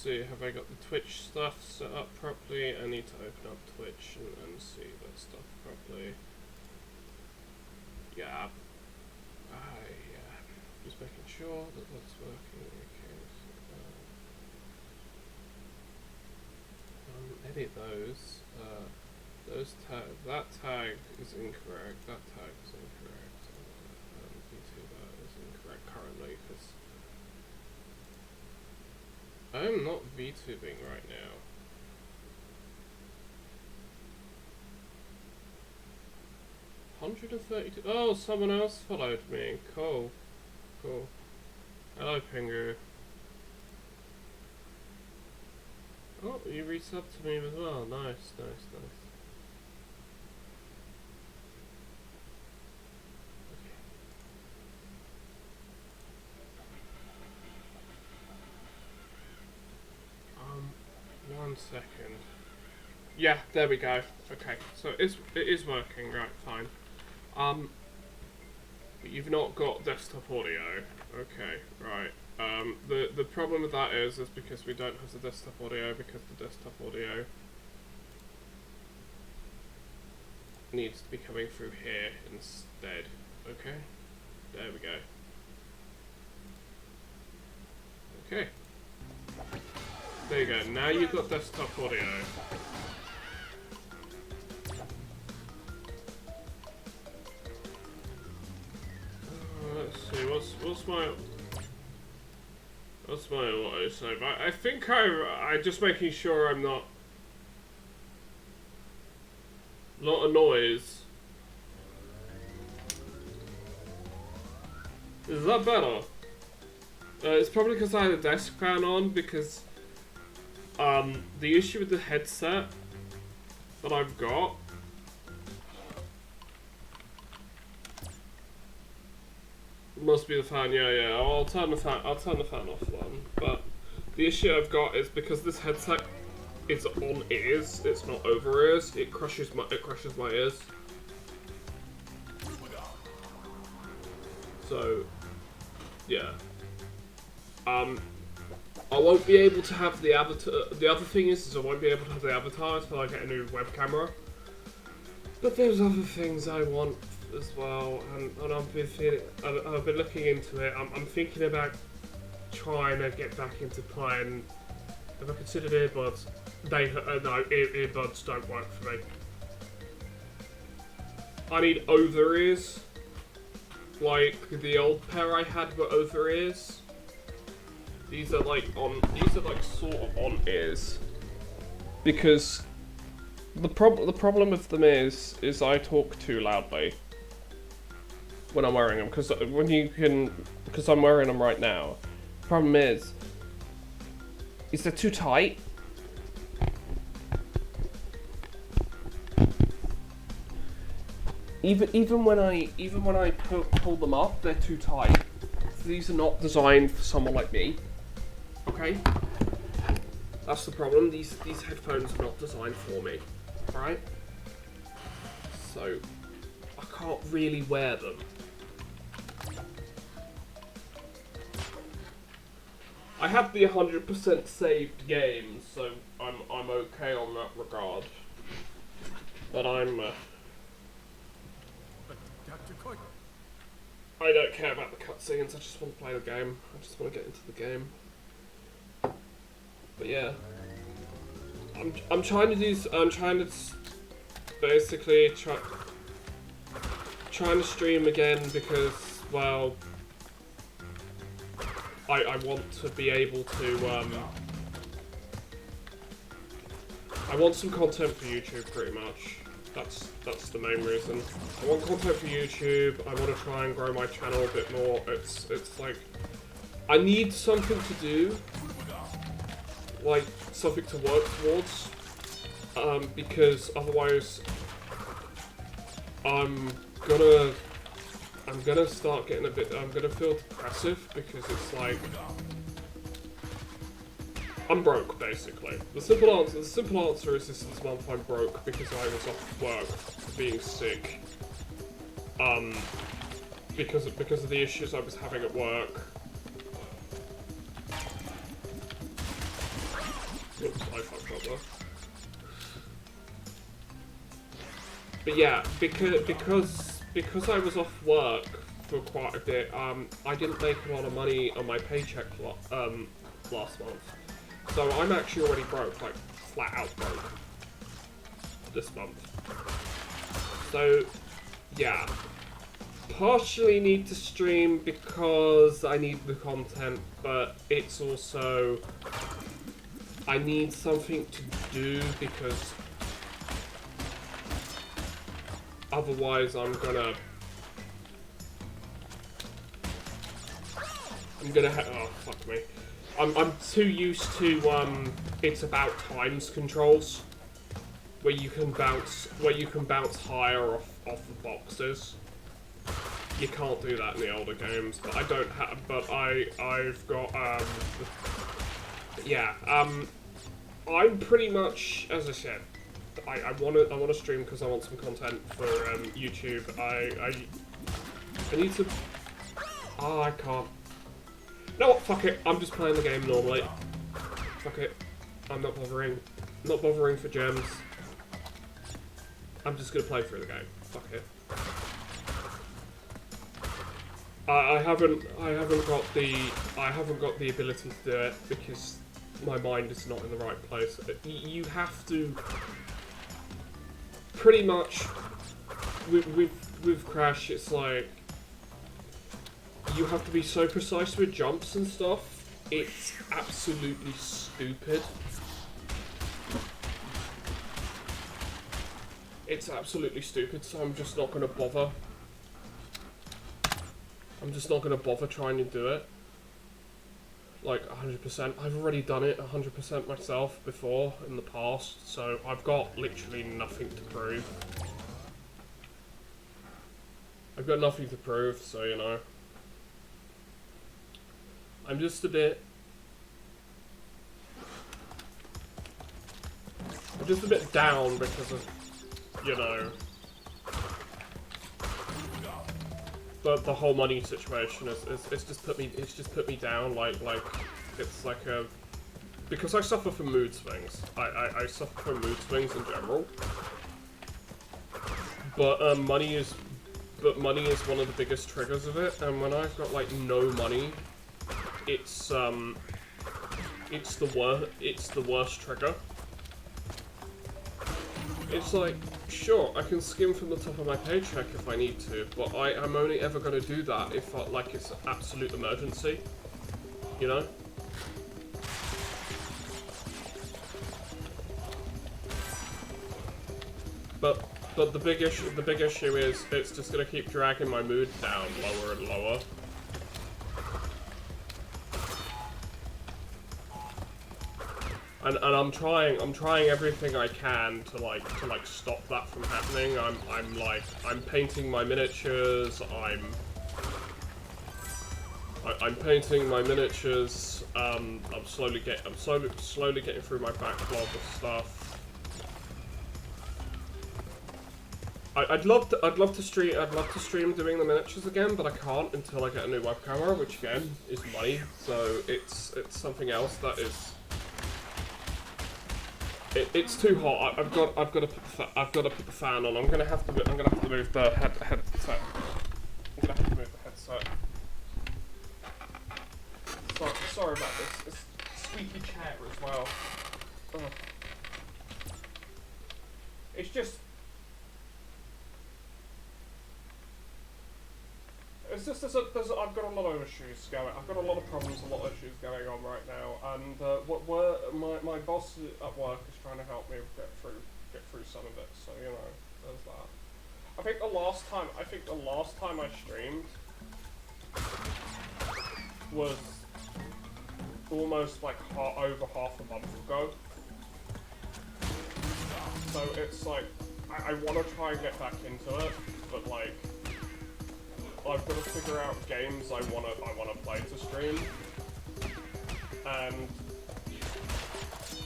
see, have I got the Twitch stuff set up properly? I need to open up Twitch and see that stuff properly. Yeah. Yeah. Just making sure that that's working. Okay. So, any of those that tag is incorrect. That tag is incorrect. VTuber is incorrect currently because I am not VTubing right now. $132. Oh, someone else followed me. Cool. Cool. Hello, Pingu. Oh, you resubbed to me as well. Nice, nice, nice. Okay. 1 second. Yeah, there we go. Okay, so it is working, right, fine. But you've not got desktop audio. Okay, right. The problem with that is because we don't have the desktop audio, because the desktop audio needs to be coming through here instead. Okay? There we go. Okay. There you go, now you've got desktop audio. Let's see, what's my auto save? I think I'm just making sure I'm not a noise. Is that better? It's probably because I had a desk fan on, because the issue with the headset that I've got must be the fan. Yeah. I'll turn the fan off then. But the issue I've got is because this headset is on ears, it's not over ears. It crushes my ears. So yeah. I won't be able to have the avatar. The other thing is I won't be able to have the avatar until I get a new web camera. But there's other things I want as well, and I've been looking into it. I'm thinking about trying to get back into playing. Have I considered earbuds? No, earbuds don't work for me. I need over ears, like the old pair I had were over ears. These are like sort of on ears, because the problem with them is I talk too loudly when I'm wearing them, because I'm wearing them right now. The problem is they're too tight. Even when I pull them up, they're too tight. These are not designed for someone like me. Okay, that's the problem. These headphones are not designed for me. Right? So I can't really wear them. I have the 100% saved games, so I'm okay on that regard. But I don't care about the cutscenes. I just want to play the game. I just want to get into the game. But yeah, I'm trying to basically trying to stream again because, well, I want to be able to I want some content for YouTube, pretty much. That's the main reason. I want content for YouTube. I want to try and grow my channel a bit more. It's like I need something to do, like something to work towards, because otherwise I'm gonna start getting I'm gonna feel depressive, because it's like I'm broke, basically. The simple answer is this month I'm broke because I was off work for being sick. Because of the issues I was having at work. Oops, I fucked up there. But yeah, because I was off work for quite a bit, I didn't make a lot of money on my paycheck last month. So I'm actually already broke, like flat out broke this month. So yeah, partially need to stream because I need the content, but it's also I need something to do because otherwise I'm gonna oh fuck me. I'm too used to it's about times controls where you can bounce higher off the boxes. You can't do that in the older games, but I don't have. But I've got yeah. I'm pretty much, as I said, I want to stream because I want some content for YouTube. I need to. Oh, I can't. No, what? Fuck it. I'm just playing the game normally. Fuck it. I'm not bothering. Not bothering for gems. I'm just gonna play through the game. Fuck it. I haven't got the ability to do it because my mind is not in the right place. You have to pretty much with Crash. It's like you have to be so precise with jumps and stuff. It's absolutely stupid. It's absolutely stupid. So I'm just not gonna bother. I'm just not going to bother trying to do it. Like, 100%. I've already done it 100% myself before, in the past, so I've got literally nothing to prove. I've got nothing to prove, so, you know. I'm just a bit... I'm just a bit down because of, you know... the whole money situation it's just put me down like it's like a because I suffer from mood swings. I suffer from mood swings in general. But money is one of the biggest triggers of it, and when I've got like no money, it's the worst trigger. It's like, sure, I can skim from the top of my paycheck if I need to, but I'm only ever going to do that if like it's an absolute emergency, you know? But the big issue is it's just going to keep dragging my mood down lower and lower. And I'm trying everything I can to like stop that from happening. I'm painting my miniatures. I'm painting my miniatures. I'm slowly getting through my backlog of stuff. I'd love to stream doing the miniatures again, but I can't until I get a new web camera, which again is money. So it's something else that is. It's too hot. I've got to put the fan on. I'm gonna have to move the headset. I'm gonna have to move the headset. Sorry about this. It's squeaky chair as well. Ugh. It's just. It's just I've got a lot of issues going. I've got a lot of problems, a lot of issues going on right now, and my boss at work is trying to help me get through some of it. So you know, there's that. I think the last time I streamed was almost like over half a month ago. So it's like I want to try and get back into it, but like. I've got to figure out games I wanna play to stream, and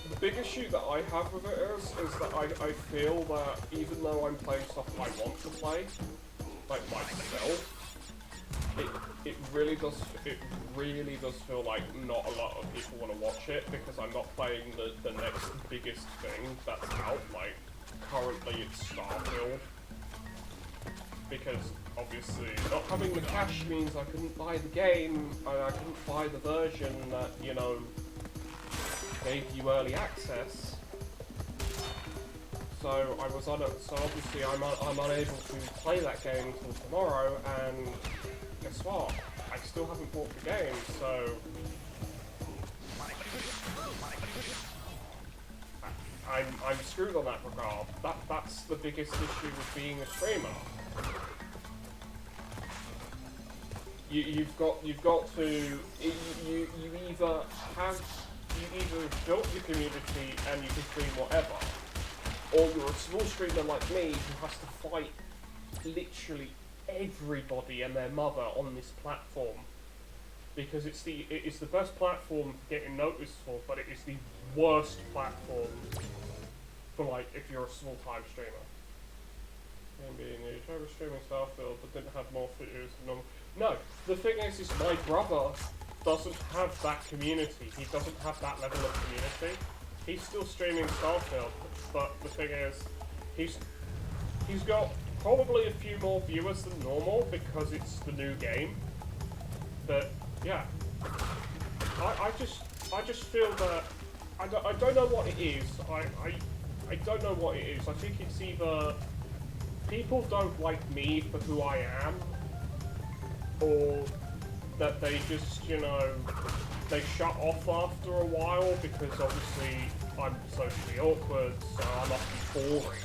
the big issue that I have with it is that I feel that even though I'm playing stuff I want to play, like myself, it really does feel like not a lot of people want to watch it because I'm not playing the next biggest thing that's out. Like currently it's Starfield. Because obviously not having the cash means I couldn't buy the game and I couldn't buy the version that, you know, gave you early access. So I was so obviously I'm unable to play that game until tomorrow, and guess what? I still haven't bought the game, so I'm screwed on that regard. That's the biggest issue with being a streamer. You've got to you either built your community and you can stream whatever, or you're a small streamer like me who has to fight literally everybody and their mother on this platform because it's the best platform for getting noticed for, but it is the worst platform for like if you're a small-time streamer. Being I was streaming Starfield but didn't have more videos than normal. No, the thing is my brother doesn't have that community. He doesn't have that level of community. He's still streaming Starfield, but the thing is, he's got probably a few more viewers than normal because it's the new game. But yeah, I just feel that I don't know what it is. I don't know what it is. I think it's either people don't like me for who I am, or that they just, you know, they shut off after a while because obviously I'm socially awkward, so I must be boring.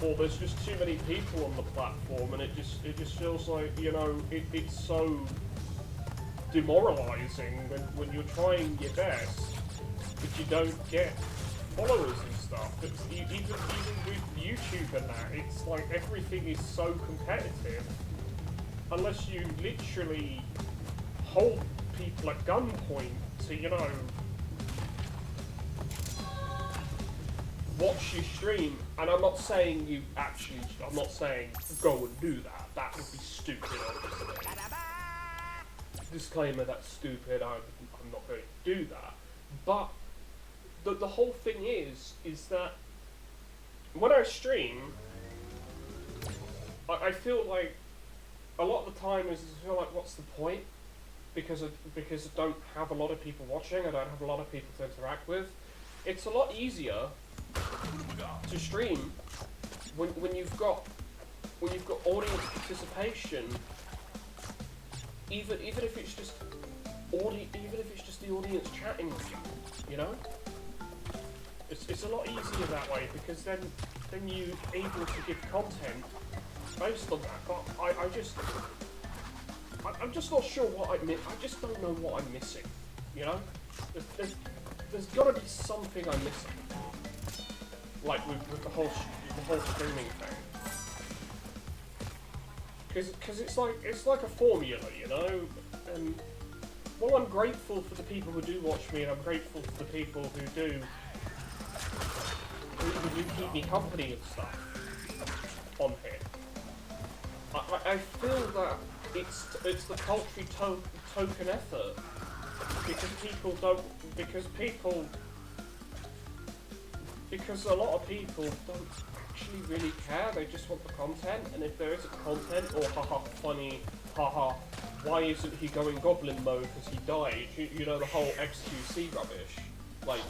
Or there's just too many people on the platform, and it just feels like, you know, it's so demoralising when you're trying your best, but you don't get followers and stuff. Even with YouTube and that, it's like everything is so competitive. Unless you literally hold people at gunpoint to, you know, watch your stream. And I'm not saying I'm not saying go and do that. That would be stupid, obviously. Disclaimer, that's stupid. I'm not going to do that. But the whole thing is that when I stream, I feel like a lot of the time I feel like, what's the point? Because I don't have a lot of people watching, I don't have a lot of people to interact with. It's a lot easier to stream when you've got audience participation, even if it's just the audience chatting with you know? It's a lot easier that way because then you're able to give content based on that. But I'm just not sure what I just don't know what I'm missing. You know, there's got to be something I'm missing. Like with the whole streaming thing. Because it's like a formula, you know. And well, I'm grateful for the people who do watch me, and I'm grateful for the people who do keep me company and stuff on here. I feel that it's the paltry token effort because a lot of people don't actually really care. They just want the content, and if there isn't content, or haha funny, haha why isn't he going goblin mode because he died? You know, the whole XQC rubbish. Like,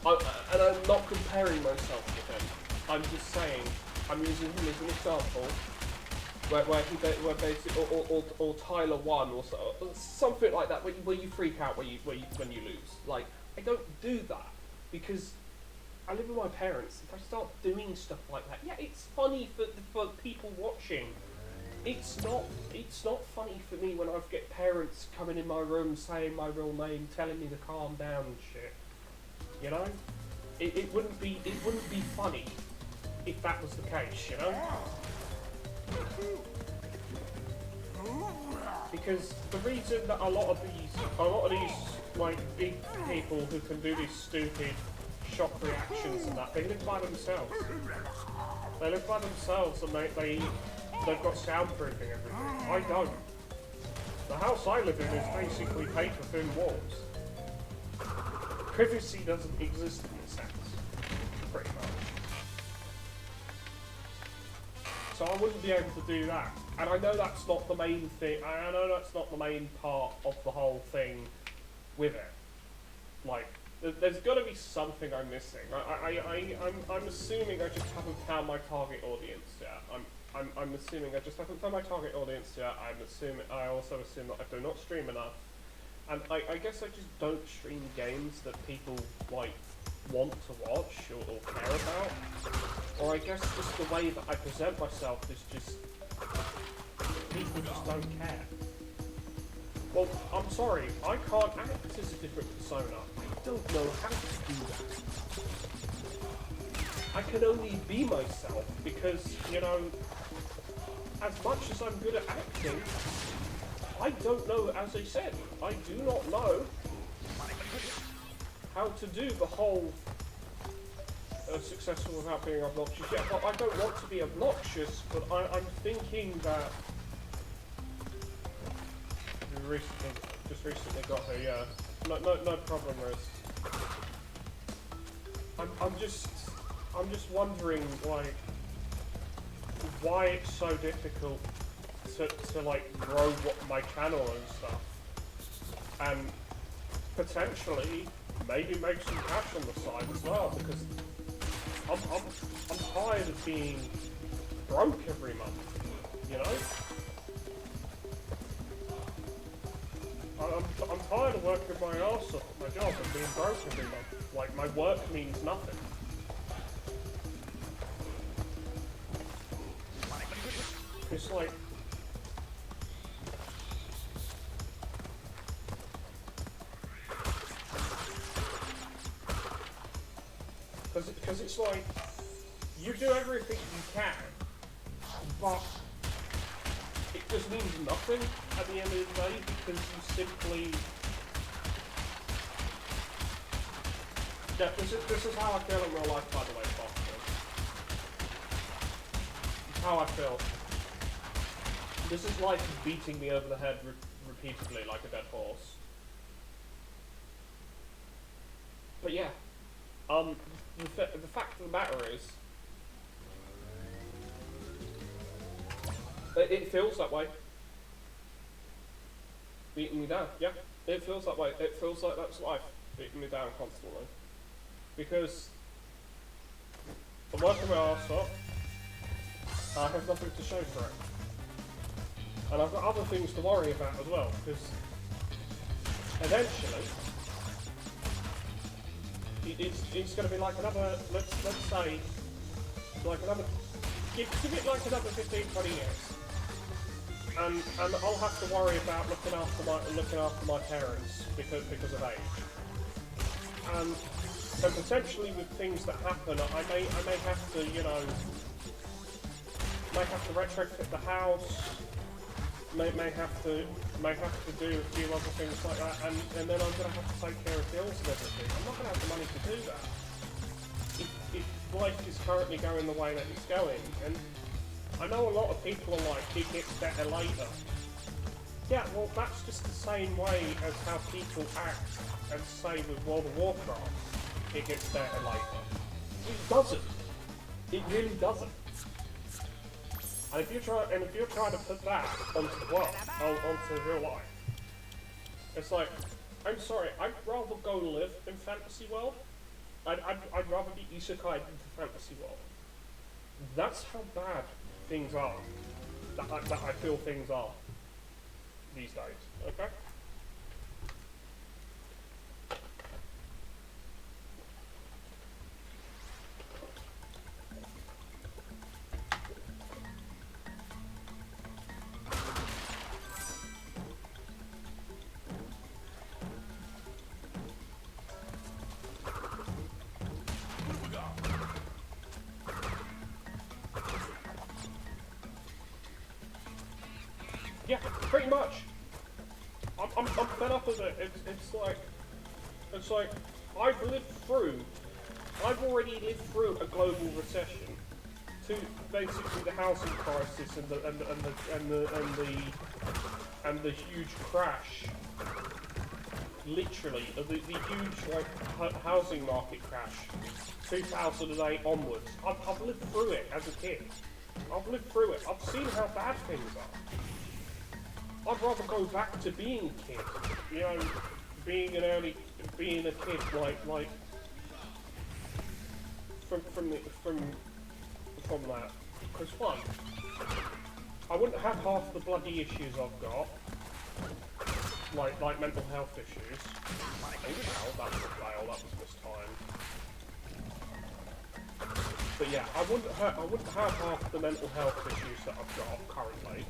and I'm not comparing myself with him. I'm just saying, I'm using him as an example. Where basically, or Tyler 1 or something like that, where you freak out when you lose. Like, I don't do that because I live with my parents. If I start doing stuff like that, yeah, it's funny for people watching. It's not funny for me when I get parents coming in my room saying my real name, telling me to calm down and shit. You know, it wouldn't be funny if that was the case. You know. Because the reason that a lot of these like big people who can do these stupid shock reactions and that, they live by themselves. They live by themselves, and they've got soundproofing everything. I don't. The house I live in is basically paper-thin walls. Privacy doesn't exist in this house, pretty much. So I wouldn't be able to do that. And I know that's not the main thing. I know that's not the main part of the whole thing with it. Like, there's got to be something I'm missing. I'm assuming I just haven't found my target audience yet. I'm assuming I just haven't found my target audience yet. I also assume that I do not stream enough. And I guess I just don't stream games that people, like, want to watch or care about. Or I guess just the way that I present myself is just... people just don't care. Well, I'm sorry, I can't act as a different persona. I don't know how to do that. I can only be myself because, you know, as much as I'm good at acting, I don't know, as I said, I do not know how to do the whole successful without being obnoxious yet. But I don't want to be obnoxious, but I'm thinking that just recently got her, yeah. No problem, Riz. I'm just wondering, like, why it's so difficult to like grow my channel and stuff, and potentially maybe make some cash on the side as well, because I'm tired of being broke every month, you know. I'm tired of working my arse off at my job and being broke every month. Like, my work means nothing. It's like... Because it's like, you do everything you can, but it just means nothing at the end of the day, because you simply... Yeah, this is how I feel in real life, by the way, Foster. It's how I feel. This is life beating me over the head repeatedly like a dead horse. But yeah, the fact of the matter is, it feels that way. Beating me down, yeah. It feels that way. It feels like that's life, beating me down constantly. Because I'm working my arse off, I have nothing to show for it. And I've got other things to worry about as well, because eventually it's going to be like another, let's say, like another, give it like another 15, 20 years. And I'll have to worry about looking after my parents because of age. And potentially with things that happen, I may have to, you know, retrofit the house. May have to do a few other things like that, and then I'm going to have to take care of bills and everything. I'm not going to have the money to do that. If life is currently going the way that it's going, and I know a lot of people are like, it gets better later. Yeah, well, that's just the same way as how people act and say with World of Warcraft, it gets better later. It doesn't. It really doesn't. And if you're trying to put that onto real life, it's like, I'm sorry, I'd rather go live in fantasy world. I'd rather be isekai into fantasy world. That's how bad things are. That I feel things are these days. Okay. Yeah, pretty much. I'm fed up with it. It's like I've already lived through a global recession. to basically the housing crisis and the huge crash. Literally, the huge like housing market crash, 2008 onwards. I've lived through it as a kid. I've lived through it. I've seen how bad things are. I'd rather go back to being a kid. You know, being a kid like from that. Because one, I wouldn't have half the bloody issues I've got. Like mental health issues. That was a fail, that was mistimed. But yeah, I wouldn't have half the mental health issues that I've got currently.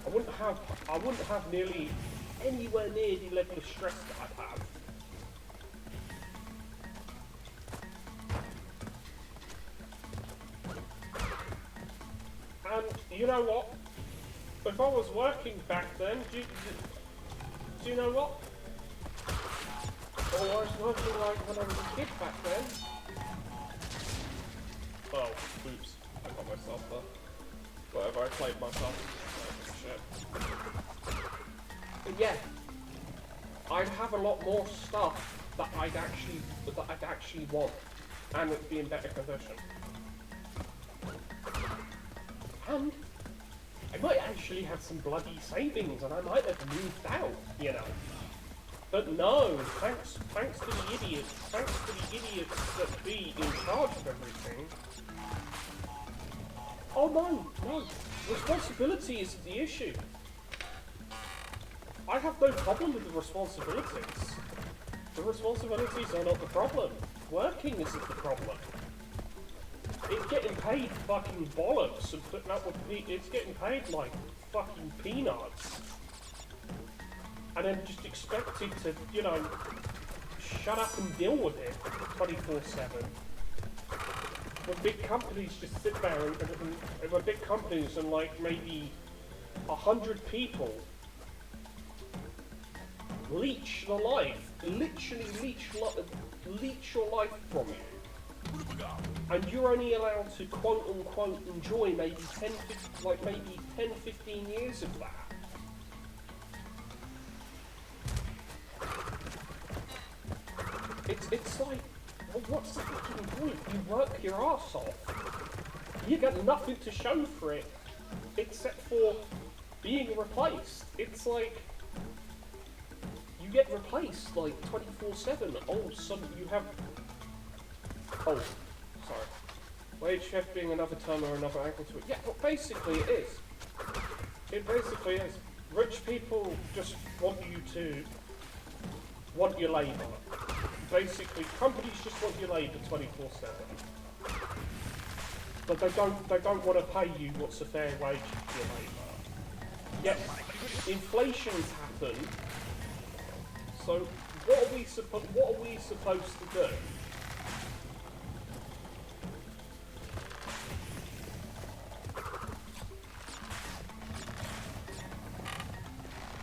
I wouldn't have nearly anywhere near the level of stress that I have. And you know what? If I was working back then, do you know what? Or I was working like when I was a kid back then. Oh, oops. I got myself there. Whatever, I played myself. Shit. But yeah. I'd have a lot more stuff that I'd actually want. And it'd be in better condition. And I might actually have some bloody savings and I might have moved out, you know. But no, thanks to the idiots that be in charge of everything. Oh no, responsibility isn't the issue. I have no problem with the responsibilities. The responsibilities are not the problem. Working isn't the problem. It's getting paid fucking bollocks and putting up with it's getting paid like fucking peanuts. And then just expected to, you know, shut up and deal with it 24/7. When big companies just sit there and when big companies and like maybe 100 people leech the life, literally leech your life from you. And you're only allowed to quote unquote enjoy maybe 10-15 years of that. It's like, well, what's the fucking point? You work your arse off. You get nothing to show for it, except for being replaced. It's like, you get replaced like 24/7. Oh, suddenly you have... Oh, sorry. Wage chef being another term or another angle to it. Yeah, but basically it is. It basically is. Rich people just want your labour. Basically, companies just want your labour 24/7. But they don't want to pay you what's a fair wage for your labour. Yet inflation's happened. So what are we supposed to do?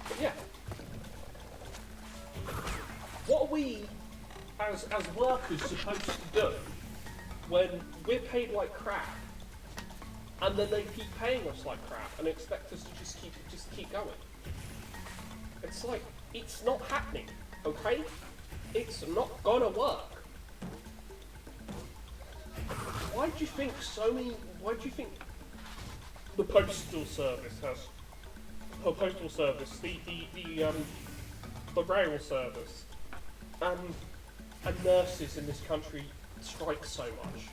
But yeah. What are we as workers supposed to do when we're paid like crap and then they keep paying us like crap and expect us to just keep going? It's like, it's not happening, okay? It's not gonna work. Why do you think the postal service has, the postal service, the rail service, and nurses in this country strike so much?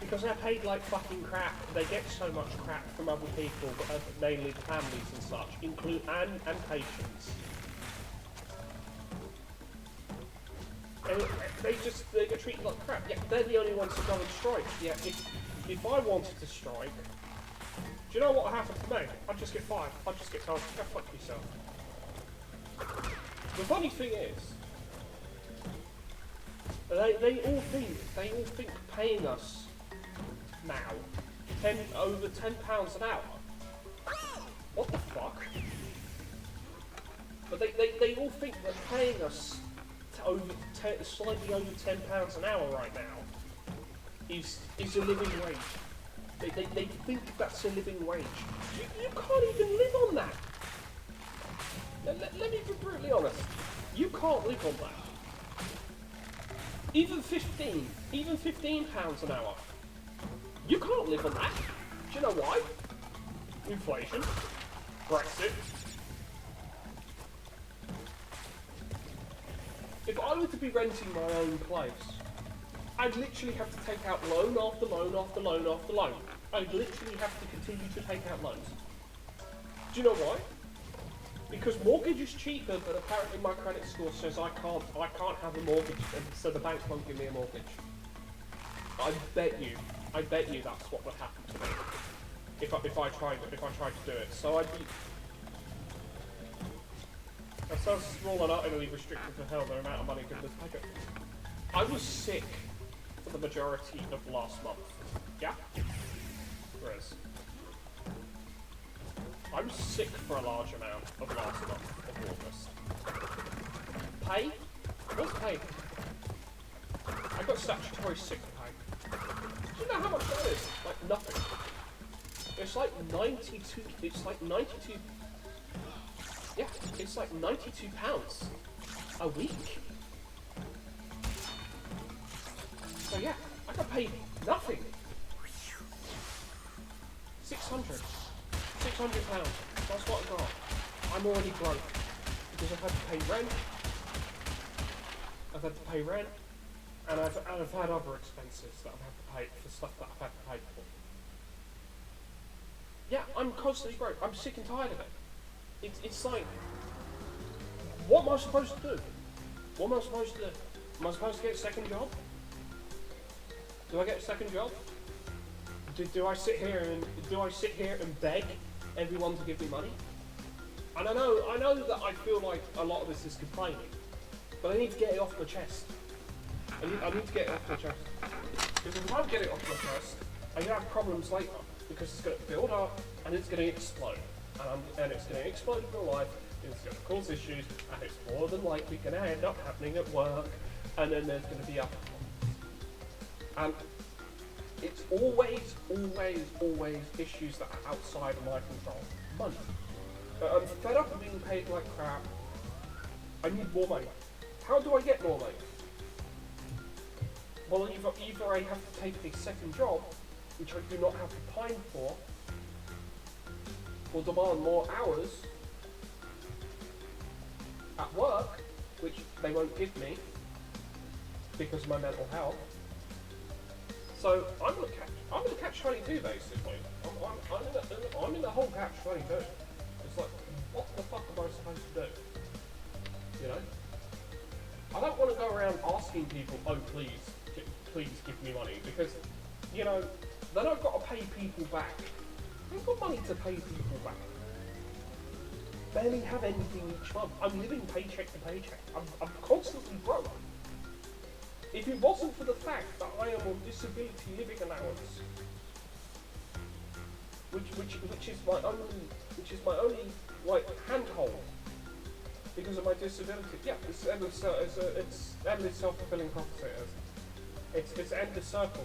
Because they're paid like fucking crap. They get so much crap from other people, mainly families and such, and patients. And they get treated like crap. Yeah, they're the only ones who go and strike. Yeah, if I wanted to strike, do you know what would happen to me? I'd just get fired. I'd just get told, go fuck yourself. The funny thing is, they all think paying us now over £10 an hour. What the fuck? But they all think they're paying us slightly over £10 an hour right now. is a living wage. They think that's a living wage. You can't even live on that. Let me be brutally honest. You can't live on that. Even 15 pounds an hour. You can't live on that. Do you know why? Inflation. Brexit. If I were to be renting my own place, I'd literally have to take out loan after loan after loan after loan. I'd literally have to continue to take out loans. Do you know why? Because mortgage is cheaper, but apparently my credit score says I can't have a mortgage, and so the bank won't give me a mortgage. I bet you that's what would happen to me if I tried to do it. So I'd be. That sounds small and utterly restricted to hell the amount of money goodness packet. I was sick for the majority of last month. Yeah? Whereas I was sick for a large amount of last month of August. Pay? What's pay? I got statutory sick pay. Do you know how much that is? Like nothing. It's like 92. It's like 92. Yeah, it's like £92 a week. So yeah, I got paid nothing. 600 pounds. That's what I got. I'm already broke because I've had to pay rent. And I've had other expenses that I've had to pay for stuff that I've had to pay for. Yeah, I'm constantly broke. I'm sick and tired of it. It's like, what am I supposed to do? What am I supposed to do? Am I supposed to get a second job? Do I get a second job? Do I sit here and beg everyone to give me money? And I know that I feel like a lot of this is complaining, but I need to get it off my chest. I need to get it off my chest. Because if I don't get it off my chest, I'm gonna have problems later because it's gonna build up and it's gonna explode. And it's going to explode in real life, and it's going to cause issues, and it's more than likely going to end up happening at work, and then there's going to be other problems. And it's always issues that are outside of my control. Money. I'm fed up of being paid like crap. I need more money. How do I get more money? Well, either I have to take a second job, which I do not have the time for, or demand more hours at work, which they won't give me because of my mental health. So I'm in the catch-22 basically. I'm in the whole catch-22. It's like, what the fuck am I supposed to do? You know? I don't want to go around asking people, oh please give me money, because, you know, then I've got to pay people back. I've got money to pay people back. Barely have anything each month. I'm living paycheck to paycheck. I'm constantly broke. If it wasn't for the fact that I am on disability living allowance, which is my only like handhold because of my disability. Yeah, it's endless self-fulfilling prophecy. It's endless circle.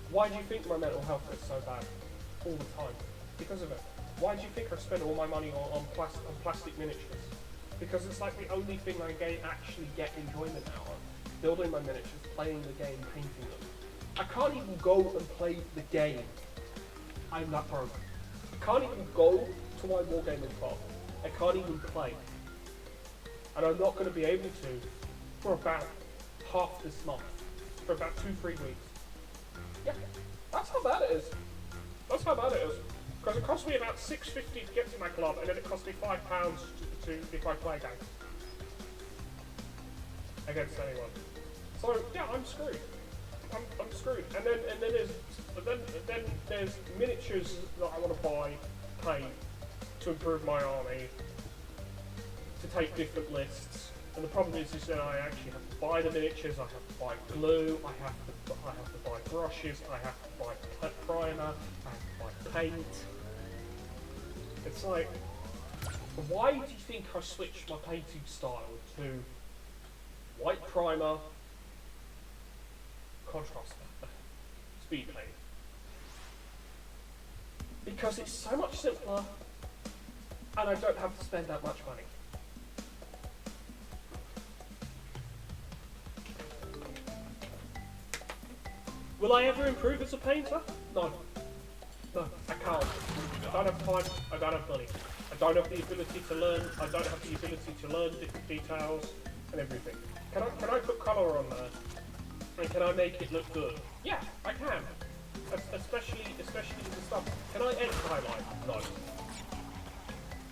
Why do you think my mental health is so bad all the time? Because of it. Why do you think I spend all my money on plastic miniatures? Because it's like the only thing I actually get enjoyment out of. Building my miniatures, playing the game, painting them. I can't even go and play the game. I'm that broke. I can't even go to my Wargaming club. I can't even play. And I'm not going to be able to for about half this month. For about 2-3 weeks. Yeah, that's how bad it is. That's how bad it is. Because it cost me about $6.50 to get to my club, and then it cost me £5 to if I play a game against anyone. So yeah, I'm screwed. I'm screwed. And then there's miniatures that I want to buy, pay to improve my army, to take different lists. And the problem is that I actually have to buy the miniatures. I have to buy glue. I have to buy brushes. I have to buy primer. I have to buy paint. It's like, why do you think I switched my painting style to white primer, contrast speed paint. Because it's so much simpler, and I don't have to spend that much money. Will I ever improve as a painter? No. No, I can't. I don't have time, I don't have money. I don't have the ability to learn, I don't have the ability to learn different details and everything. Can I put colour on there? And can I make it look good? Yeah, I can. Especially with the stuff. Can I edge highlight? No.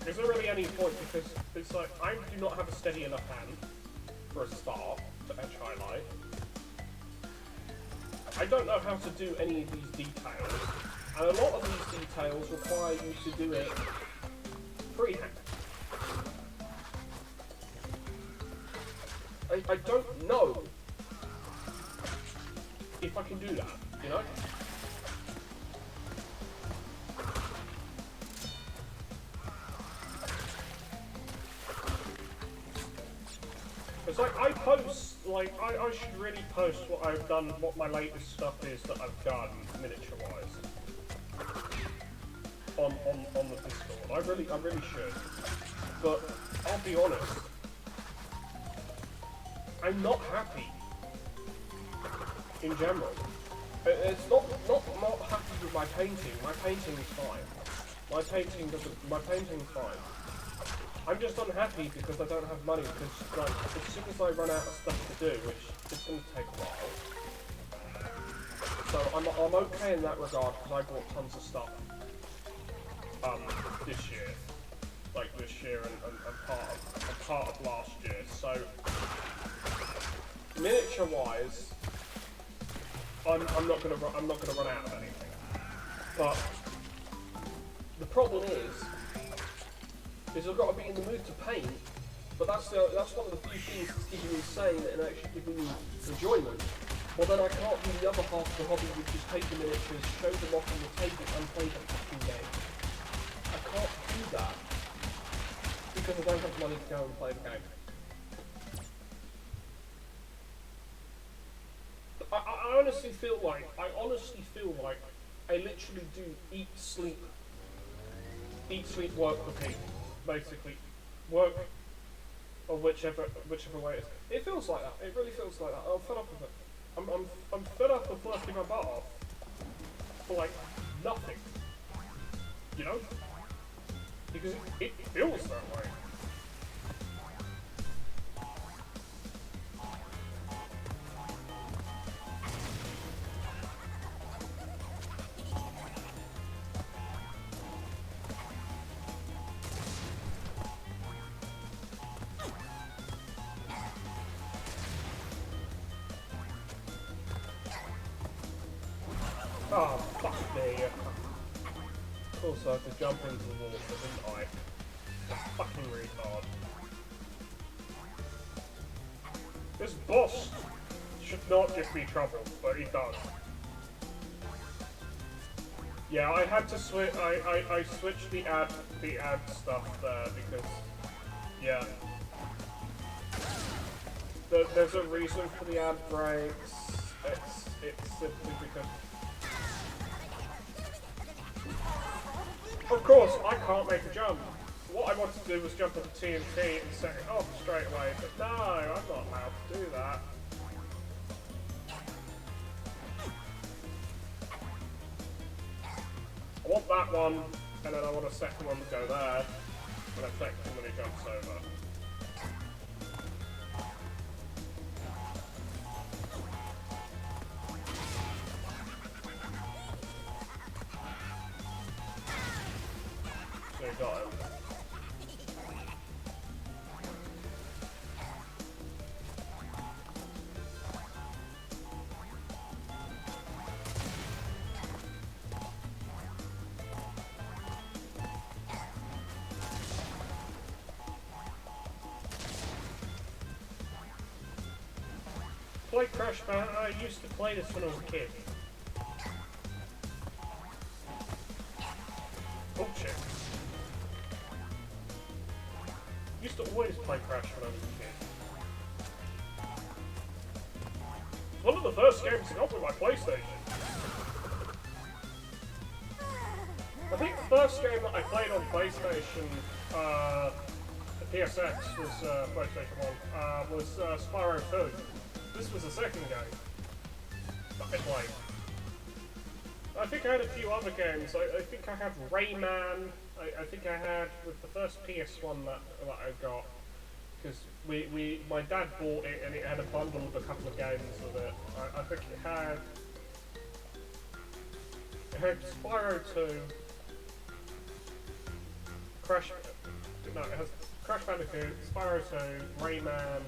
Is there really any point? Because it's like, I do not have a steady enough hand, for a start, to edge highlight. I don't know how to do any of these details, and a lot of these details require you to do it freehand. I don't know if I can do that, you know? It's like, I post, like, I should really post what I've done, what my latest stuff is that I've done, miniature-wise. On the Discord. I really should. But, I'll be honest, I'm not happy. In general. It's not happy with my painting. My painting's fine. My painting's fine. I'm just unhappy because I don't have money, because like, as soon as I run out of stuff to do, which is going to take a while, so I'm okay in that regard because I bought tons of stuff this year, like this year and part of last year. So miniature wise, I'm not gonna run out of anything. But the problem is I've got to be in the mood to paint, but that's one of the few things that's keeping me sane and actually giving me enjoyment. Well, then I can't do the other half of the hobby, which is take the miniatures, show them off on the table, and play the fucking game. I can't do that because I don't have money to go and play the game. I honestly feel like I literally do eat, sleep, work, repeat. Basically, work, or whichever way it is. It feels like that. It really feels like that. I'm fed up with it. I'm fed up with working my butt off for like nothing. You know? Because it feels that way. Oh, fuck me. Of course I had to jump into the water, didn't I? That's fucking retard. This boss should not give me trouble, but he does. Yeah, I had to switch. I switched the ad stuff there because, yeah. There's a reason for the ad breaks. It's simply because. Of course, I can't make a jump. What I wanted to do was jump onto TNT and set it off straight away, but no, I'm not allowed to do that. I want that one, and then I want a second one to go there, and affect him when he jumps over. So you got him. Play Crash Bandicoot. I used to play this when I was a kid. Oh shit. Used to always play Crash when I was a kid. One of the first games I got with my PlayStation. I think the first game that I played on PlayStation, the PSX was PlayStation 1, was Spyro 2. This was the second game that I played. I think I had a few other games. I think I had Rayman. I think I had with the first PS1 that I got, because my dad bought it and it had a bundle of a couple of games with it. I think it had Spyro 2, it has Crash Bandicoot, Spyro 2, Rayman,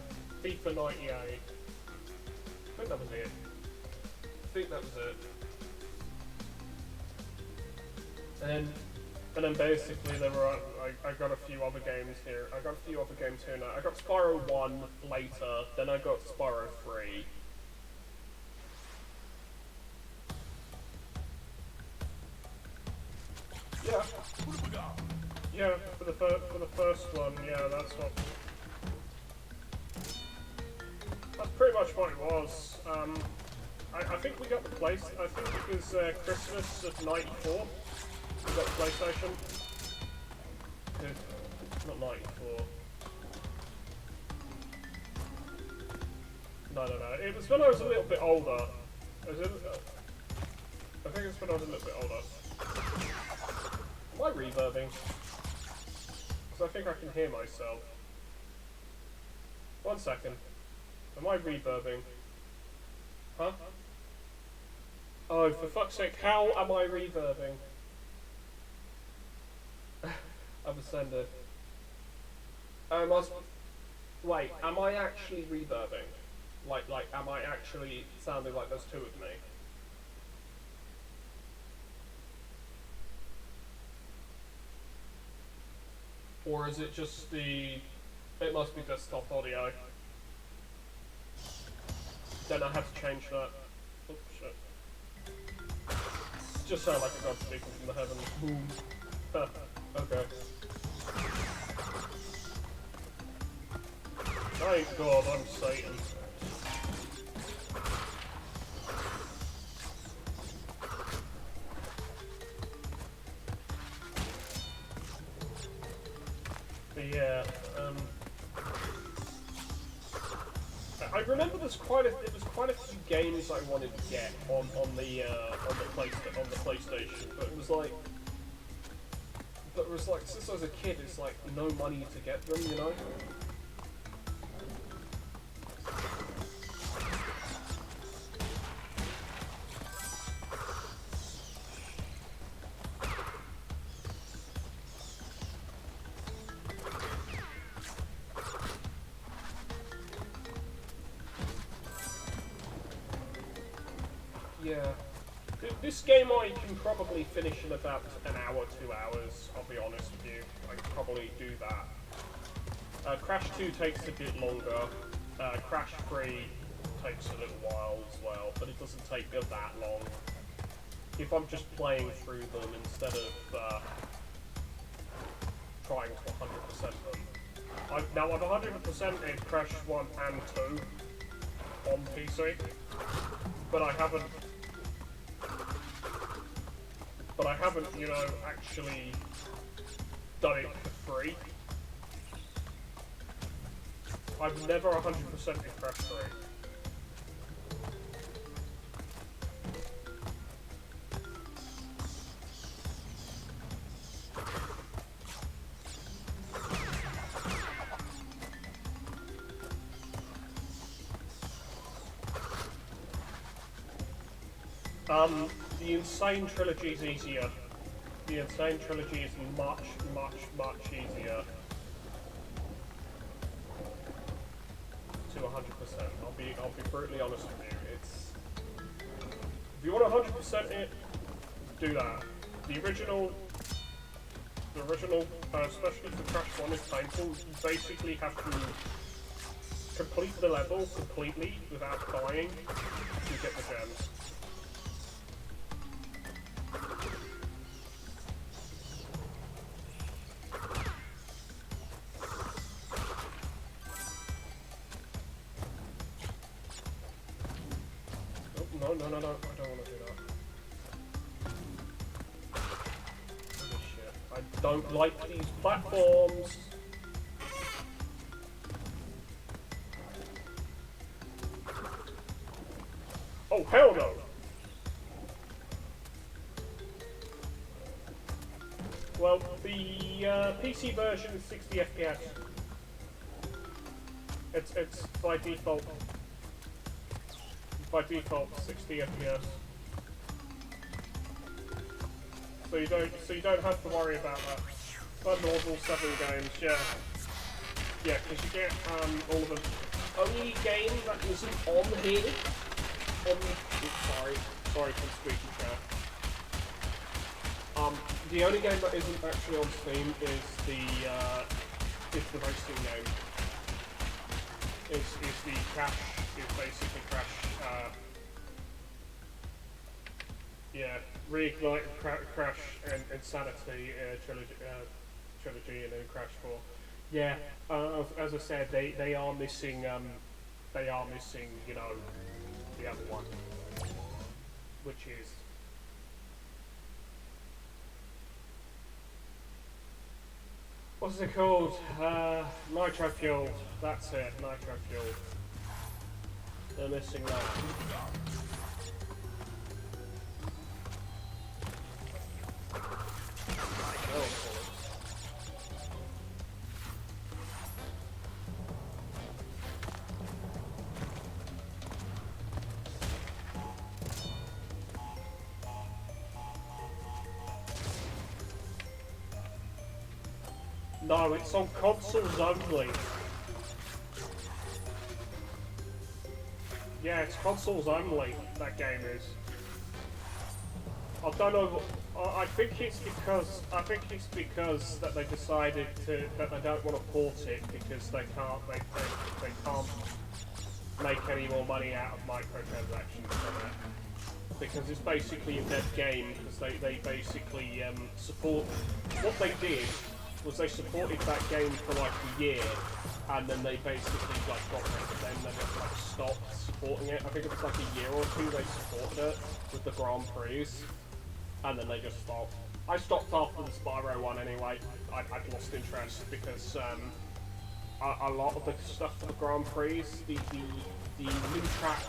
FIFA 98. I think that was it. And then basically there were I got a few other games here. I got Spyro 1 later, then I got Spyro 3. Yeah. Yeah, for the first one, yeah, that's pretty much what it was. I think we got the place. I think it was Christmas of '94. We got the PlayStation. Not '94. No. It was when I was a little bit older. I think it's when I was a little bit older. Am I reverbing? Because I think I can hear myself. 1 second. Am I reverbing? Huh? Oh, for fuck's sake, how am I reverbing? I've ascended. Wait, am I actually reverbing? Like, am I actually sounding like there's two of me? Or is it just it must be desktop audio. Then I have to change that. Oops, shit. Just sound like a god speaking from the heavens. Boom. Okay. Thank God I'm Satan. But yeah, I remember there was quite a few games I wanted to get on the PlayStation, but it was like since I was a kid, it's like no money to get them, you know. Yeah. This game I can probably finish in about an hour, 2 hours, I'll be honest with you. I can probably do that. Crash 2 takes a bit longer. Crash 3 takes a little while as well, but it doesn't take that long. If I'm just playing through them instead of trying to 100% them. Now I've 100%ed Crash 1 and 2 on PC, but I haven't, you know, actually done it for free. I've never 100%ed Crash 3. The Insane Trilogy is easier. The Insane Trilogy is much easier. To 100%. I'll be brutally honest with you. If you want to 100% it, do that. The original, especially for Crash 1 is painful. You basically have to complete the level completely without dying to get the gems. No, I don't want to do that. Don't like these platforms. Oh, hell no! Well, the PC version is 60 FPS. It's by default. By default, 60 FPS. So you don't have to worry about that. But normal 7 games, yeah. Yeah, because you get all of them. Only game that isn't on here. Sorry for the squeaky chair. The only game that isn't actually on Steam is the racing game. Is the Crash, is basically Crash, yeah, Reignite, Crash, and Insanity trilogy, and then Crash 4. Yeah, as I said, they are missing, you know, the other one, which is what's it called? Nitro Fuel. That's it, Nitro Fuel. They're missing that. No, it's on consoles only. Yeah, it's consoles only, that game is. I don't know, I think it's because that they decided that they don't want to port it because they can't make any more money out of microtransactions from it. Because it's basically a dead game, because they basically support, what they did was they supported that game for like a year, and then they basically like got rid of it, then they just like stopped supporting it. I think it was like a year or two they supported it with the Grand Prix, and then they just stopped. I stopped after the Spyro one anyway. I'd lost interest because a lot of the stuff for the Grand Prix, the new tracks,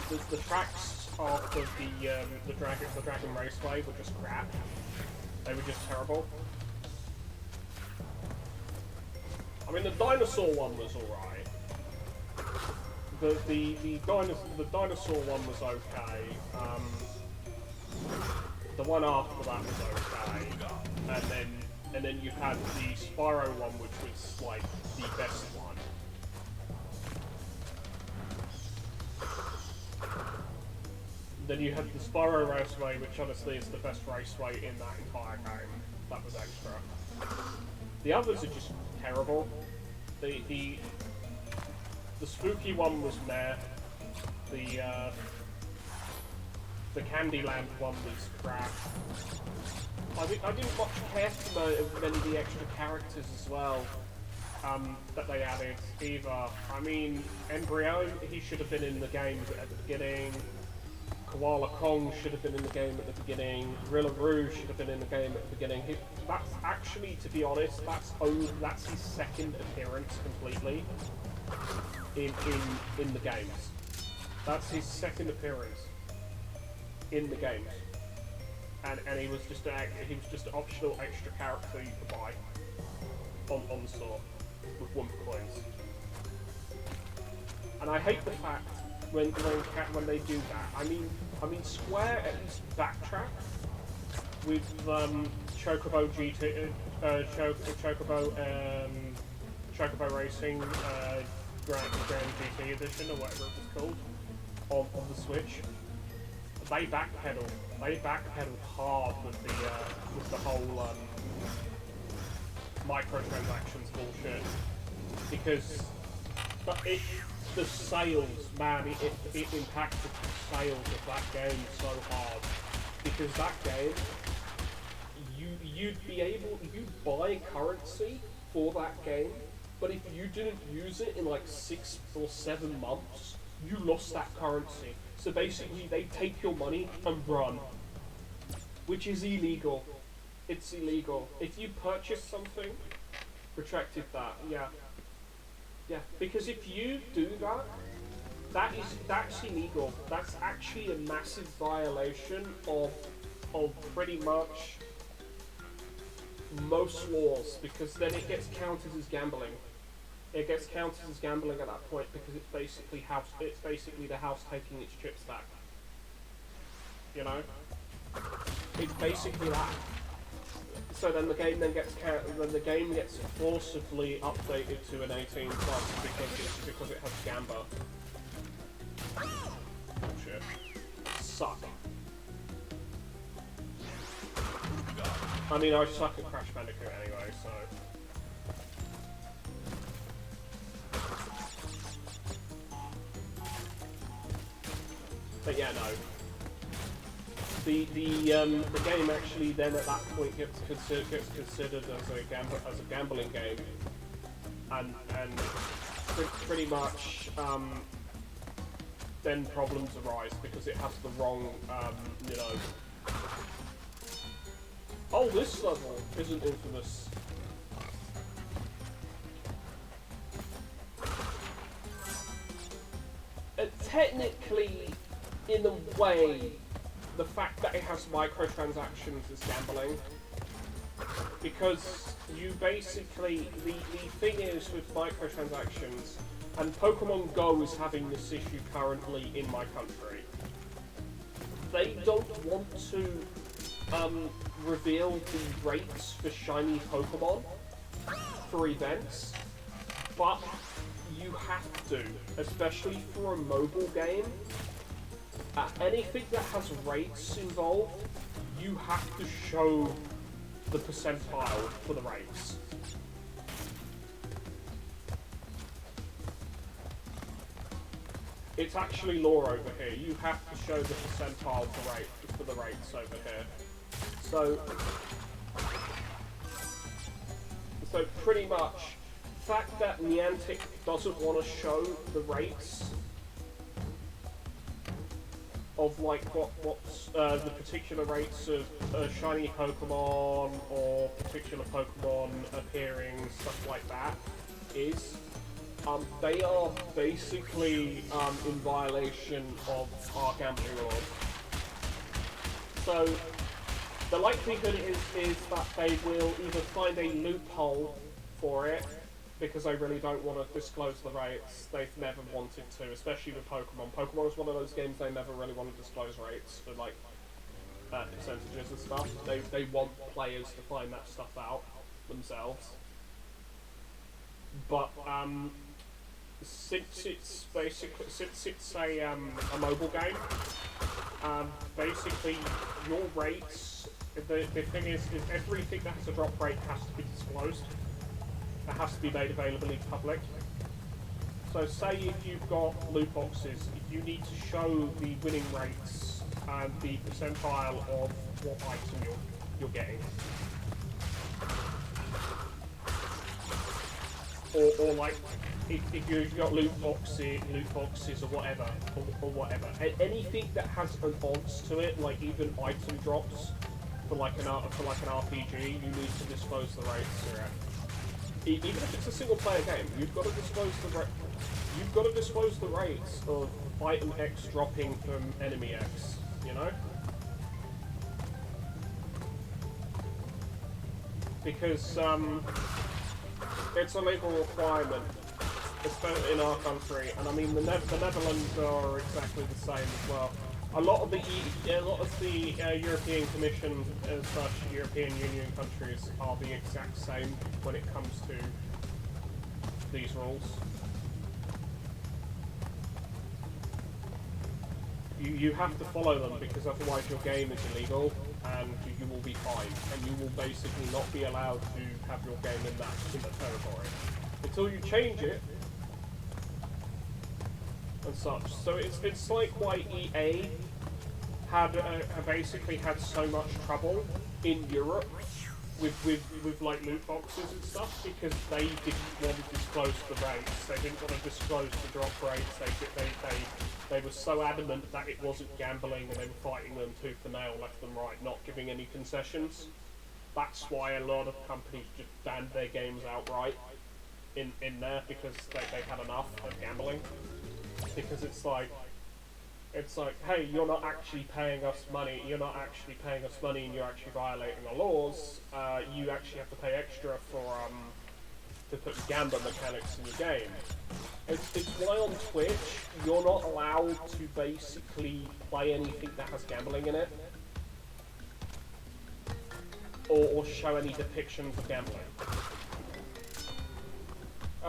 the tracks after the Dragon Raceway were just crap. They were just terrible. I mean, the dinosaur one was alright. The dinosaur one was okay. The one after that was okay, and then you had the Spyro one, which was like the best one. Then you had the Spyro Raceway, which honestly is the best raceway in that entire game. That was extra. The others are just terrible. The spooky one was meh. The Candyland one was crap. I didn't much care for many of the extra characters as well that they added either. I mean, Embryo, he should have been in the game at the beginning. Koala Kong should have been in the game at the beginning. Rillaroo should have been in the game at the beginning. That's actually, to be honest, that's his second appearance completely in the games. That's his second appearance in the games, and he was just an optional extra character you could buy on the store with Wumpa coins. And I hate the fact when they do that. I mean Square at least backtrack with Chocobo GT, Chocobo Racing Grand GT Edition or whatever it was called on the Switch. They backpedaled hard with the whole microtransactions bullshit, because the sales, man, it impacted the sales of that game so hard, because that game, you'd buy currency for that game, but if you didn't use it in like 6 or 7 months, you lost that currency. So basically, they take your money and run, which is illegal. It's illegal. If you purchase something, retracted that. Yeah. Yeah. Because if you do that, that's illegal. That's actually a massive violation of pretty much most laws, because then it gets counted as gambling. It gets counted as gambling at that point because it's basically the house taking its chips back. You know, it's basically that. So then the game gets forcibly updated to an 18 plus because it has gamba. Bullshit. Suck. I mean, I suck at Crash Bandicoot anyway, so. But yeah, no. The game actually then at that point gets considered as a gambling game, and pretty much then problems arise because it has the wrong you know. Oh, this level isn't infamous. Technically, in a way, the fact that it has microtransactions is gambling. Because you basically, the thing is with microtransactions, and Pokemon Go is having this issue currently in my country, they don't want to reveal the rates for shiny Pokemon for events, but you have to, especially for a mobile game. Anything that has rates involved, you have to show the percentile for the rates. It's actually law over here. You have to show the percentile for the rates over here. So pretty much, the fact that Niantic doesn't want to show the rates of like what's the particular rates of shiny Pokemon or particular Pokemon appearing, stuff like that, is they are basically in violation of our gambling laws. So the likelihood is that they will either find a loophole for it, because they really don't want to disclose the rates. They've never wanted to, especially with Pokemon. Pokemon is one of those games they never really want to disclose rates for like percentages and stuff. They want players to find that stuff out themselves. But since it's a mobile game, basically your rates. The thing is everything that has a drop rate has to be disclosed. It has to be made available in public. So say if you've got loot boxes, you need to show the winning rates and the percentile of what item you're getting. Or like if you've got loot boxes or whatever, anything that has an odds to it, like even item drops for like an RPG, you need to disclose the rates for it. Even if it's a single player game, you've got to disclose the rates of item X dropping from enemy X, you know? Because it's a legal requirement, especially in our country, and I mean the Netherlands are exactly the same as well. A lot of the European Commission and such European Union countries are the exact same when it comes to these rules. You have to follow them, because otherwise your game is illegal and you will be fined, and you will basically not be allowed to have your game in that territory until you change it and such. So it's like why EA had basically had so much trouble in Europe with like loot boxes and stuff, because they didn't want to disclose the rates. They didn't want to disclose the drop rates. They were so adamant that it wasn't gambling, and they were fighting them tooth and nail, left and right, not giving any concessions. That's why a lot of companies just banned their games outright in there, because they had enough of gambling. Because it's like, hey, you're not actually paying us money. You're not actually paying us money, and you're actually violating the laws. You actually have to pay extra for to put gambling mechanics in your game. It's why on Twitch you're not allowed to basically play anything that has gambling in it, or show any depictions of gambling.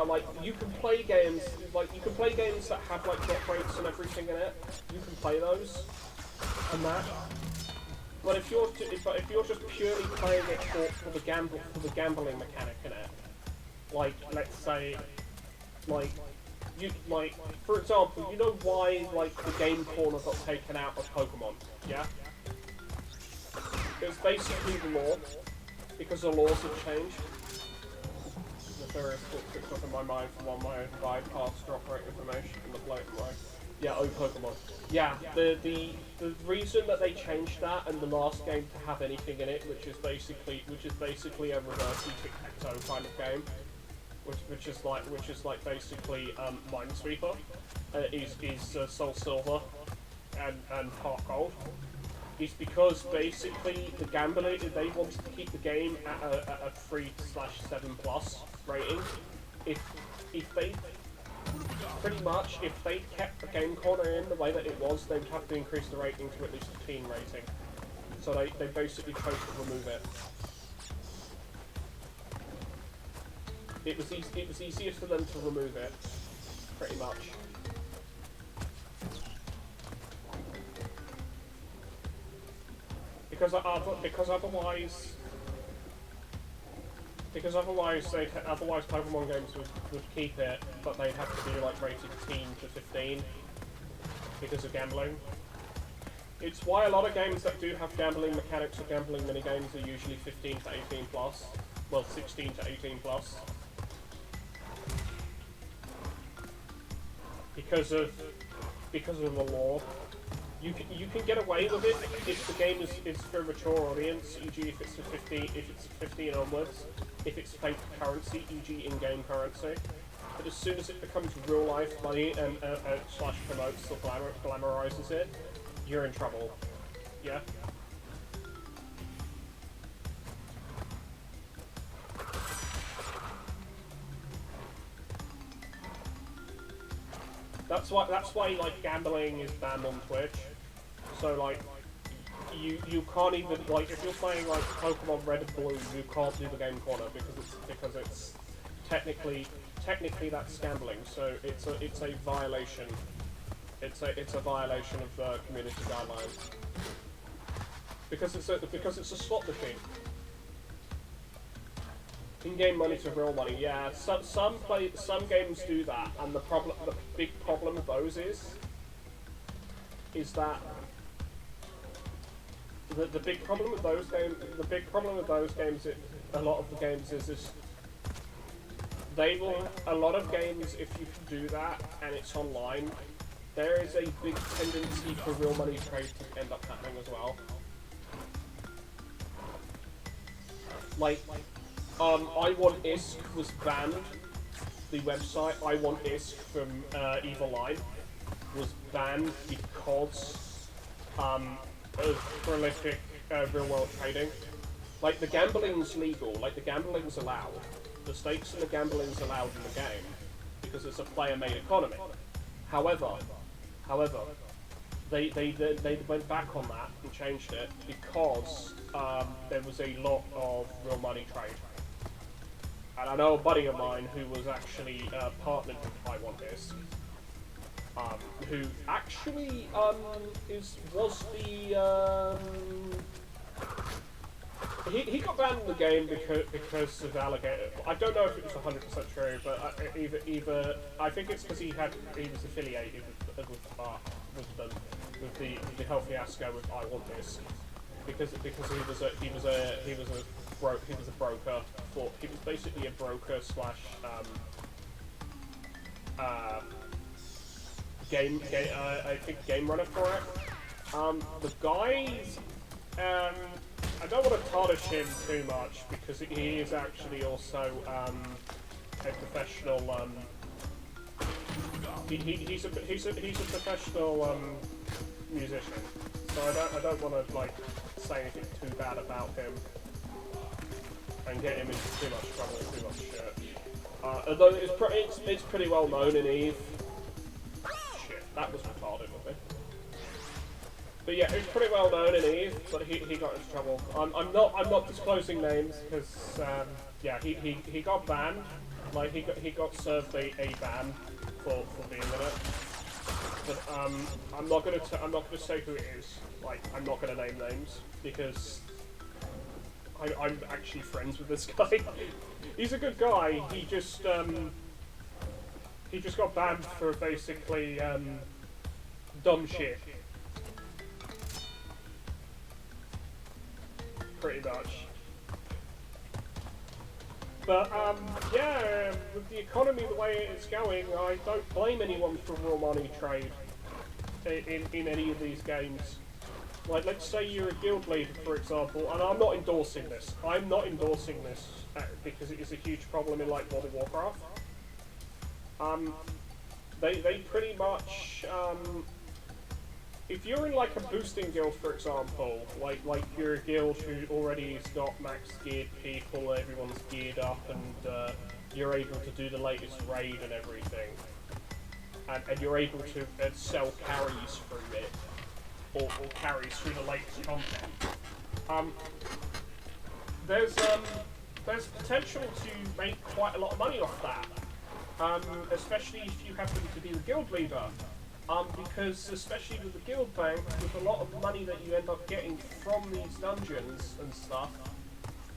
Like you can play games that have like drop rates and everything in it. You can play those and that. But if you're just purely playing it for the gambling mechanic in it, like let's say, like for example, you know why like the game corner got taken out of Pokemon? Yeah. It was basically the law, because the laws have changed. Nefarious picked up in my mind from one of my own bypass drop rate information in the blatant way. Yeah, Pokemon. Yeah, the reason that they changed that and the last game to have anything in it, which is basically a reverse tic-tac-toe kind of game, which is like basically Minesweeper, is Soul Silver and Heart Gold. Is because basically the gambler, they wanted to keep the game at a 3/7+ rating. If they if they kept the game corner in the way that it was, they would have to increase the rating to at least a teen rating. So they basically chose to remove it. It was easiest for them to remove it, pretty much. Because otherwise Pokemon games would keep it, but they'd have to be like rated teen to 15 because of gambling. It's why a lot of games that do have gambling mechanics or gambling minigames are usually 15 to 18+. Well, 16 to 18+. Because of the law. You can get away with it if the game is for a mature audience, e.g. if it's 15 onwards, if it's fake currency, e.g. in-game currency. But as soon as it becomes real life money and slash promotes or glamorizes it, you're in trouble. Yeah. That's why like gambling is banned on Twitch. So like you can't even, like, if you're playing like Pokemon Red and Blue, you can't do the game corner because it's technically that's gambling. So it's a violation. It's a violation of the community guidelines. Because it's a slot machine. In-game money to real money, yeah. Some games do that, and the big problem with those is that the big problem with those games, a lot of the games is a lot of games, if you can do that and it's online, there is a big tendency for real money trade to end up happening as well. Like. I Want ISK was banned. The website I Want ISK from Evil Line was banned because of prolific real-world trading. Like, the gambling's legal, like, the gambling's allowed. The stakes and the gambling's allowed in the game because it's a player-made economy. However, they went back on that and changed it because there was a lot of real money trade. And I know a buddy of mine who was actually partnered with I Want ISK, who actually he got banned in the game because of alligator. I don't know if it was 100% true, but either I think it's because he was affiliated with the whole fiasco with I Want ISK, because he was a broker. He was basically a broker slash game runner for it. The guys I don't want to tarnish him too much because he is actually also a professional. He's a professional musician, so I don't want to like say anything too bad about him and get him into too much trouble and too much shit. Although it's pretty well known in Eve. Shit, that was retarded of me. But yeah, it's pretty well known in Eve, but he got into trouble. I'm not disclosing names because yeah, he got banned. Like he got served a ban for being in it. But I'm not gonna say who it is. Like I'm not gonna name names because I'm actually friends with this guy. He's a good guy. He just got banned for basically dumb shit. Pretty much. But yeah, with the economy the way it's going, I don't blame anyone for raw money trade in any of these games. Like, let's say you're a guild leader, for example, and I'm not endorsing this. I'm not endorsing this because it is a huge problem in, like, World of Warcraft. They pretty much, if you're in, like, a boosting guild, for example, like you're a guild who already has got max geared people, everyone's geared up, and you're able to do the latest raid and everything, and you're able to sell carries through it. Or carries through the latest content. There's potential to make quite a lot of money off that, especially if you happen to be the guild leader. Because especially with the guild bank, with a lot of money that you end up getting from these dungeons and stuff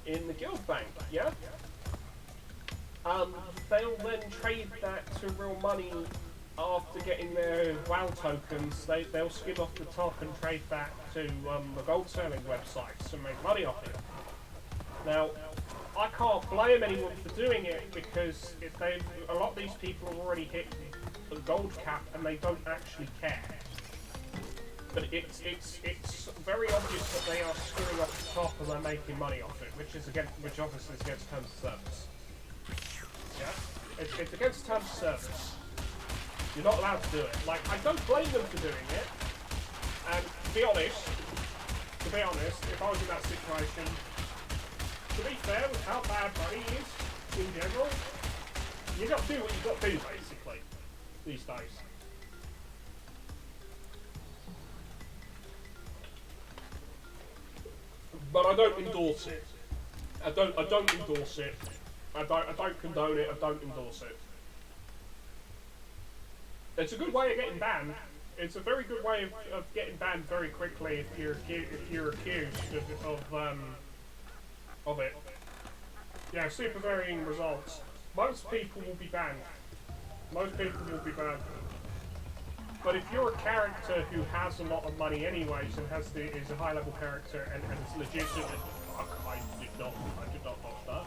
in the guild bank, yeah. They'll then trade that to real money. After getting their WoW tokens, they'll skim off the top and trade back to the gold selling websites and make money off it. Now, I can't blame anyone for doing it because a lot of these people have already hit the gold cap and they don't actually care. But it's very obvious that they are skimming off the top and they're making money off it, which obviously is against terms of service. Yeah, it's against terms of service. You're not allowed to do it. Like, I don't blame them for doing it. And to be honest, if I was in that situation, to be fair with how bad money is in general, you got to do what you got to do basically these days. But I don't endorse it. I don't endorse it. I don't condone it. I don't endorse it. It's a good way of getting banned. It's a very good way of getting banned very quickly if you're accused of it. Yeah, super varying results. Most people will be banned. Most people will be banned. But if you're a character who has a lot of money anyways and is a high level character and is legitimate, I did not watch that.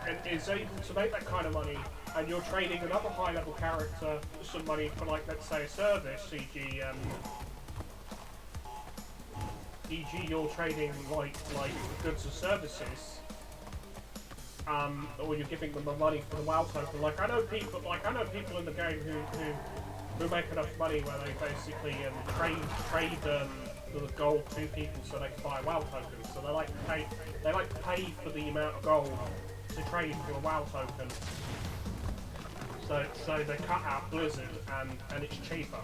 And is able to make that kind of money, and you're trading another high-level character for some money for, like, let's say, a service, e.g., you're trading like goods or services, or you're giving them the money for the WoW token. Like I know people in the game who make enough money where they basically trade the gold to people so they can buy WoW tokens. So they like to pay for the amount of gold to trade for a WoW token. So they cut out Blizzard and it's cheaper.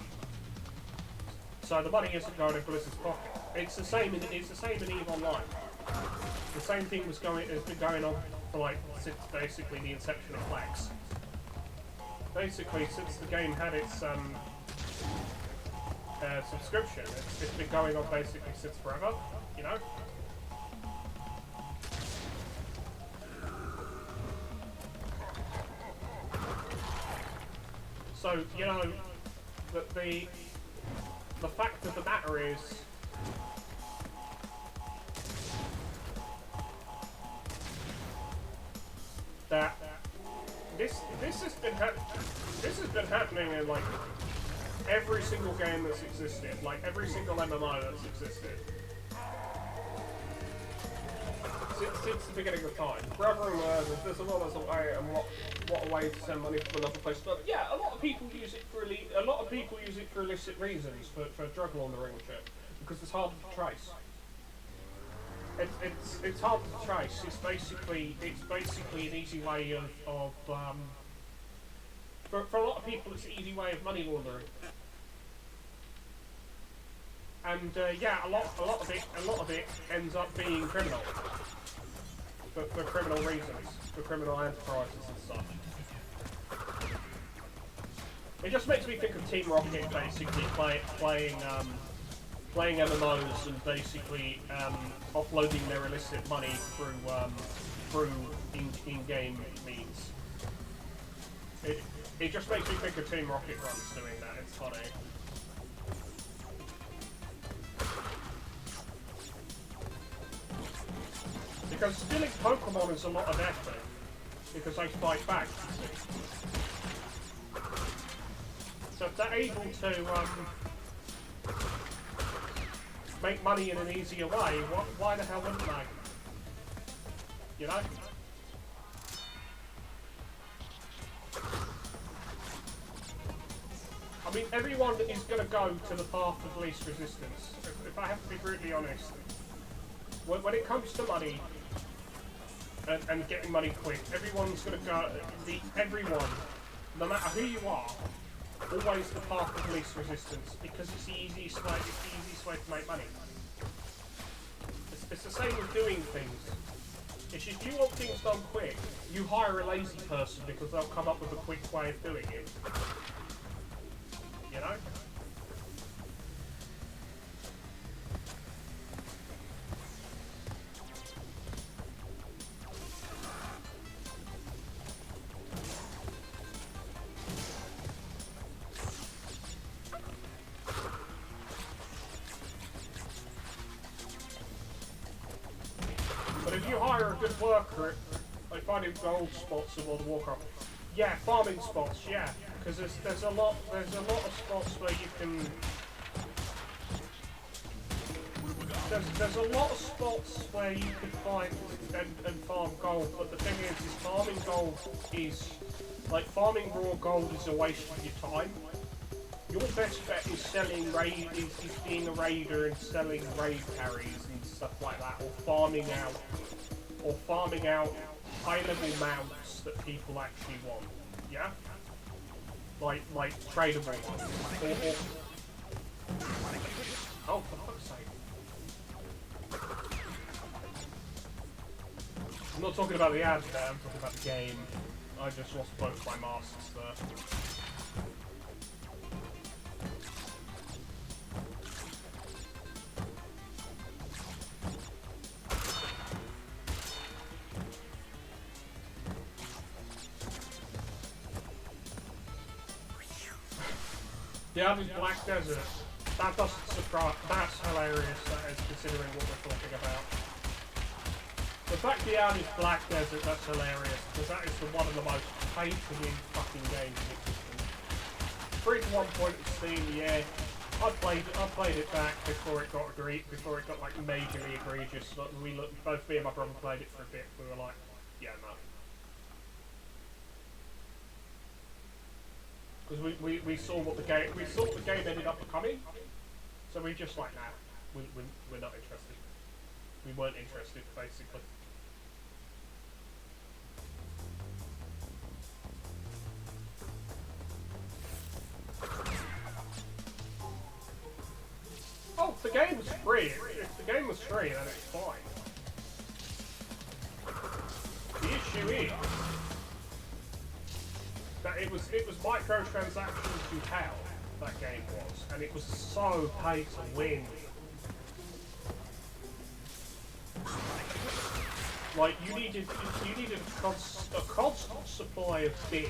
So the money isn't going in Blizzard's pocket. It's the same in EVE Online. The same thing has been going on for since basically the inception of Flex. Basically, since the game had its subscription, it's been going on basically since forever. You know. So, you know, that the fact of the matter is that this has been happening in like every single game that's existed, like every single MMO that's existed. since the beginning of time. Forever and ever, there's a lot of way, and what a way to send money from another place to another. Yeah, a lot of people use it for illicit reasons, for drug laundering and shit, because it's harder to trace. It's hard to trace. It's basically an easy way of for a lot of people it's an easy way of money laundering. And yeah, a lot of it ends up being criminal for criminal reasons, for criminal enterprises and stuff. It just makes me think of Team Rocket basically playing MMOs and basically offloading their illicit money through in-game means. It just makes me think of Team Rocket runs doing that. It's funny. Because stealing Pokemon is a lot of effort, because they fight back, you see. So if they're able to make money in an easier way, why the hell wouldn't they? You know? I mean, everyone is going to go to the path of least resistance, if I have to be brutally honest. When it comes to money, and getting money quick, everyone's going to go, everyone, no matter who you are, always the path of least resistance, because it's the easiest way to make money. It's the same with doing things. It's just you want things done quick, you hire a lazy person because they'll come up with a quick way of doing it. You know? But if you hire a good worker, they find him gold spots in World of Warcraft. Yeah, farming spots, yeah. Because there's a lot of spots where you can. There's a lot of spots where you can find and farm gold, but the thing is farming gold is like farming raw gold is a waste of your time. Your best bet is is being a raider and selling raid carries and stuff like that, or farming out high-level mounts that people actually want. Yeah? Like tradable ones. Oh, for fuck's sake. I'm not talking about the ad there, I'm talking about the game. I just lost both my masks there. Yeah, this Black Desert. That doesn't surprise. That's hilarious, that is, considering what we're talking about. The fact the ad is Black Desert, that's hilarious, because that is one of the most pay-to-win fucking games in existence. 3 to 1 point at Steam, yeah. I played it back before it got like majorly egregious. Both me and my brother played it for a bit. We were like, yeah, no. Because we saw what the game ended up becoming, so we just like, nah, we're not interested. We weren't interested, basically. Oh, if the game was free. If the game was free, then it's fine. The issue is that it was microtransactions to hell, that game was, and it was so pay to win. Like you needed a constant supply of beer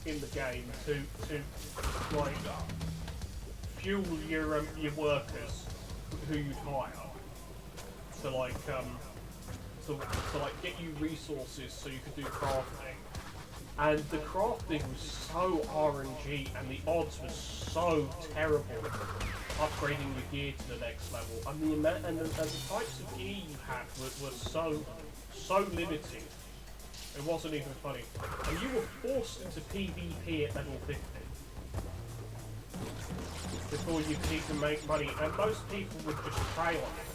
in the game to like fuel your workers who you'd hire to like to get you resources so you could do crafting. And the crafting was so RNG and the odds were so terrible upgrading your gear to the next level, and the types of gear you had were so limiting. It wasn't even funny, and you were forced into PvP at level 50 before you could even make money, and most people would just prey on it.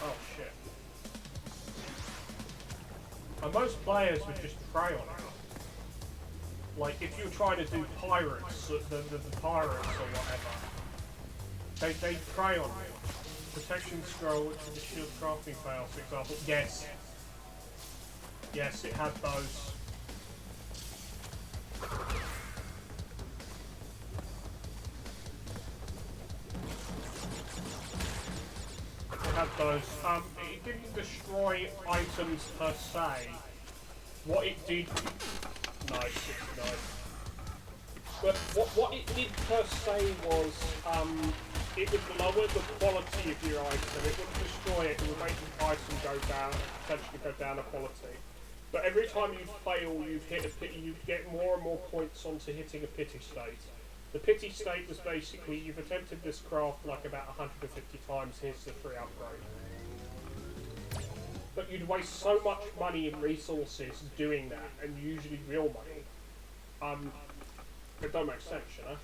Oh shit! And most players would just prey on it. Like, if you were trying to do pirates, the pirates or whatever, they prey on you. Protection scroll, which is a shield crafting fail, for example. Yes. Yes, it had those. It had those. It didn't destroy items per se. What it did... Nice. But what it did per se was, it would lower the quality of your item. It wouldn't destroy it, it would make the item go down, potentially go down a quality. But every time you fail, you get more and more points onto hitting a pity state. The pity state was basically, you've attempted this craft like about 150 times, here's the free upgrade. But you'd waste so much money and resources doing that, and usually real money. It don't make sense, you know?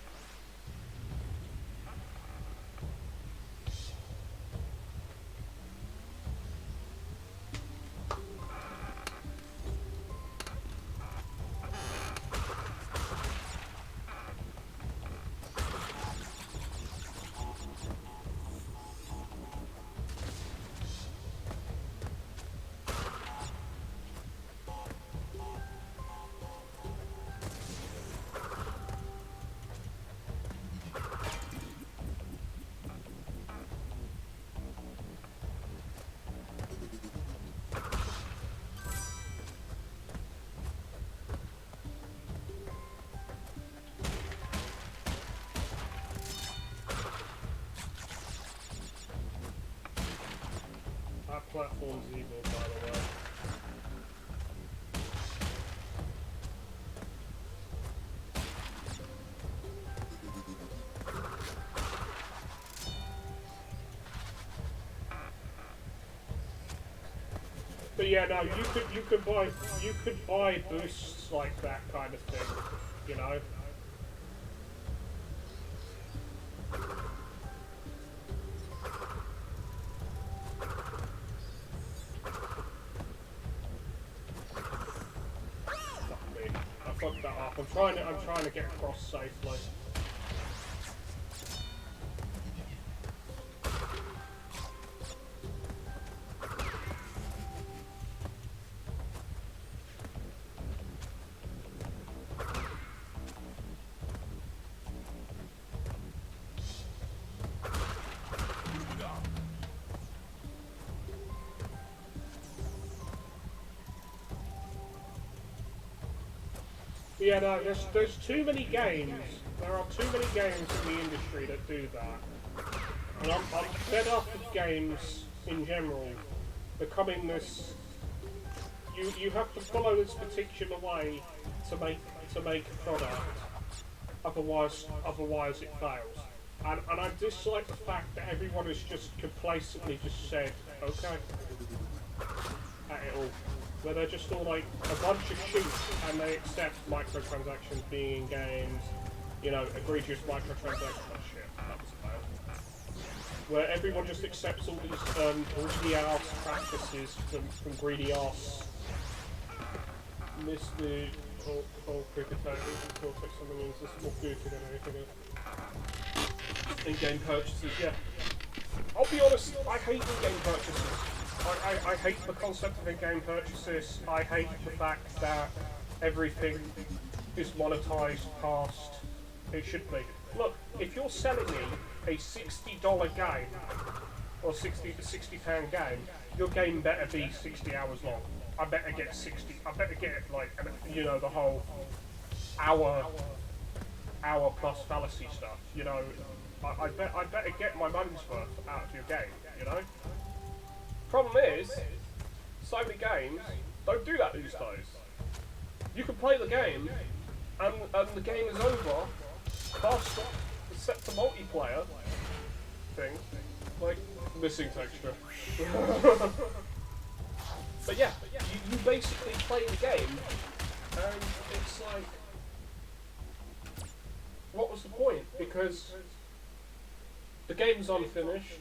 That platform's evil, by the way. But yeah, no, you could buy boosts like that kind of thing, you know. Fuck me, I fucked that up. I'm trying to get across safely. Yeah, no, there's too many games. There are too many games in the industry that do that. And I'm fed up with games in general becoming this. You have to follow this particular way to make a product. Otherwise it fails. And I dislike the fact that everyone has just complacently just said, okay, at it all. Where they're just all like a bunch of sheep and they accept microtransactions being in games, you know, egregious microtransactions. Oh shit, that was a fail. Where everyone just accepts all these greedy ass practices from greedy ass. Missed the whole quick attack, cortex something means this is more goofy than anything else. In-game purchases, yeah. I'll be honest, I hate in-game purchases. I hate the concept of in-game purchases. I hate the fact that everything is monetized past it should be. Look, if you're selling me a $60 game, or £60 game, your game better be 60 hours long. I better get 60, I better get like, you know, the whole hour plus fallacy stuff, you know. I better get my money's worth out of your game, you know. Problem is, so many games don't do that these days. You can play the game, and the game is over, past the set to multiplayer thing, like missing texture. But yeah, you basically play the game, and it's like, what was the point? Because the game's unfinished.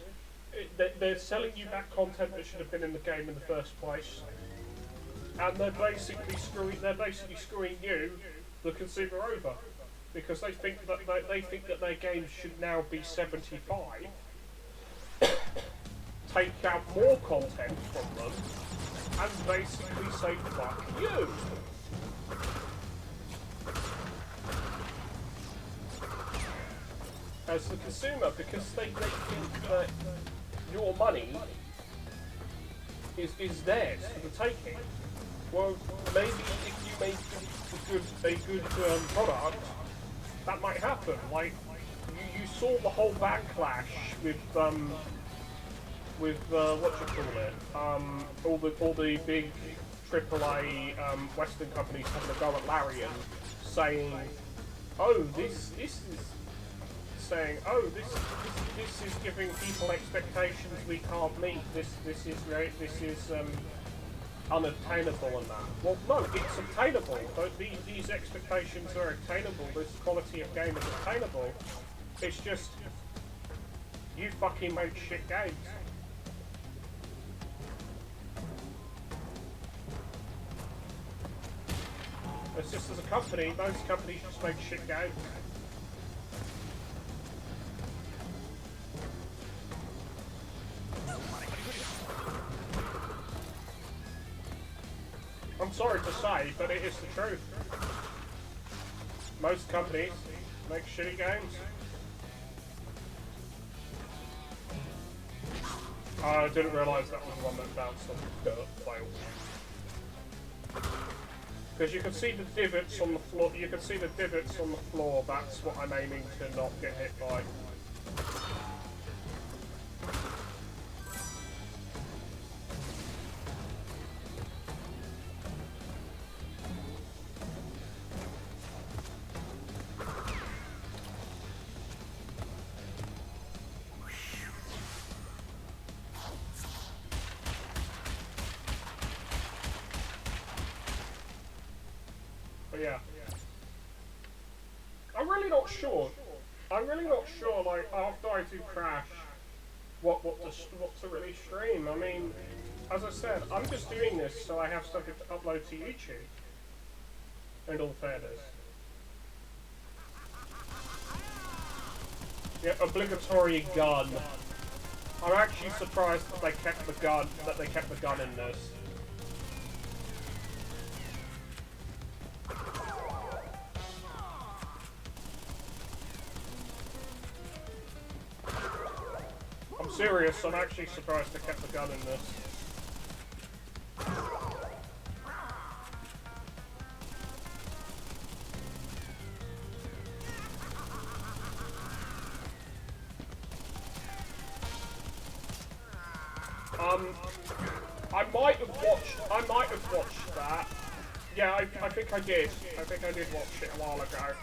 They're selling you back content that should have been in the game in the first place, and they're basically screwing you, the consumer, over, because they think that their games should now be 75. Take out more content from them, and basically say fuck you. As the consumer, because they think that your money is theirs for the taking. Well, maybe if you make a good product, that might happen. Like you saw the whole backlash with all the big AAA Western companies having a go at Larian, saying, oh, this is giving people expectations we can't meet. This is unattainable and that. Well, no, it's obtainable. These expectations are attainable. This quality of game is attainable. It's just you fucking make shit games. It's just as a company, most companies just make shit games. I'm sorry to say, but it is the truth. Most companies make shitty games. I didn't realise that was the one that bounced on the fail. Because you can see the divots on the floor. You can see the divots on the floor. That's what I'm aiming to not get hit by. But yeah, I'm really not sure. Like after I do Crash, what to really stream. I mean, as I said, I'm just doing this so I have something to upload to YouTube. In all fairness. Yeah, obligatory gun. I'm actually surprised that they kept the gun. In this. I'm serious, I'm actually surprised they kept the gun in this. I might have watched that. Yeah, I think I did. I think I did watch it a while ago.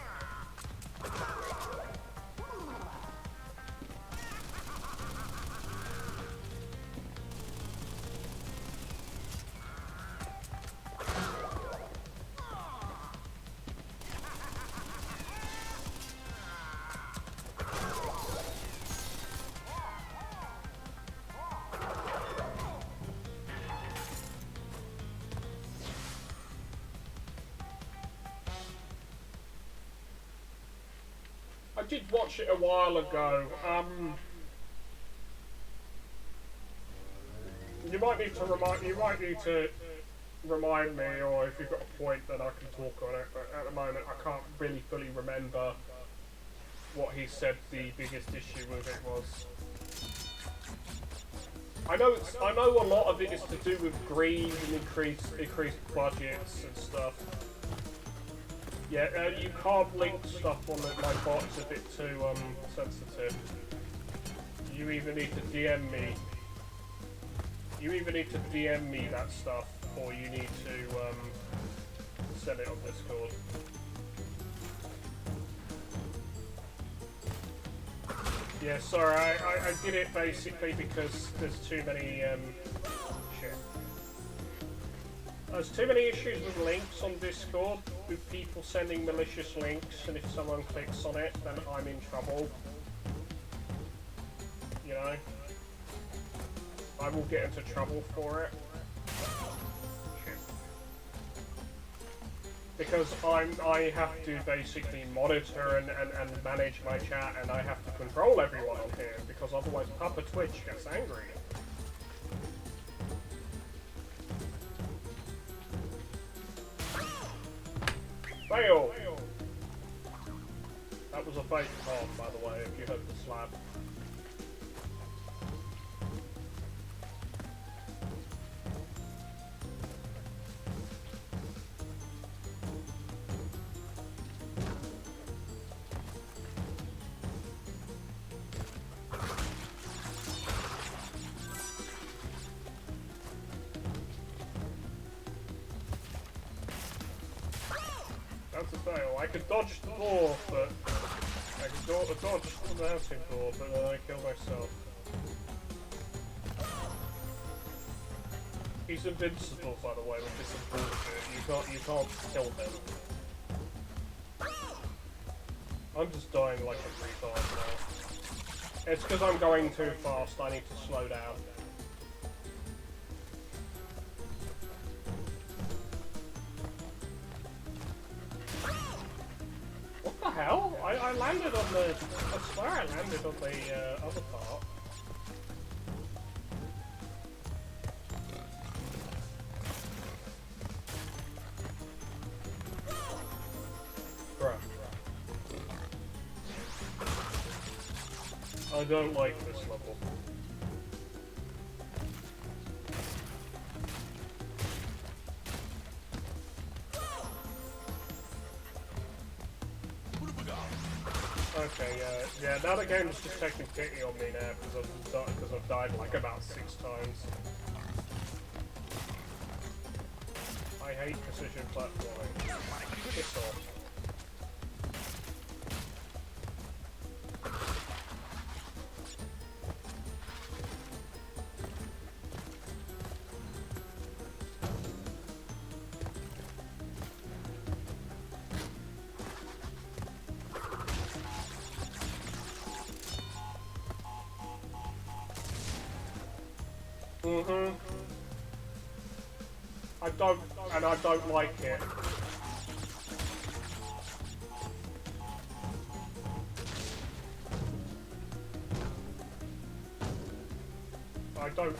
I did watch it a while ago. You might need to remind me, or if you've got a point, then I can talk on it. But at the moment, I can't really fully remember what he said the biggest issue with it was. I know a lot of it is to do with greed and increased budgets and stuff. Yeah, you can't link stuff on it. My bot is a bit too sensitive. You either need to DM me. You either need to DM me that stuff, or you need to send it on Discord. Yeah, sorry, I did it basically because there's too many, shit. There's too many issues with links on Discord, with people sending malicious links, and if someone clicks on it, then I'm in trouble. You know? I will get into trouble for it. Shit. Because I have to basically monitor and manage my chat, and I have to control everyone on here, because otherwise Papa Twitch gets angry. Fail! That was a fake card, by the way, if you heard the slap. That's a fail. I could dodge the door, but I could dodge the mounting door, but then I kill myself. He's invincible, by the way, which is some bullshit. You can't kill him. I'm just dying like a retard now. It's because I'm going too fast. I need to slow down. What the hell? I landed on the... I swear I landed on the other part. Bruh. I don't like this level. Okay, yeah, now the game is just taking pity on me now because I've died like about 6 times. I hate precision platforming. Piss off. I don't like it.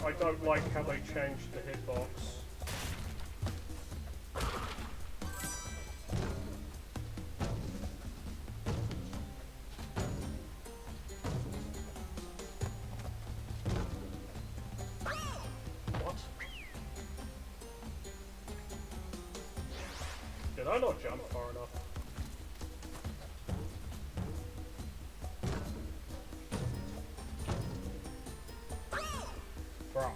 I don't like how they changed the hitbox. Did I not jump far enough? Bruh.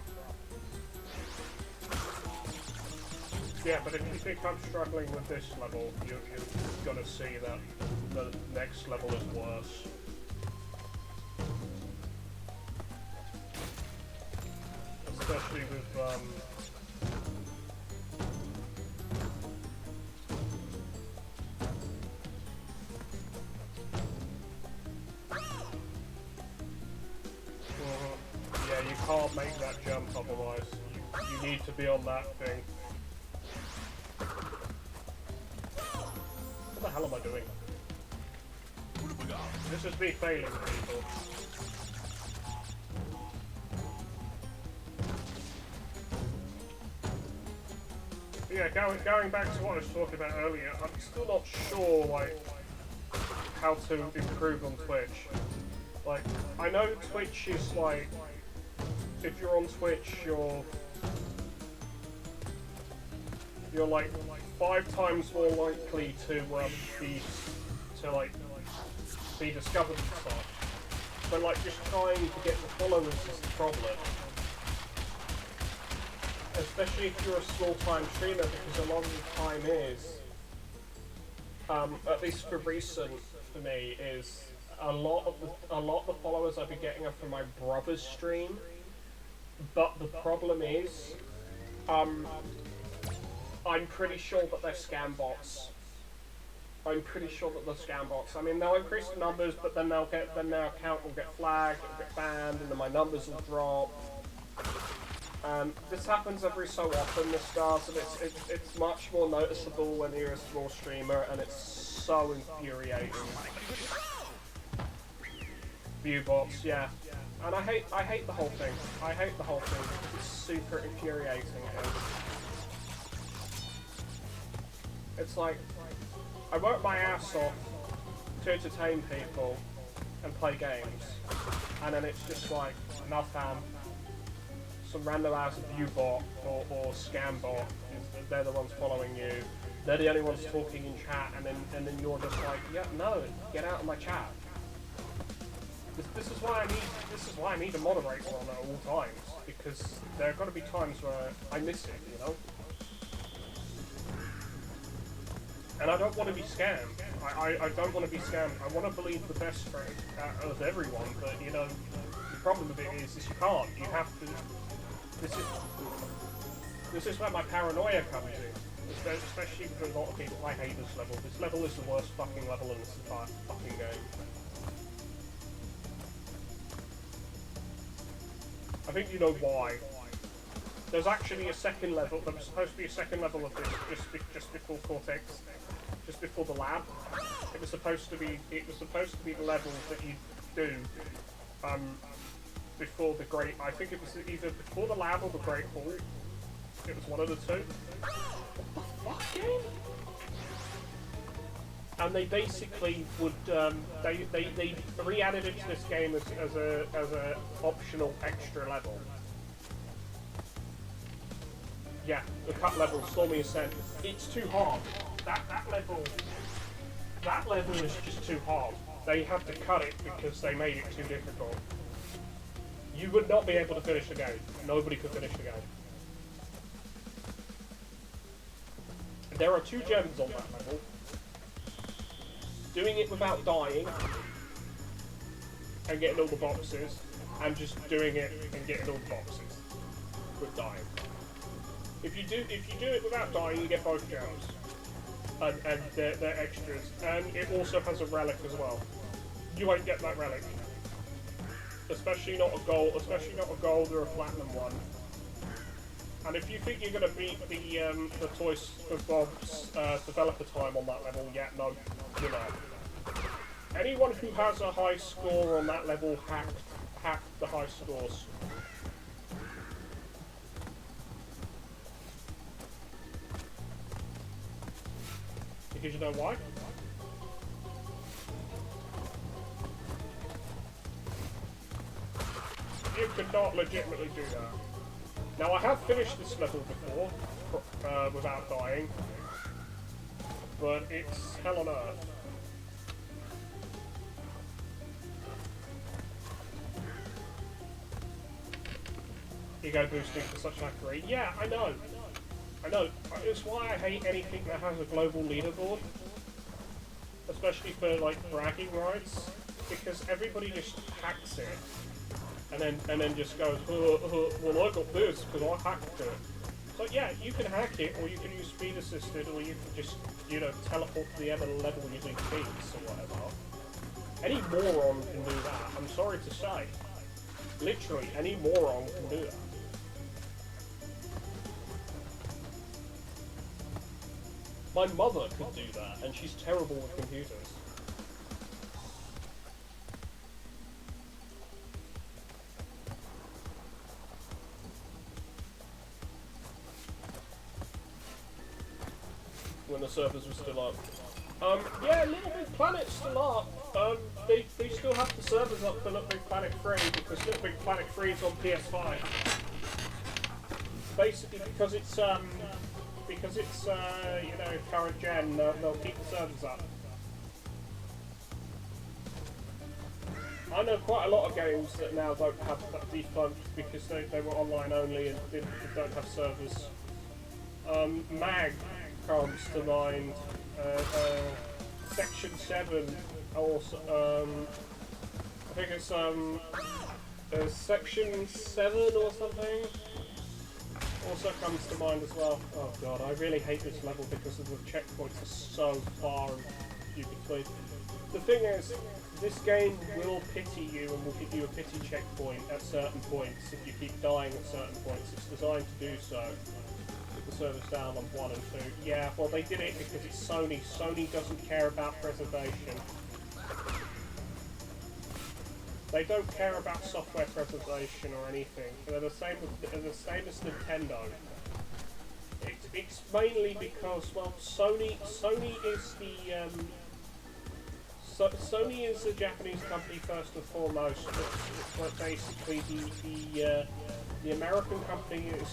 Yeah, but if you think I'm struggling with this level, you're gonna see that the next level is worse. Especially with, yeah, you can't make that jump otherwise. You need to be on that thing. What the hell am I doing? This is me failing people. Yeah, going back to what I was talking about earlier, I'm still not sure, like, how to improve on Twitch. Like, I know Twitch is like, if you're on Twitch, you're like 5 times more likely to be discovered and stuff. But like, just trying to get the followers is the problem. Especially if you're a small-time streamer, because a lot of the time is, at least for recent, for me, is a lot of the followers I've been getting are from my brother's stream, but the problem is, um, I'm pretty sure that they're scam bots. I'm pretty sure that they're scam bots. I mean, they'll increase the numbers, but then their account will get flagged, it'll get banned, and then my numbers will drop. This happens every so often, this does, and it's much more noticeable when you're a small streamer, and it's so infuriating. View bots, yeah. And I hate the whole thing. I hate the whole thing because it's super infuriating. It's like, I work my ass off to entertain people and play games, and then it's just like, no fam, some random ass view bot or scam bot, they're the ones following you, they're the only ones talking in chat, and then you're just like, yeah, no, get out of my chat. This is why I need a moderator on at all times, because there are going to be times where I miss it, you know? And I don't want to be scammed. I don't want to be scammed. I want to believe the best for of everyone, but you know, the problem with it is you can't. You have to. This is where my paranoia comes in, especially with a lot of people. I hate this level. This level is the worst fucking level in this entire fucking game. I think you know why. There's actually a second level. There was supposed to be a second level of this just before Cortex, just before the lab. It was supposed to be the level that you do before the Great. I think it was either before the lab or the Great Hall. It was one of the two. What the fuck, game? And they basically would they re-added it to this game as a optional extra level. Yeah, the cut level, Stormy Ascent. It's too hard. That level is just too hard. They had to cut it because they made it too difficult. You would not be able to finish the game. Nobody could finish the game. There are 2 gems on that level. Doing it without dying and getting all the boxes, and just doing it and getting all the boxes with dying. If you do it without dying, you get both gems, and they're extras. And it also has a relic as well. You won't get that relic, especially not a gold, or a platinum one. And if you think you're gonna beat the Toys for Bob's developer time on that level, yeah, no, you're not. Anyone who has a high score on that level hacked the high scores. Because you know why? You could not legitimately do that. Now I have finished this level before, without dying, but it's hell on earth. Ego boosting for such accuracy. Yeah, I know. It's why I hate anything that has a global leaderboard, especially for like bragging rights, because everybody just hacks it, and then just goes, well I got this because I hacked it. So yeah, you can hack it, or you can use speed assisted, or you can just, you know, teleport to the other level using cheats or whatever. Any moron can do that. I'm sorry to say, literally any moron can do that. My mother could do that, and she's terrible with computers. When the servers were still up. Yeah, Little Big Planet's still up. They still have the servers up for Little Big Planet 3, because Little Big Planet 3 is on PS5. Basically because it's you know, current gen, they'll keep the servers up. I know quite a lot of games that now don't have that defunct because they were online only and don't have servers. Mag comes to mind. Section 7 also, I think it's, Section 7 or something also comes to mind as well. Oh god, I really hate this level because of the checkpoints are so far and few between. The thing is, this game will pity you and will give you a pity checkpoint at certain points if you keep dying at certain points. It's designed to do so. Put the servers down on 1 and 2. Yeah, well they did it because it's Sony. Sony doesn't care about preservation. They don't care about software preservation or anything. They're the same as Nintendo. It's mainly because, well, Sony is the Sony is a Japanese company first and foremost. But basically the American company is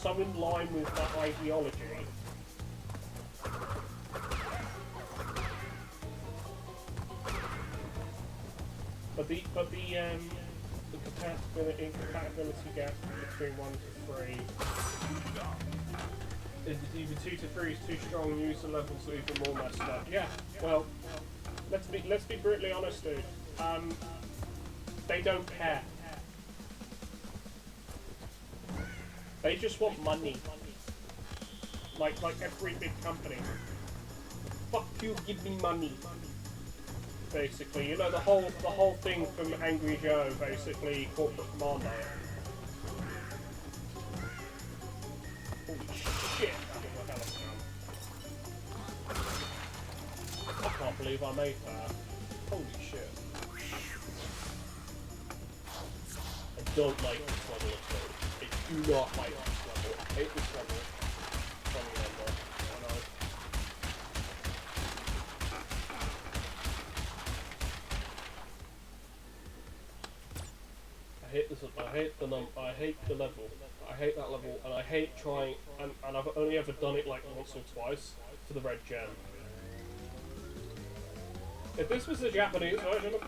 so in line with that ideology. But the compatibility gap between 1 to 3, either 2 to 3 is too strong. User levels are even more messed up. Yeah, well, let's be brutally honest, dude. They don't care. They just want money. Like every big company. Fuck you, give me money. Basically, you know, the whole thing from Angry Joe, basically corporate commando. Holy shit! I can't believe I made that. Holy shit! I don't like this level at all. I do not like this level. I hate this level. Funny number. I know. I hate the level. I hate that level, and I hate trying, and I've only ever done it like once or twice for the red gem. If this was the Japanese version of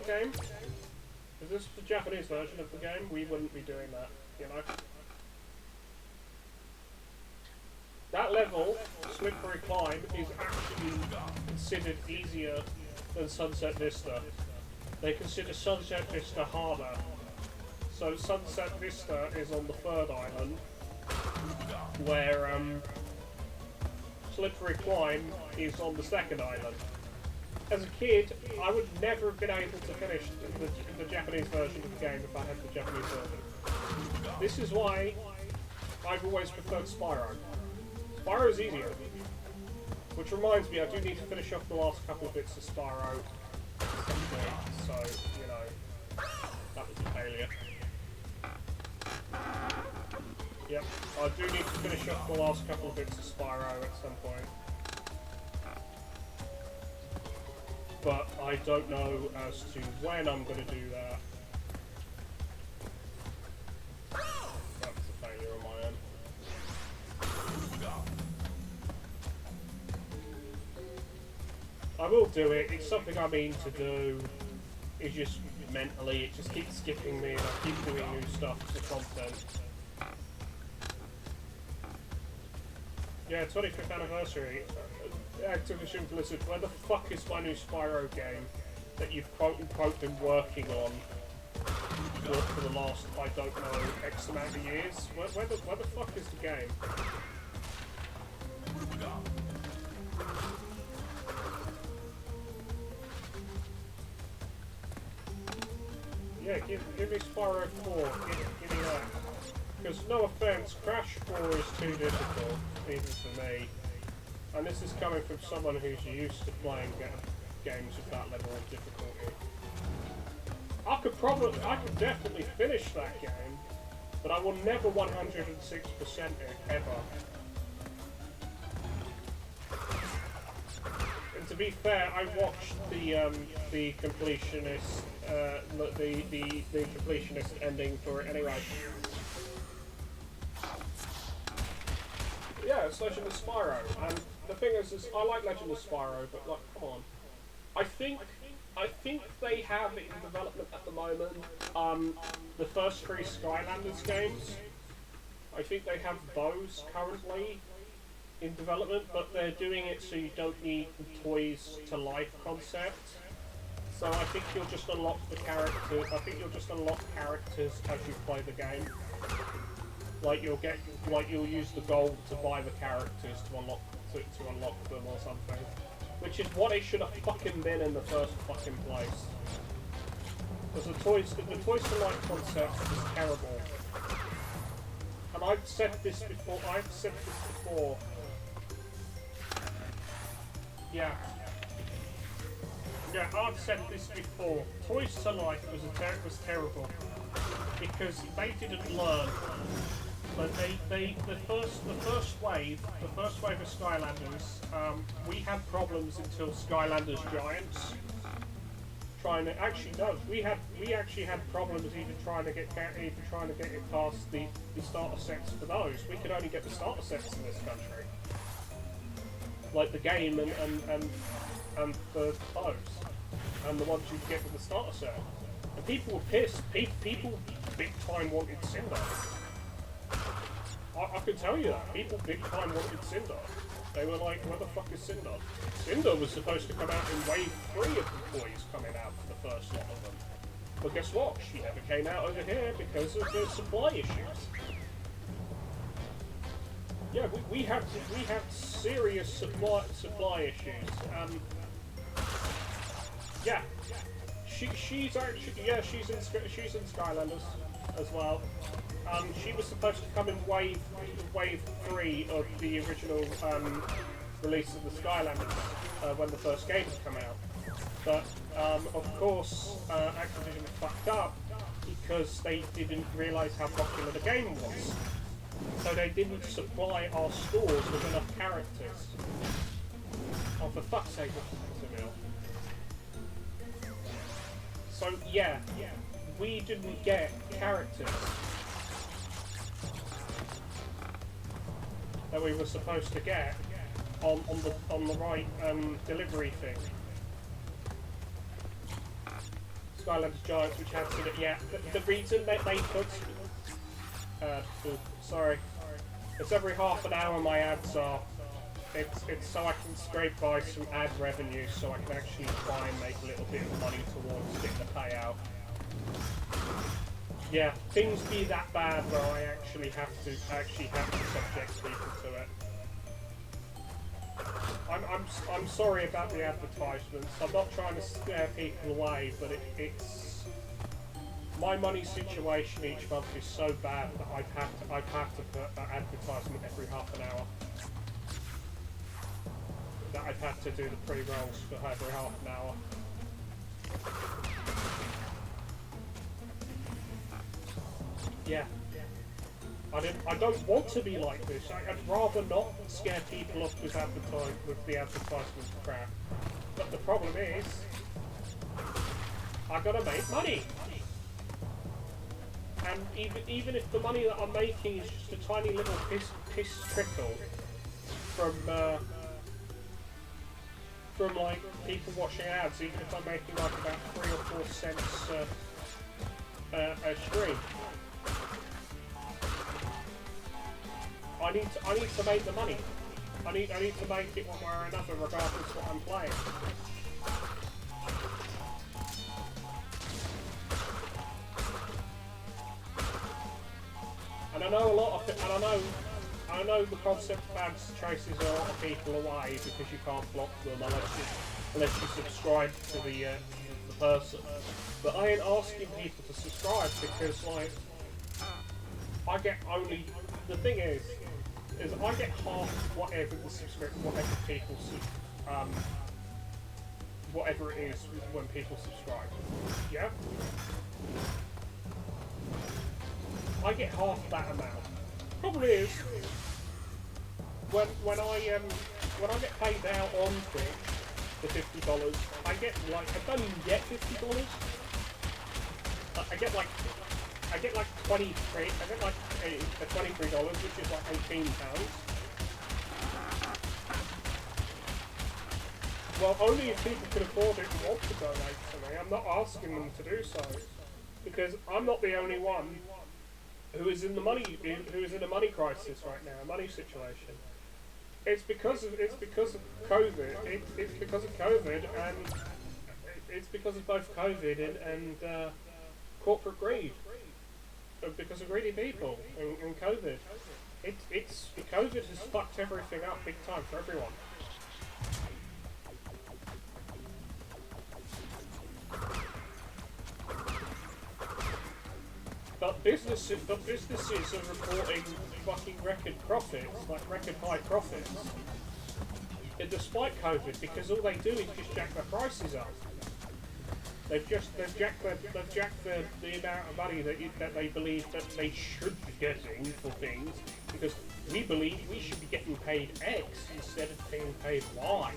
the game, we wouldn't be doing that, you know? That level, Slippery Climb, is actually considered easier than Sunset Vista. They consider Sunset Vista harder. So Sunset Vista is on the 3rd island, where Slippery Climb is on the 2nd island. As a kid, I would never have been able to finish the Japanese version of the game if I had the Japanese version. This is why I've always preferred Spyro. Spyro is easier. Which reminds me, I do need to finish off the last couple of bits of Spyro at some point, so, you know, that was a failure. Yep, I do need to finish up the last couple of bits of Spyro at some point. But I don't know as to when I'm going to do that. That was a failure on my end. I will do it, it's something I mean to do. It's just mentally, it just keeps skipping me and I keep doing new stuff for content. Yeah, 25th anniversary. Activision Blizzard, where the fuck is my new Spyro game that you've quote-unquote been working on for the last, I don't know, X amount of years? Where the fuck is the game? Yeah, give me Spyro 4, give me that. Because, no offense, Crash 4 is too difficult, even for me. And this is coming from someone who's used to playing games of that level of difficulty. I could definitely finish that game, but I will never 106% it, ever. And to be fair, I watched the completionist, the completionist ending for it anyway. Yeah, it's Legend of Spyro, and the thing is I like Legend of Spyro, but like, come on. I think they have it in development at the moment, the first 3 Skylanders games. I think they have those currently, in development, but they're doing it so you don't need the toys to life concept. So I think you'll just unlock the character. I think you'll just unlock characters as you play the game. Like you'll use the gold to buy the characters to unlock them or something. Which is what it should have fucking been in the first fucking place. Because the toys to life concept is terrible. And I've said this before. Yeah. Yeah, I've said this before. Toys to Life was terrible because they didn't learn. But the first wave of Skylanders, we had problems until Skylanders Giants. We actually had problems even trying to get it past the starter sets for those. We could only get the starter sets in this country, like the game and the clothes, and the ones you get with the starter set. And people were pissed. People big time wanted Cinder. I can tell you that. People big time wanted Cinder. They were like, where the fuck is Cinder? Cinder was supposed to come out in wave 3 of the toys coming out for the first lot of them. But guess what? She never came out over here because of the supply issues. Yeah, we had serious supply issues. Yeah, she's in Skylanders as well. She was supposed to come in wave 3 of the original release of the Skylanders when the first game had come out. But of course, Activision fucked up because they didn't realise how popular the game was. So they didn't supply our stores with enough characters. Oh, for fuck's sake, Camille. So yeah, we didn't get characters that we were supposed to get on the right delivery thing. Skylanders Giants, which had to, yeah, the reason that they put sorry, it's every half an hour my ads are. It's so I can scrape by some ad revenue, so I can actually try and make a little bit of money towards getting the payout. Yeah, things be that bad where I actually have to subject people to it. I'm sorry about the advertisements. I'm not trying to scare people away, but it's my money situation each month is so bad that I've had to put an advertisement every half an hour. That I've had to do the pre-rolls for every half an hour. Yeah. I don't want to be like this. I'd rather not scare people off with the advertisement crap. But the problem is, I gotta make money. And even if the money that I'm making is just a tiny little piss trickle from like people watching ads, even if I'm making like about 3 or 4 cents a stream, I need to make the money. I need to make it one way or another, regardless of what I'm playing. And I know a lot of I know the concept of ads chases a lot of people away because you can't block them unless you subscribe to the person. But I ain't asking people to subscribe because like I get only the thing is I get half whatever the subscription, whatever it is when people subscribe. Yeah? I get half that amount. Problem is, when I get paid out on Twitch for $50, I get like I don't even get $50. I get like 23. I get like a $23, which is like £18. Well, only if people can afford it and want to donate to me. I'm not asking them to do so because I'm not the only one who is in a money crisis right now, a money situation. It's because of COVID. It's because of COVID, and it's because of both COVID and corporate greed. Because of greedy people and COVID. It's COVID has fucked everything up big time for everyone. But businesses are reporting fucking record profits, like record high profits. And despite COVID, because all they do is just jack their prices up. They've jacked the amount of money that they believe that they should be getting for things, because we believe we should be getting paid X instead of being paid Y,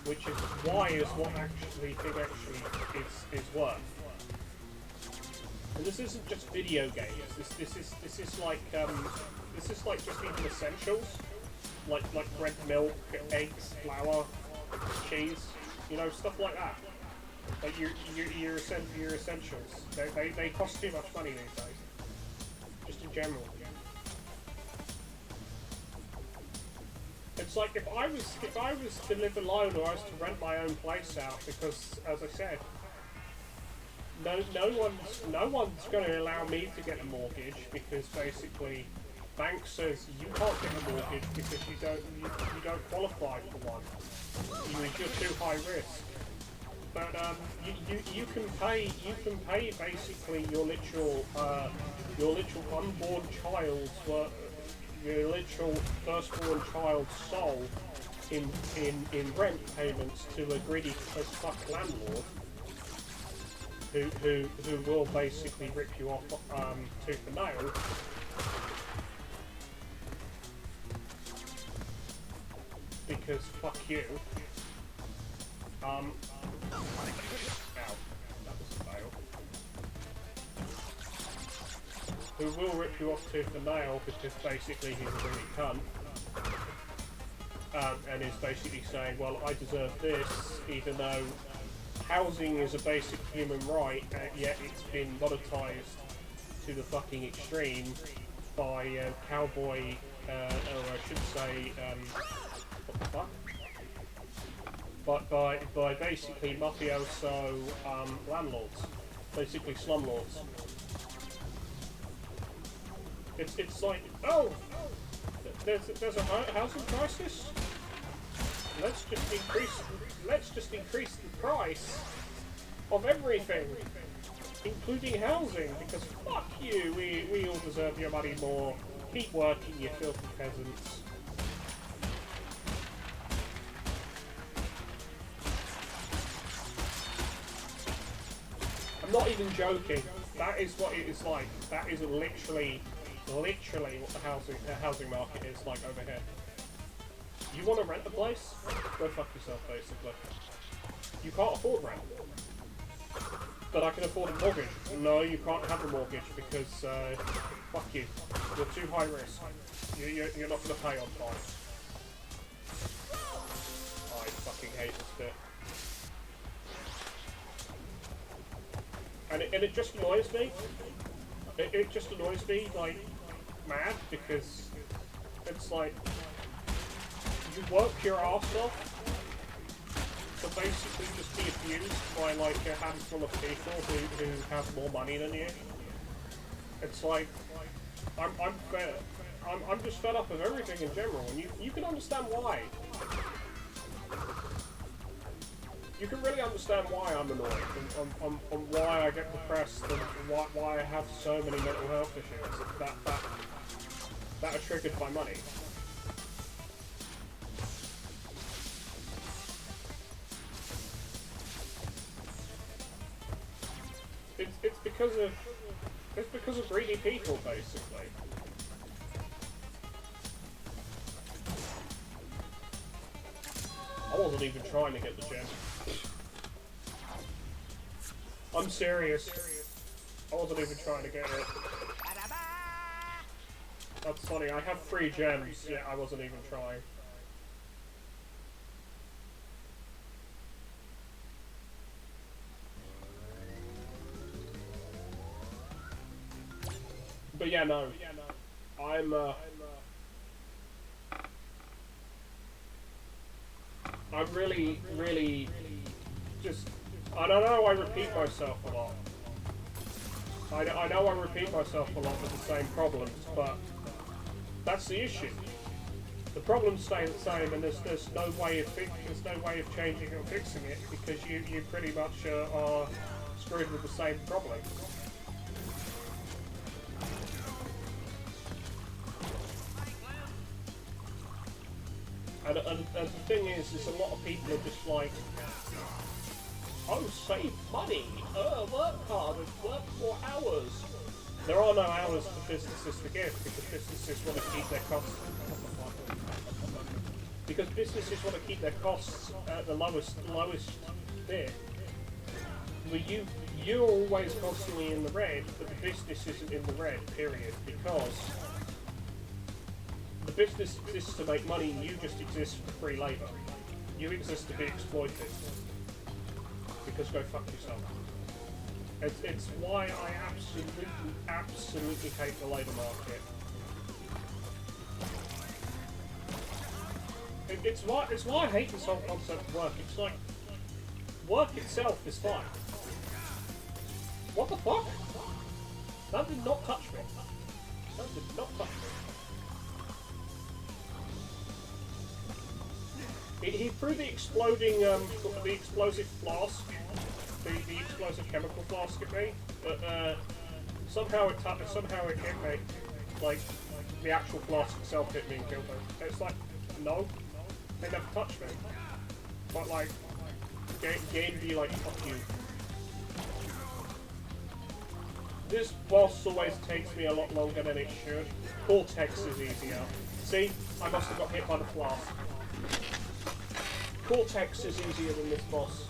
which is Y is what actually is worth. And this isn't just video games. This is like just even essentials, like bread, milk, eggs, flour, cheese, stuff like that. Like your essentials. They cost too much money these days. Just in general. It's like if I was to live alone, or I was to rent my own place out, because as I said, no one's going to allow me to get a mortgage, because basically bank says you can't get a mortgage because you don't qualify for one. You're too high risk. But you can pay basically your literal unborn child's your literal firstborn child's soul in rent payments to a greedy as fuck landlord who will basically rip you off tooth and nail. Because fuck you. Ow. That was a fail. Who will rip you off tooth and nail because basically he's a really cunt. And is basically saying, well, I deserve this, even though housing is a basic human right, yet it's been monetized to the fucking extreme by cowboy, or I should say, what the fuck? But by basically mafioso landlords, basically slumlords. It's like, oh, there's a housing crisis. Let's just increase the price of everything, including housing, because fuck you, we all deserve your money more. Keep working, you filthy peasants. I'm not even joking. That is what it is like. That is literally what the housing market is like over here. You want to rent a place? Go fuck yourself, basically. You can't afford rent. But I can afford a mortgage. No, you can't have a mortgage because, fuck you. You're too high risk. You're not going to pay on time. I fucking hate this bit. And it just annoys me. It just annoys me, like, mad, because it's like, you work your ass off to basically just be abused by, like, a handful of people who have more money than you. It's like, I'm just fed up with everything in general, and you can understand why. You can really understand why I'm annoyed, and why I get depressed, and why I have so many mental health issues that are triggered by money. It's because of greedy people, basically. I wasn't even trying to get the gem. I'm serious. I wasn't even trying to get it. That's funny, I have 3 gems, yet I wasn't even trying. But yeah, no. I'm really just... I don't know, I repeat myself a lot. I know I repeat myself a lot with the same problems, but that's the issue. The problems stay the same, and there's no way of changing or fixing it because you pretty much are screwed with the same problem. And the thing is a lot of people are just like, oh, save money, work harder, work more hours. There are no hours for businesses to give because businesses want to keep their costs. Because businesses want to keep their costs at the lowest bit. Well, you're always constantly in the red, but the business isn't in the red. Period. Because the business exists to make money, and you just exist for free labour. You exist to be exploited. Because go fuck yourself. It's why I absolutely hate the labour market. It's why I hate this whole concept of work. It's like, work itself is fine. What the fuck? That did not touch me. That did not touch me. He threw the exploding, the explosive flask, the explosive chemical flask at me, but somehow it hit me. Like, the actual flask itself hit me and killed me. It's like, no, they never touched me. But like, game be like, fuck you. This boss always takes me a lot longer than it should. Cortex is easier. See, I must have got hit by the flask. Cortex is easier than this boss.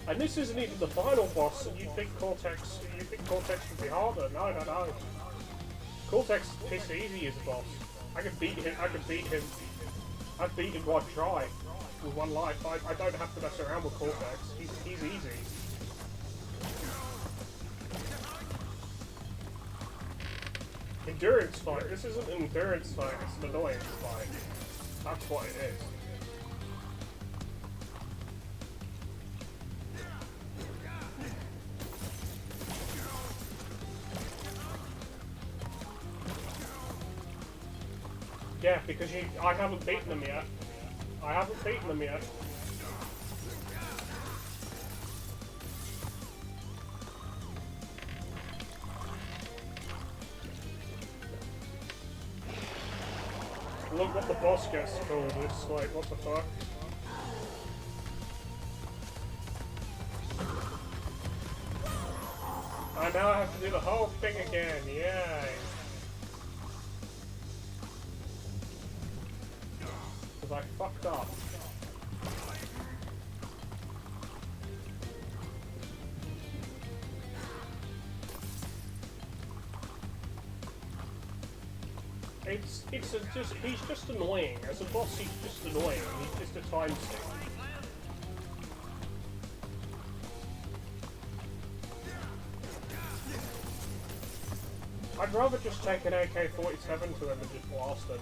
And this isn't even the final boss, and you think Cortex would be harder. No. Cortex is piss easy as a boss. I can beat him. I've beaten one try with one life. I don't have to mess around with Cortex. He's easy. Endurance fight. This isn't an endurance fight, it's an annoyance fight. That's what it is. Yeah, because I haven't beaten them yet. Look what the boss gets called, it's like, what the fuck? I now have to do the whole thing again, yay! Because I fucked up. He's just annoying. As a boss, he's just annoying. He's just a time sink. I'd rather just take an AK-47 to him and just blast him.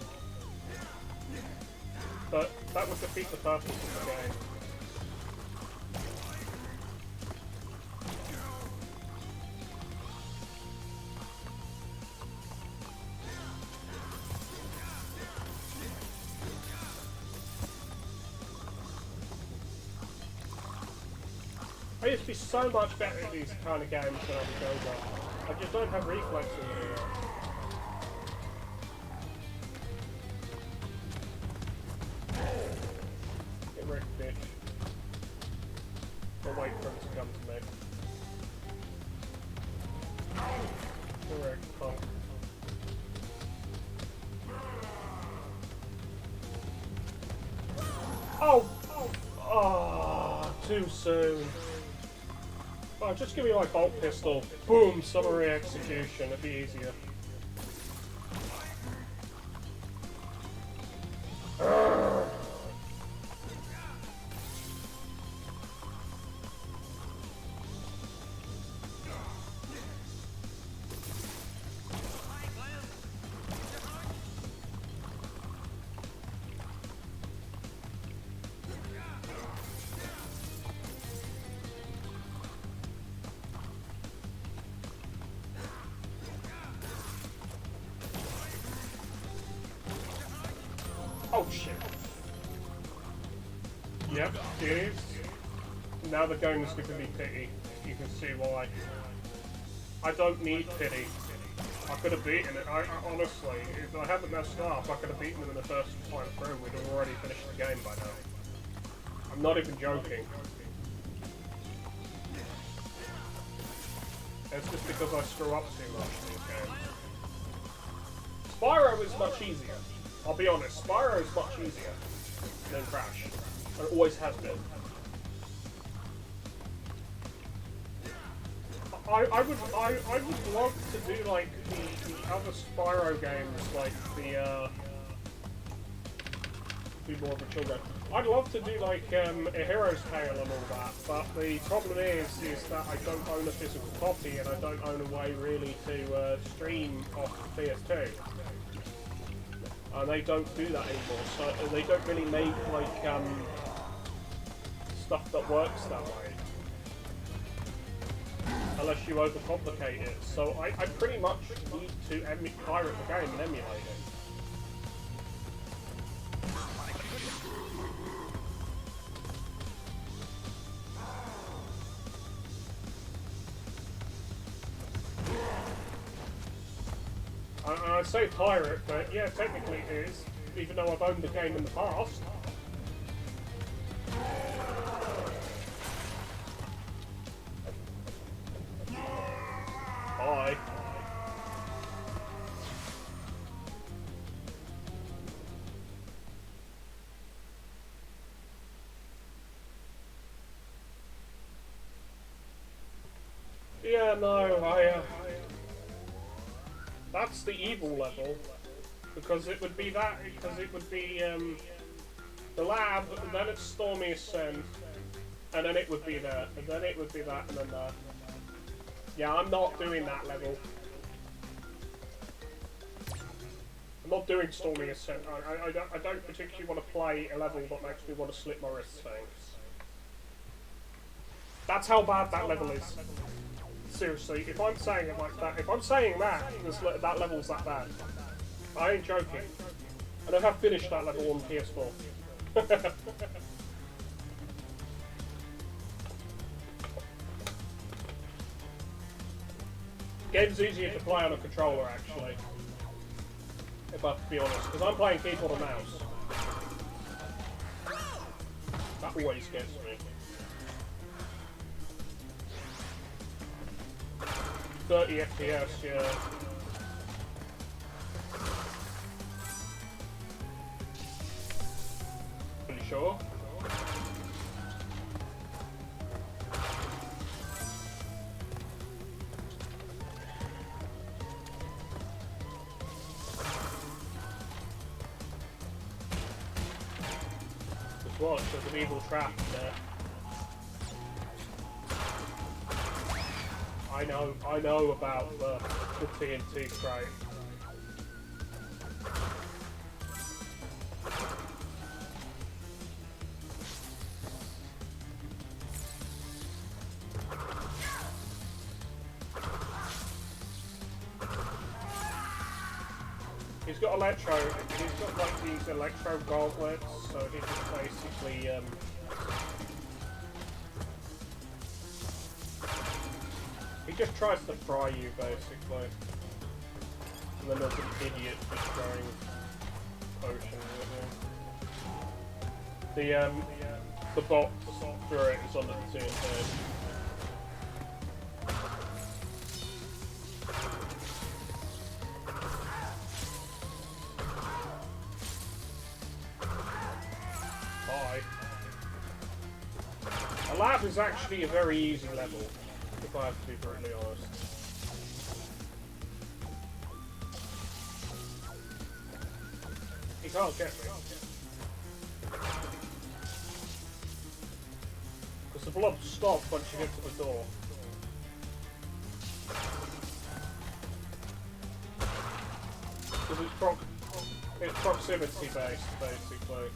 But that would defeat the purpose of the game. I used to be so much better at these kind of games when I was younger. I just don't have reflexes anymore. Get wrecked, bitch. I'll wait for him to come to me. Get wrecked, punk. Oh! Oh! Too soon. Oh, just give me my bolt pistol. Boom! Summary execution. It'd be easier. Oh shit. Yep, it is. Now the game is giving me pity. You can see why. I don't need pity. I could have beaten it. I honestly, if I hadn't messed up, I could have beaten them in the first time through. We'd have already finished the game by now. I'm not even joking. It's just because I screw up too much in these games. Spyro is much easier. I'll be honest, Spyro is much easier than Crash. And it always has been. I would love to do like the other Spyro games, like the be more of a children. I'd love to do like a Hero's Tale and all that, but the problem is that I don't own a physical copy and I don't own a way really to stream off the PS2. And they don't do that anymore, so they don't really make like stuff that works that way. Unless you overcomplicate it. So I pretty much need to pirate the game and emulate it. I say pirate, but yeah, technically it is, even though I've owned the game in the past. Bye. Yeah, no, that's the evil level, because it would be that, the lab, and then it's Stormy Ascent, and then it would be there, and then it would be that, and then that. Yeah, I'm not doing that level. I'm not doing Stormy Ascent. I don't particularly want to play a level that makes me want to slip my wrists, thanks. That's how bad that level is. Seriously, if I'm saying it like that, if I'm saying that, that level's that bad. I ain't joking. And I have finished that level on PS4. Game's easier to play on a controller, actually. If I have to be honest, because I'm playing keyboard and mouse. That always gets me. 30 FPS, yeah. Pretty sure. Just watch, there's an evil trap there. I know about the TNT crate. He's got electro. He's got like these electro gauntlets, so he just basically he just tries to fry you, basically. And then there's an idiot just throwing potions at him. The box for it is on the TNT. Bye. A lab is actually a very easy level, if I have to be brutally honest. He can't get me. Because the blob stops once you get to the door. Because it's proximity based, basically.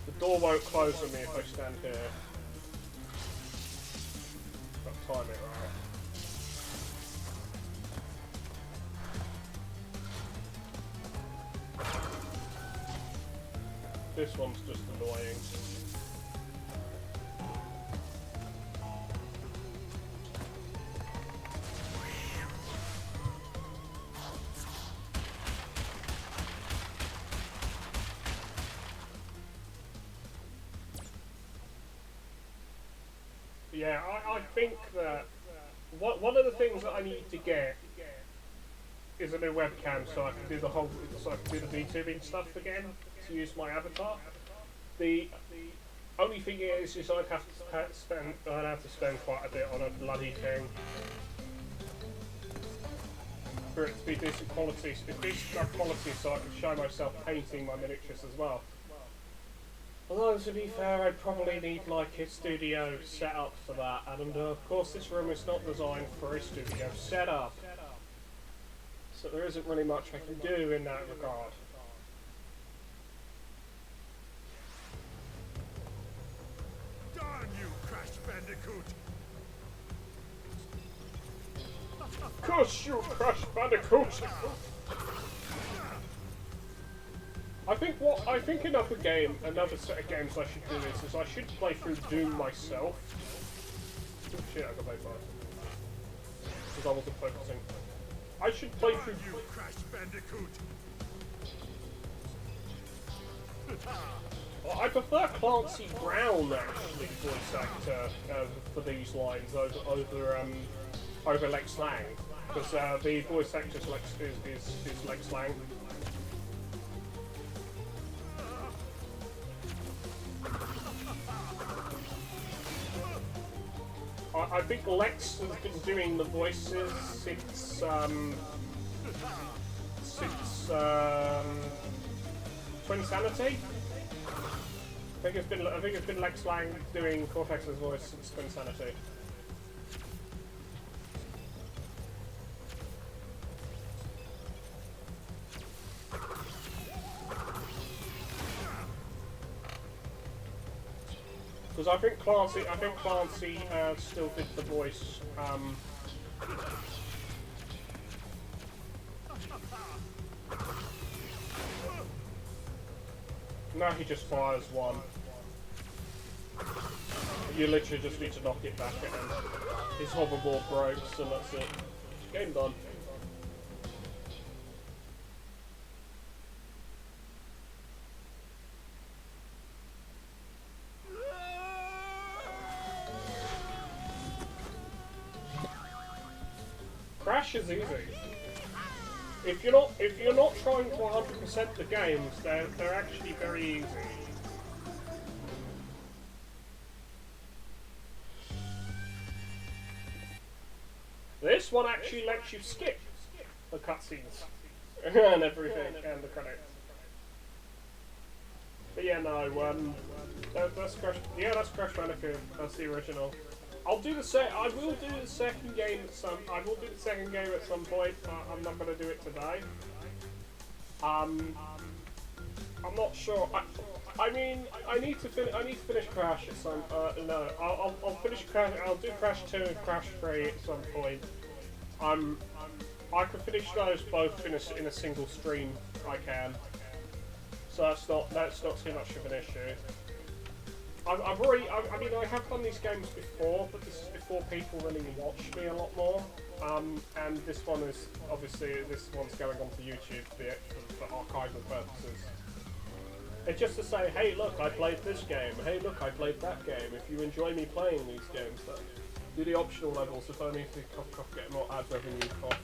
The door won't close on me if I stand here. Got to time it right. this one's just annoying. Yeah, I think that one of the things that I need to get is a new webcam so I can do the VTubing stuff again to use my avatar. The only thing is I'd have to spend quite a bit on a bloody thing for it to be decent quality. Decent enough quality so I can show myself painting my miniatures as well. Although, to be fair, I'd probably need like a studio set up for that, and of course this room is not designed for a studio setup. So there isn't really much I can do in that regard. Darn you, Crash Bandicoot! Curse you, Crash Bandicoot! I think another set of games I should do is I should play through Doom myself. Oh shit, I got my phone. Because I wasn't focusing. I should play through You, Crash Bandicoot! Well, I prefer Clancy Brown actually, voice actor for these lines over Lex Lang, because the voice actor is Lex Lang. I think Lex has been doing the voices since Twinsanity. I think it's been Lex Lang doing Cortex's voice since Twinsanity. Because I think Clancy still did the voice. Now he just fires one. You literally just need to knock it back at him. His hoverboard breaks and that's it. Game done. Crash is easy. If you're not trying to 100% the games, they're actually very easy. This one actually lets you skip the cutscenes and everything and the credits. But yeah, no, that's Crash. Yeah, that's Crash Bandicoot. That's the original. I will do the second game at some point. I'm not going to do it today. I'm not sure. I mean, I need to finish Crash at some. No, I'll finish Crash. I'll do Crash 2 and Crash 3 at some point. I can finish those both in a single stream. I can. So that's not too much of an issue. I mean, I have done these games before, but this is before people really watch me a lot more. And this one is, obviously, this one's going onto YouTube for archival purposes. It's just to say, hey look, I played this game, hey look, I played that game. If you enjoy me playing these games, then do the optional levels if only to get more ad revenue cost.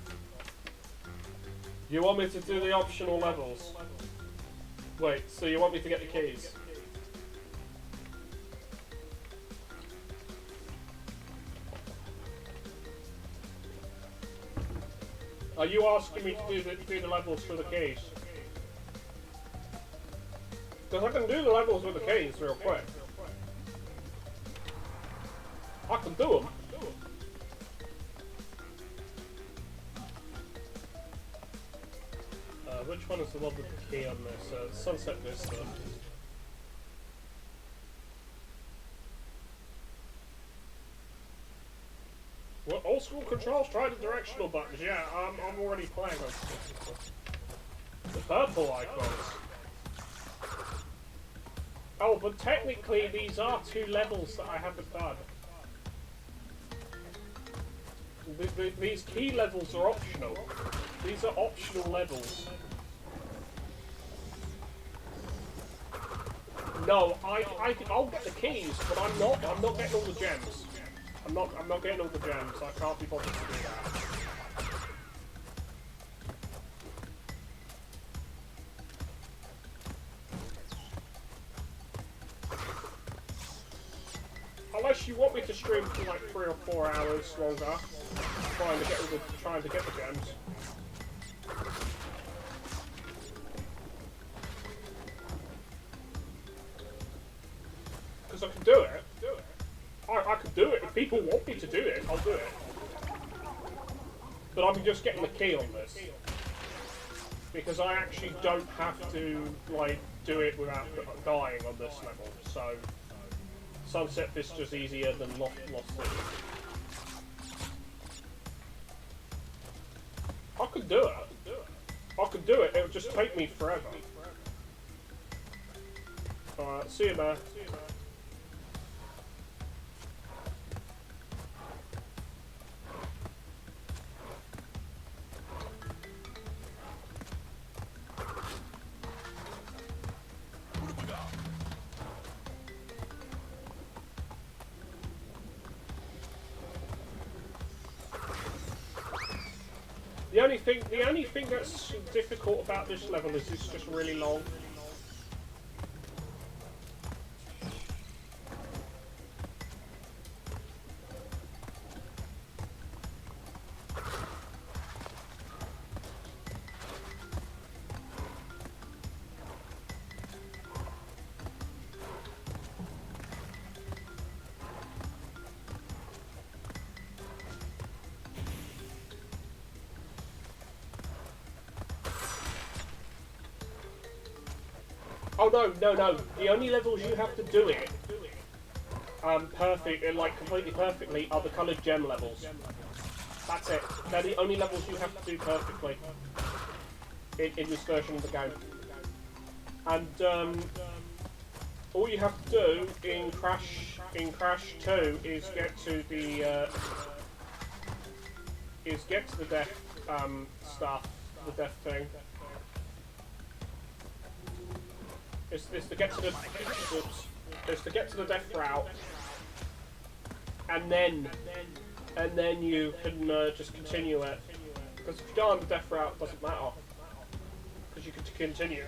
You want me to do the optional levels? Wait, so you want me to get the keys? Are you asking me to do the levels for the keys? Because I can do the levels with the keys real quick. I can do them. Which one is the one with the key on this? Sunset Vista. Well, old school controls, try the directional buttons. Yeah, I'm already playing on the purple icons. Oh, but technically these are 2 levels that I haven't done. These key levels are optional. These are optional levels. No, I'll get the keys, but I'm not getting all the gems. I'm not getting all the gems. I can't be bothered to do that. Unless you want me to stream for like 3 or 4 hours longer, trying to get the gems. Because I can do it. I can do it. If people want me to do it, I'll do it. But I'm just getting the key on this. Because I actually don't have to, like, do it without dying on this level. So, Sunset Vista's easier than Lost City. I could do it. I could do it. It would just take me forever. Alright, see you, man. The only thing that's difficult about this level is it's just really long. Oh no. The only levels you have to do it completely perfectly are the coloured gem levels. That's it. They're the only levels you have to do perfectly in this version of the game. And all you have to do in Crash 2 is get to the death stuff, the death thing. It's to get to the death route, and then you can just continue it. Because if you die on the death route, it doesn't matter, because you can continue.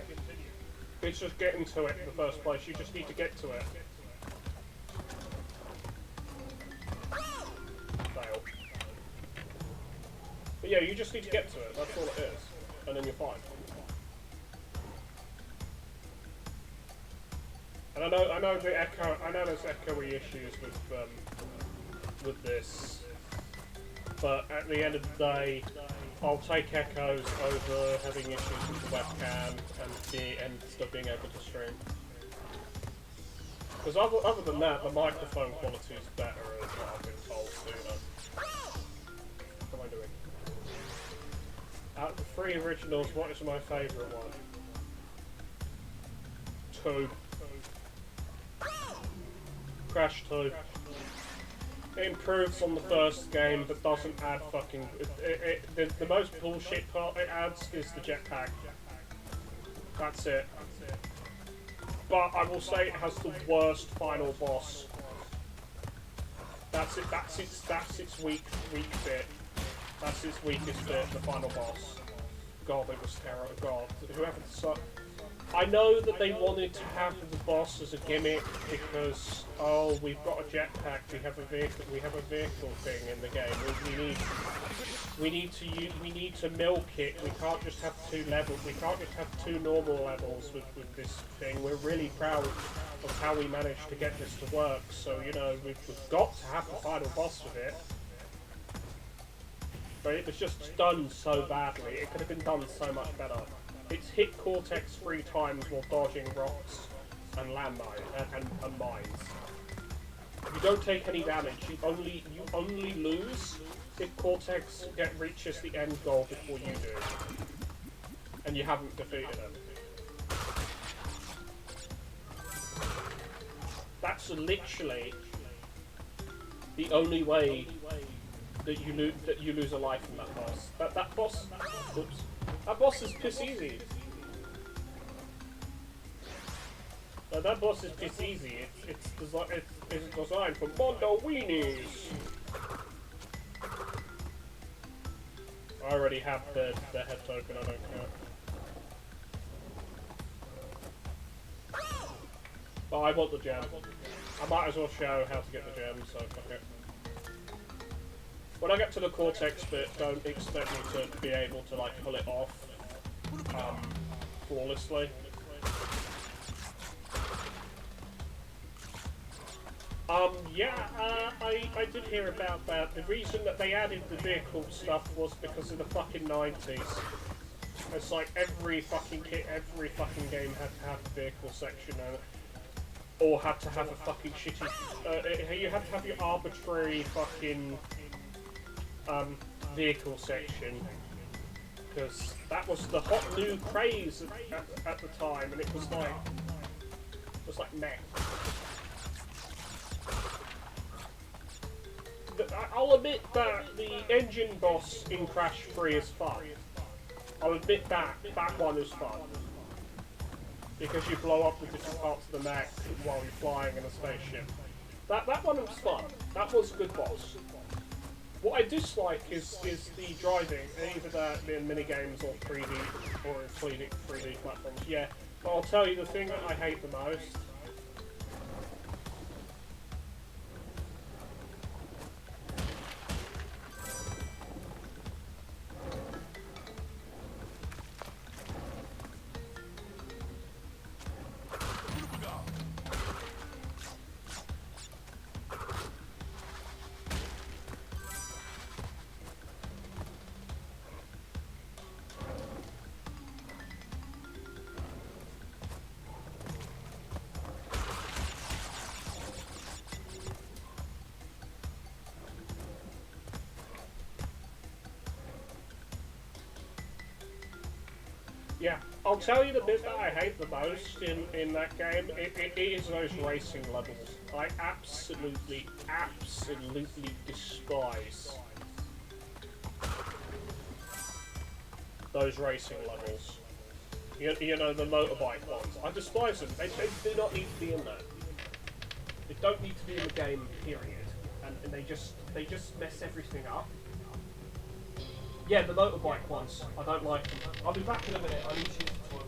It's just getting to it in the first place. You just need to get to it. Fail. But yeah, you just need to get to it. That's all it is, and then you're fine. And I know there's echoey issues with this, but at the end of the day, I'll take echoes over having issues with the webcam and still being able to stream. Because other than that, the microphone quality is better as well, I've been told too. What am I doing? Out of the 3 originals, what is my favourite one? 2. Crash 2. It improves on the first game, but doesn't add fucking... The most bullshit part it adds is the jetpack. That's it. But I will say it has the worst final boss. That's its weak bit. That's its weakest bit, the final boss. God, it was terrible. God, whoever decided... I know that they wanted to have the boss as a gimmick because, oh, we've got a jetpack, we have a vehicle thing in the game. We need to milk it. We can't just have 2 levels. We can't just have 2 normal levels with this thing. We're really proud of how we managed to get this to work. So you know we've got to have the final boss with it. But it was just done so badly. It could have been done so much better. It's hit Cortex 3 times while dodging rocks and landmines and mines. You don't take any damage. You only lose if Cortex reaches the end goal before you do, and you haven't defeated him. that's literally the only way that you lose a life from that boss. That boss, oops, that boss is piss easy. That boss is piss easy. It's designed for Mondo weenies. I already have the head token. I don't care. But I want the gem. I might as well show how to get the gem, so fuck it. When I get to the Cortex bit, don't expect me to be able to like pull it off flawlessly. I did hear about that. The reason that they added the vehicle stuff was because in the fucking 90s. It's like every fucking game had to have a vehicle section in it. Or had to have a fucking shitty... you had to have your arbitrary fucking vehicle section. Because that was the hot new craze at the time, and it was like meh. I'll admit that the engine boss in Crash 3 is fun. I'll admit that one is fun. Because you blow up the different parts of the mech while you're flying in a spaceship. That one was fun. That was a good boss. What I dislike is the driving, either that in minigames or 3D or in 3D platforms. Yeah, but I'll tell you the thing that I hate the most. Yeah, I'll tell you the bit that I hate the most in that game, it is those racing levels. I absolutely despise those racing levels. You know, the motorbike ones. I despise them. They do not need to be in there. They don't need to be in the game, period. And they just mess everything up. Yeah, the motorbike ones. I don't like them. I'll be back in a minute. I need to use the toilet.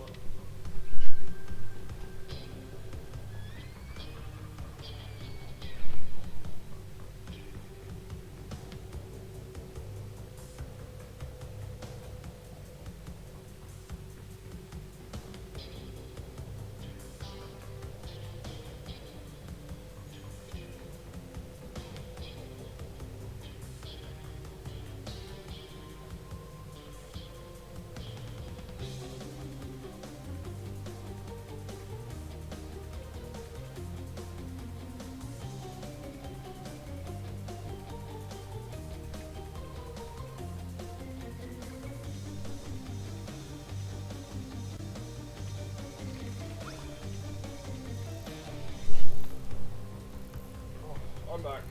I'm back.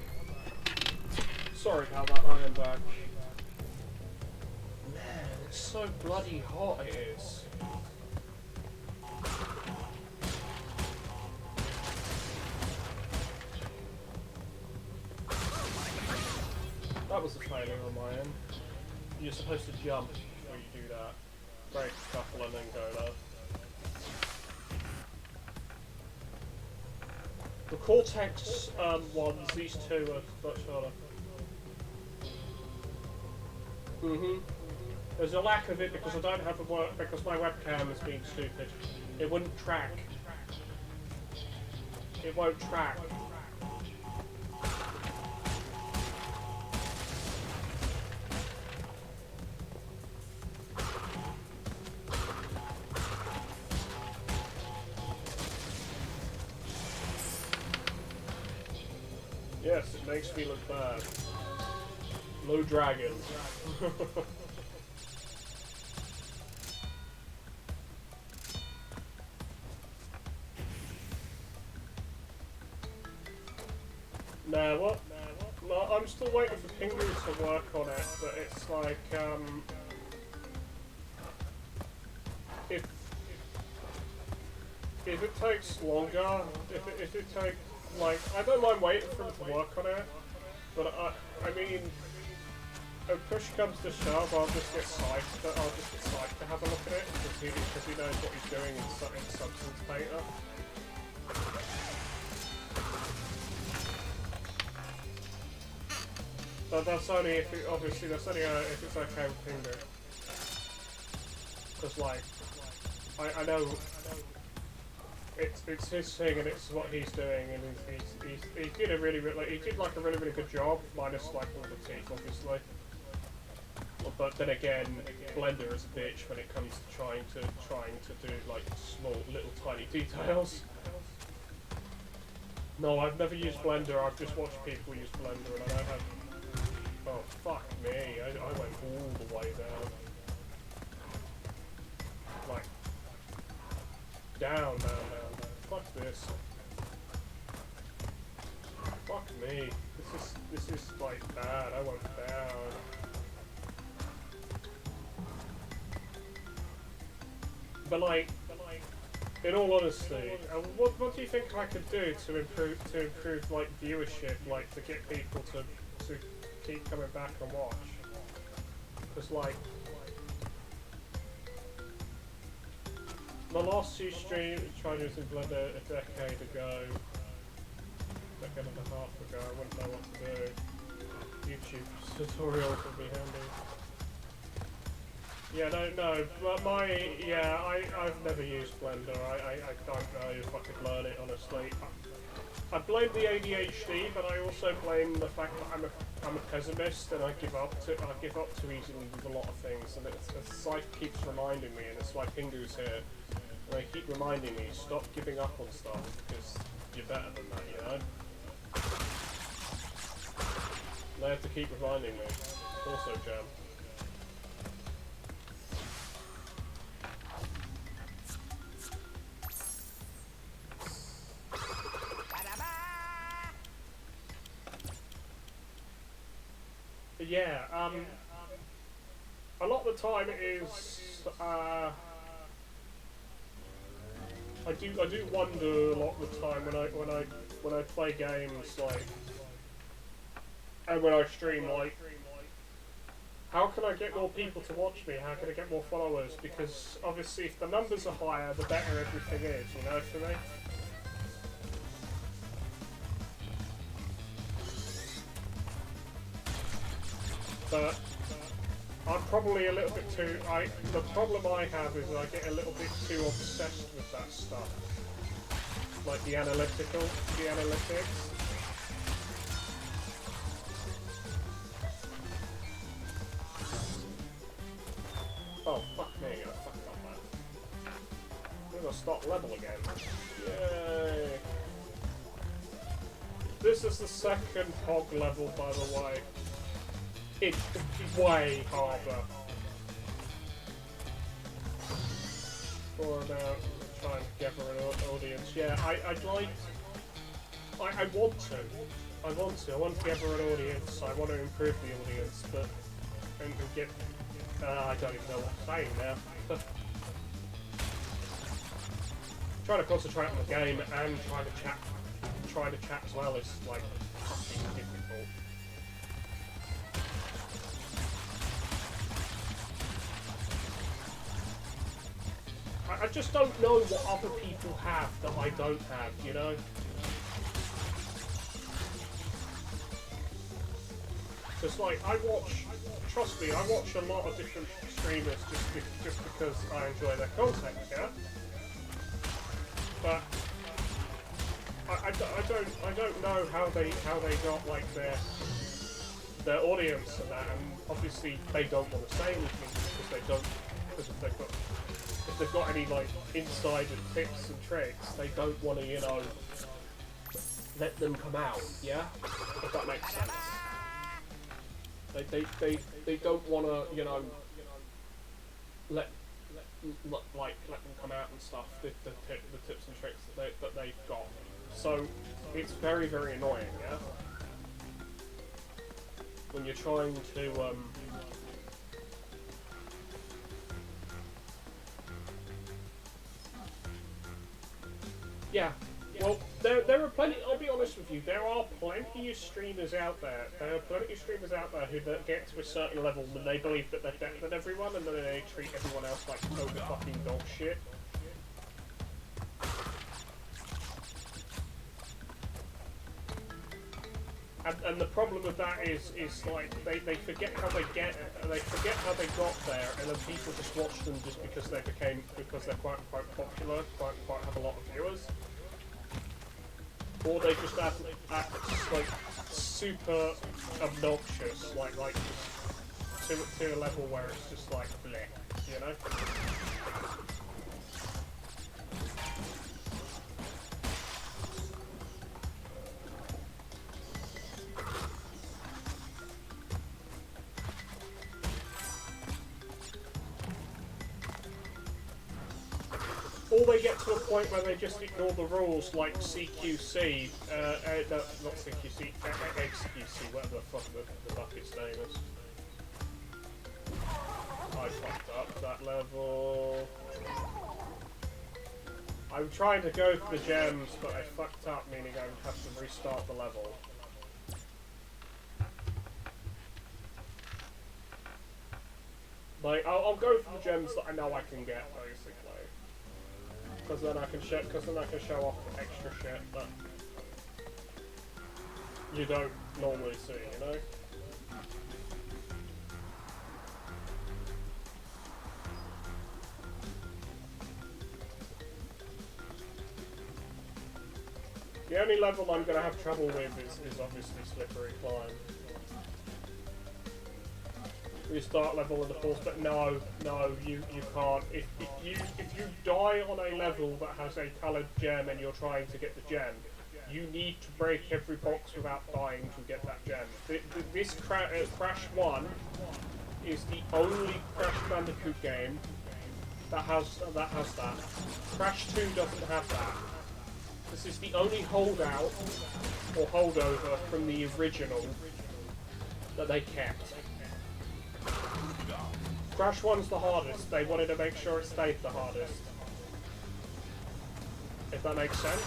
Sorry about that, I am back. Man, it's so bloody hot it is. That was a failure on my end. You're supposed to jump before you do that. Break a couple and then go there. The Cortex ones, these two are much harder. There's a lack of it because I don't have a work because my webcam is being stupid. It wouldn't track. It won't track. Yes, it makes me look bad. No dragons. Nah, what? No, I'm still waiting for Pingu to work on it, but it's like, if it takes longer, if it takes, like, I don't mind waiting for him to work on it, but I mean, when push comes to shove, I'll just get psyched to have a look at it, because he knows what he's doing in Substance Painter. But that's only if it, obviously, that's only if it's okay with Pingu. Because, like, I know it's his thing and it's what he's doing, and he did a really good job, minus like all the teeth, obviously. But then again, Blender is a bitch when it comes to trying to do like small, little, tiny details. No, I've never used Blender. I've just watched people use Blender, and I don't have. Oh fuck me! I went all the way down. Like down. Fuck this. Fuck me. This is like bad. I went down. But like, in all honesty, what do you think I could do to improve like viewership, like to get people to keep coming back and watch? Because like, the last two streams tried using Blender a decade and a half ago. I wouldn't know what to do. YouTube tutorials would be handy. Yeah, no, but I've never used Blender. I don't know if I could learn it, honestly. I blame the ADHD, but I also blame the fact that I'm a pessimist and I give up too easily with a lot of things, and it's like keeps reminding me, and it's why Pingu's here. And they keep reminding me, stop giving up on stuff because you're better than that, you know. And they have to keep reminding me. Also, Jam. Yeah, a lot of the time it is, I do wonder a lot of the time when I play games, like, and when I stream, like, how can I get more people to watch me? How can I get more followers? Because obviously if the numbers are higher, the better everything is, you know, for me? But I'm probably a little bit too. The problem I have is I get a little bit too obsessed with that stuff, like the analytics. Oh fuck me! I fucked up that. I'm gonna start level again. Yay! This is the second hog level, by the way. It's way harder. For about trying to gather an audience. Yeah, I want to. I want to gather an audience. I want to improve the audience, but and get. I don't even know what I'm saying now. Trying to concentrate on the game and trying to chat as well is like fucking difficult. I just don't know what other people have that I don't have, you know? Just like, trust me, I watch a lot of different streamers just because I enjoy their content, yeah? But I don't know how they got like their audience and that, and obviously they don't want to say anything because if they've got any like insider tips and tricks, they don't want to, you know, let them come out, yeah? If that makes sense. They don't want to, you know, let them come out and stuff, the tips and tricks that they've got. So it's very, very annoying, yeah? when you're trying to yeah. Well, there are plenty. I'll be honest with you. There are plenty of streamers out there. There are plenty of streamers out there who get to a certain level and they believe that they're better than everyone, and then they treat everyone else like total fucking dog shit. And the problem with that is like they forget how they forget how they got there, and then people just watch them just because they're quite popular, quite have a lot of viewers. Or they just act like super obnoxious, like to a level where it's just like bleh, you know? Or they get to a point where they just ignore the rules, like CQC, no, not CQC, XQC, whatever the fuck the bucket's name is. I fucked up that level. I'm trying to go for the gems, but I fucked up, meaning I would have to restart the level. Like, I'll go for the gems that I know I can get, basically. Because then I can show off extra shit that you don't normally see, you know? The only level I'm going to have trouble with is obviously Slippery Climb. Restart level in the force, but no, you can't. If you die on a level that has a coloured gem and you're trying to get the gem, you need to break every box without dying to get that gem. This Crash 1 is the only Crash Bandicoot game that has that. Crash 2 doesn't have that. This is the only holdout or holdover from the original that they kept. Crash 1's the hardest. They wanted to make sure it stayed the hardest. If that makes sense.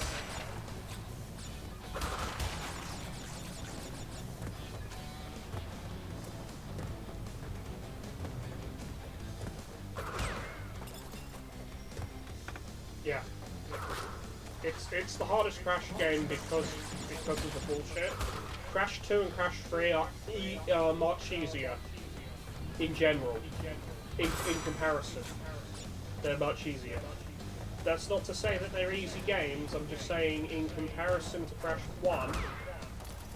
Yeah. It's the hardest Crash game because of the bullshit. Crash 2 and Crash 3 are much easier. In general, in comparison, they're much easier. That's not to say that they're easy games. I'm just saying, in comparison to Crash 1,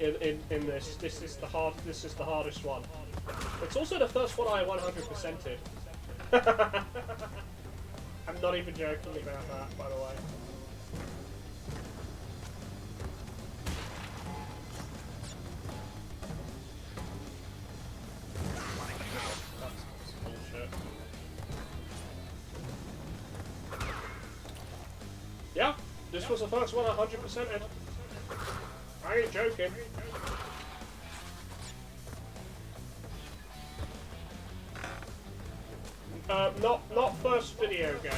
in this is the hardest one. It's also the first one I 100%ed. I'm not even joking about that, by the way. Yeah, this was the first one I 100%ed. I ain't joking. Not first video game.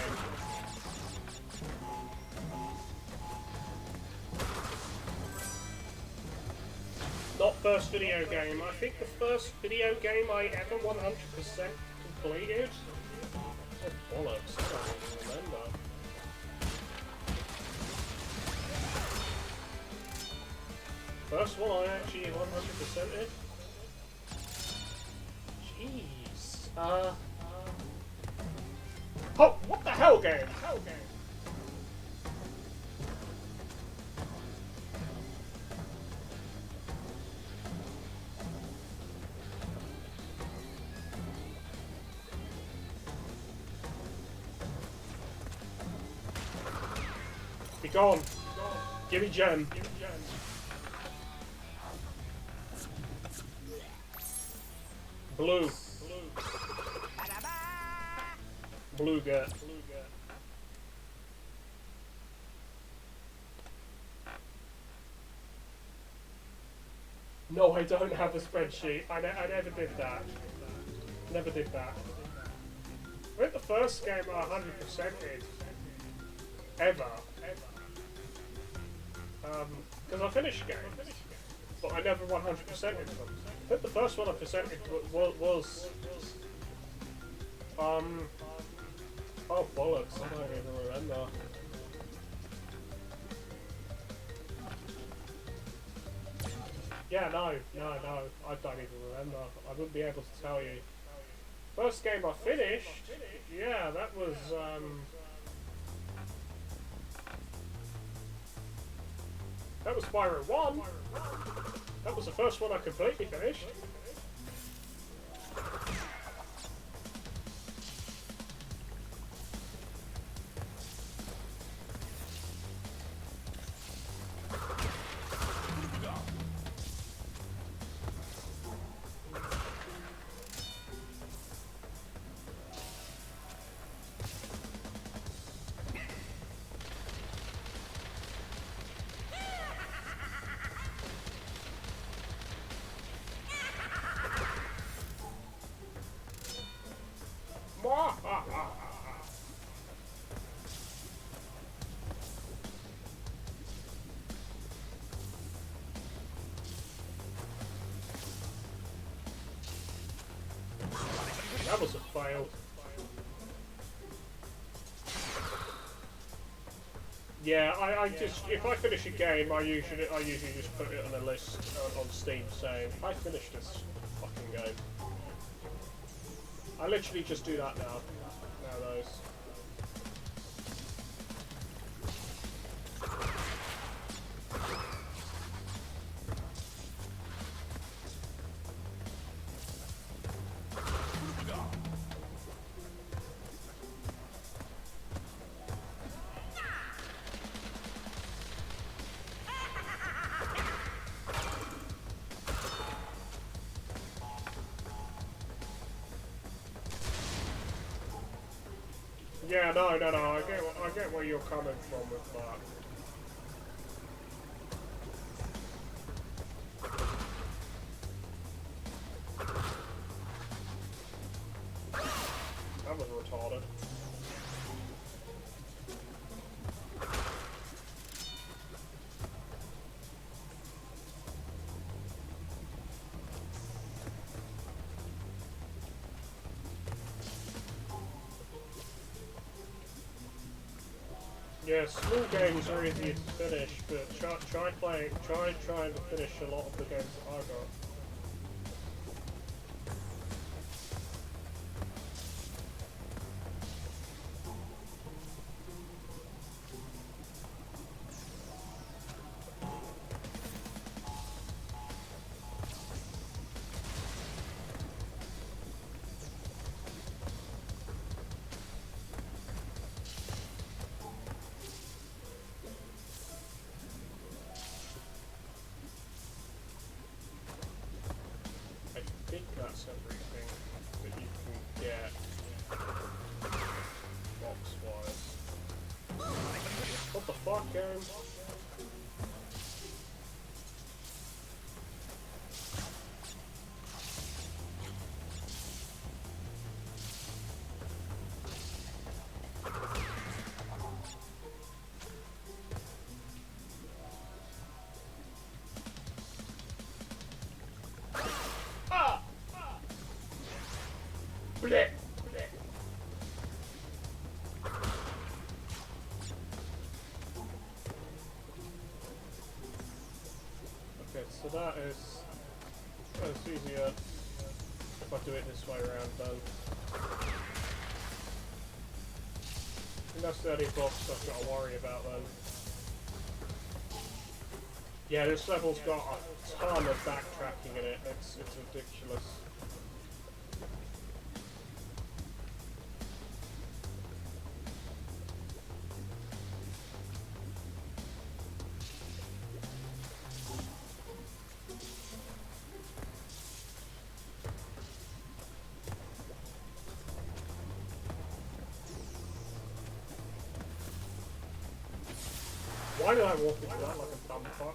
Not first video game. I think the first video game I ever 100% completed. Oh bollocks! I don't even remember. First one I actually 100%ed. Jeez. Oh, what the hell game? Be gone. Give me gem. Blue. Blue gut. No, I don't have a spreadsheet. I never did that. Never did that. I think the first game I 100%ed ever. Because I finished games, but I never 100%ed them. I think the first one I percented was oh bollocks, I don't even remember. Yeah, no, I don't even remember. I wouldn't be able to tell you. First game I finished, yeah, that was Spyro 1. That was the first one I completely finished. That was a fail. Yeah, I just, if I finish a game, I usually just put it on a list on Steam saying I finished this fucking game. I literally just do that now. Nowadays. Yeah, no, I get where you're coming from with that. That was retarded. Yeah, small games are easy to finish, but try trying to finish a lot of the games that I got. I think that's everything that you can get box-wise. What the fuck, game? Blech. Okay, so that's easier if I do it this way around then. And that's the only box I've got to worry about then. Yeah, this level's got a ton of backtracking in it, it's ridiculous. Why did I walk into that like a dumb fuck?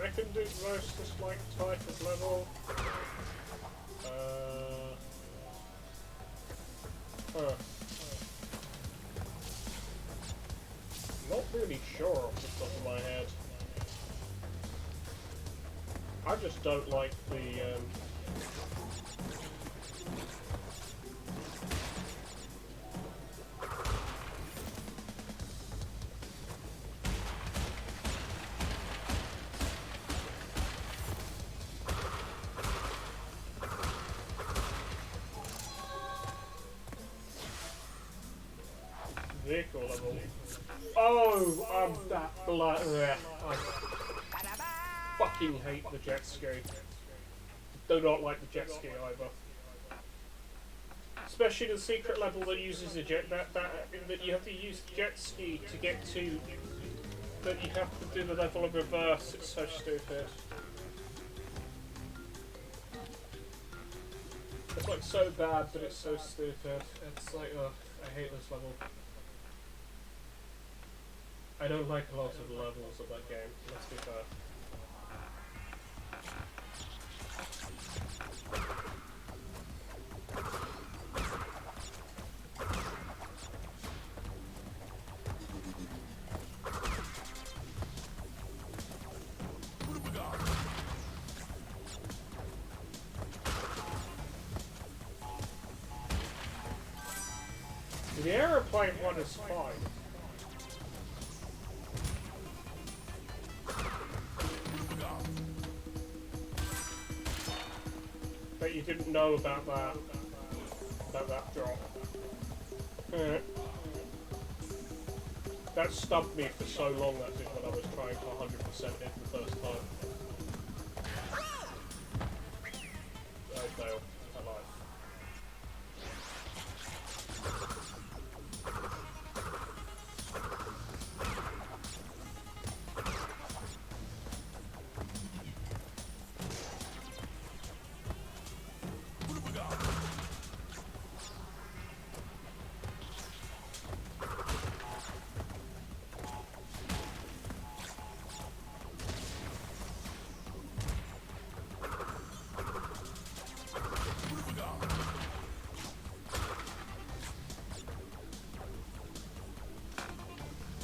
I can do most this like type of level. Huh. Not really sure off the top of my head. I just don't like the vehicle level. Oh, that blood. I fucking hate the jet ski. Do not like the jet ski either. Especially the secret level that uses the jet. That you have to use the jet ski to get to. That you have to do the level of reverse. It's so stupid. It's like so bad, but it's so stupid. It's like, ugh, I hate this level. I don't like a lot of the levels of that game, let's be fair. The aeroplane one is fine. But you didn't know about that drop. That stumped me for so long, that did, when I was trying to 100% it the first time. I failed. I lied.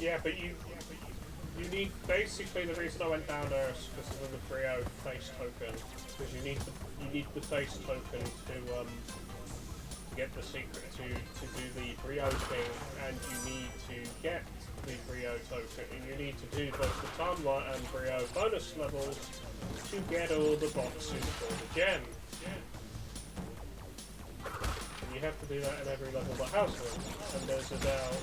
Yeah, but you need, basically the reason I went down there is because of the Brio face token, because you need the face token to get the secret to do the Brio thing, and you need to get the Brio token, and you need to do both the Timeline and Brio bonus levels to get all the boxes for the gem. And you have to do that in every level that has one, and there's about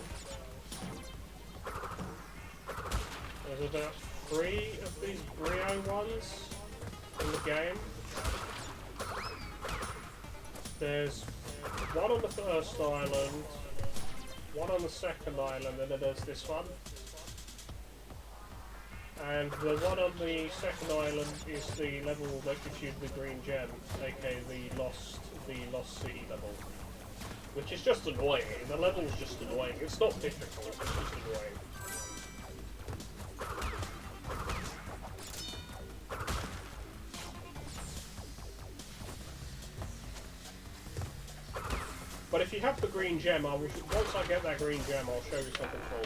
3 of these Brio ones in the game. There's one on the first island, one on the second island, and then there's this one. And the one on the second island is the level that gives you the green gem, aka the Lost City level. Which is just annoying. The level's just annoying. It's not difficult, it's just annoying. But if you have the green gem, once I get that green gem, I'll show you something cool.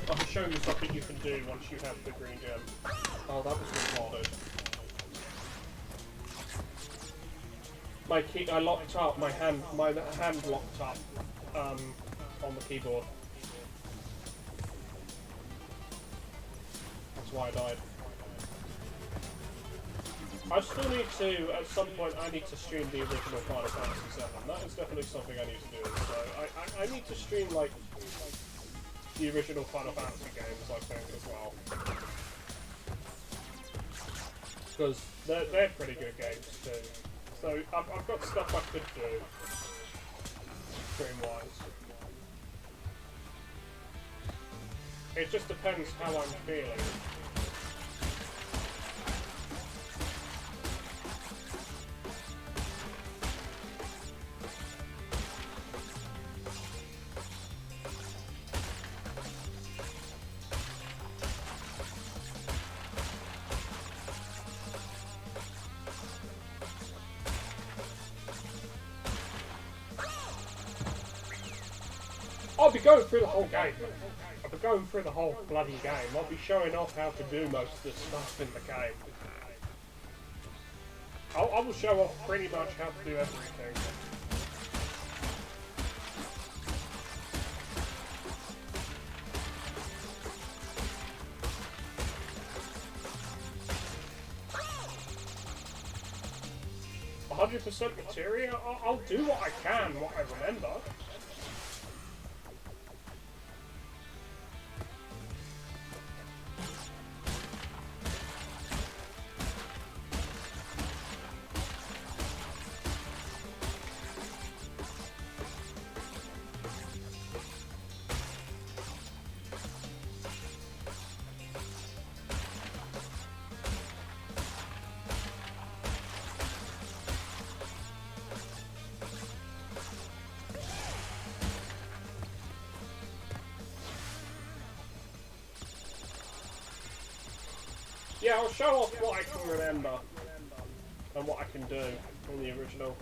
I'll show you something you can do once you have the green gem. Oh, that was retarded. My key, I locked up, my hand locked up, on the keyboard. That's why I died. I still need to, at some point, I need to stream the original Final Fantasy VII. That is definitely something I need to do. So I need to stream, like, the original Final Fantasy games, I think, as well. Because they're pretty good games, too. So I've got stuff I could do, stream-wise. It just depends how I'm feeling. I'll be going through the whole game. I'll be going through the whole bloody game. I'll be showing off how to do most of the stuff in the game. I will show off pretty much how to do everything. 100% materia? I'll do what I can, what I remember. Yeah, I'll show off what I can remember and what I can do on the original.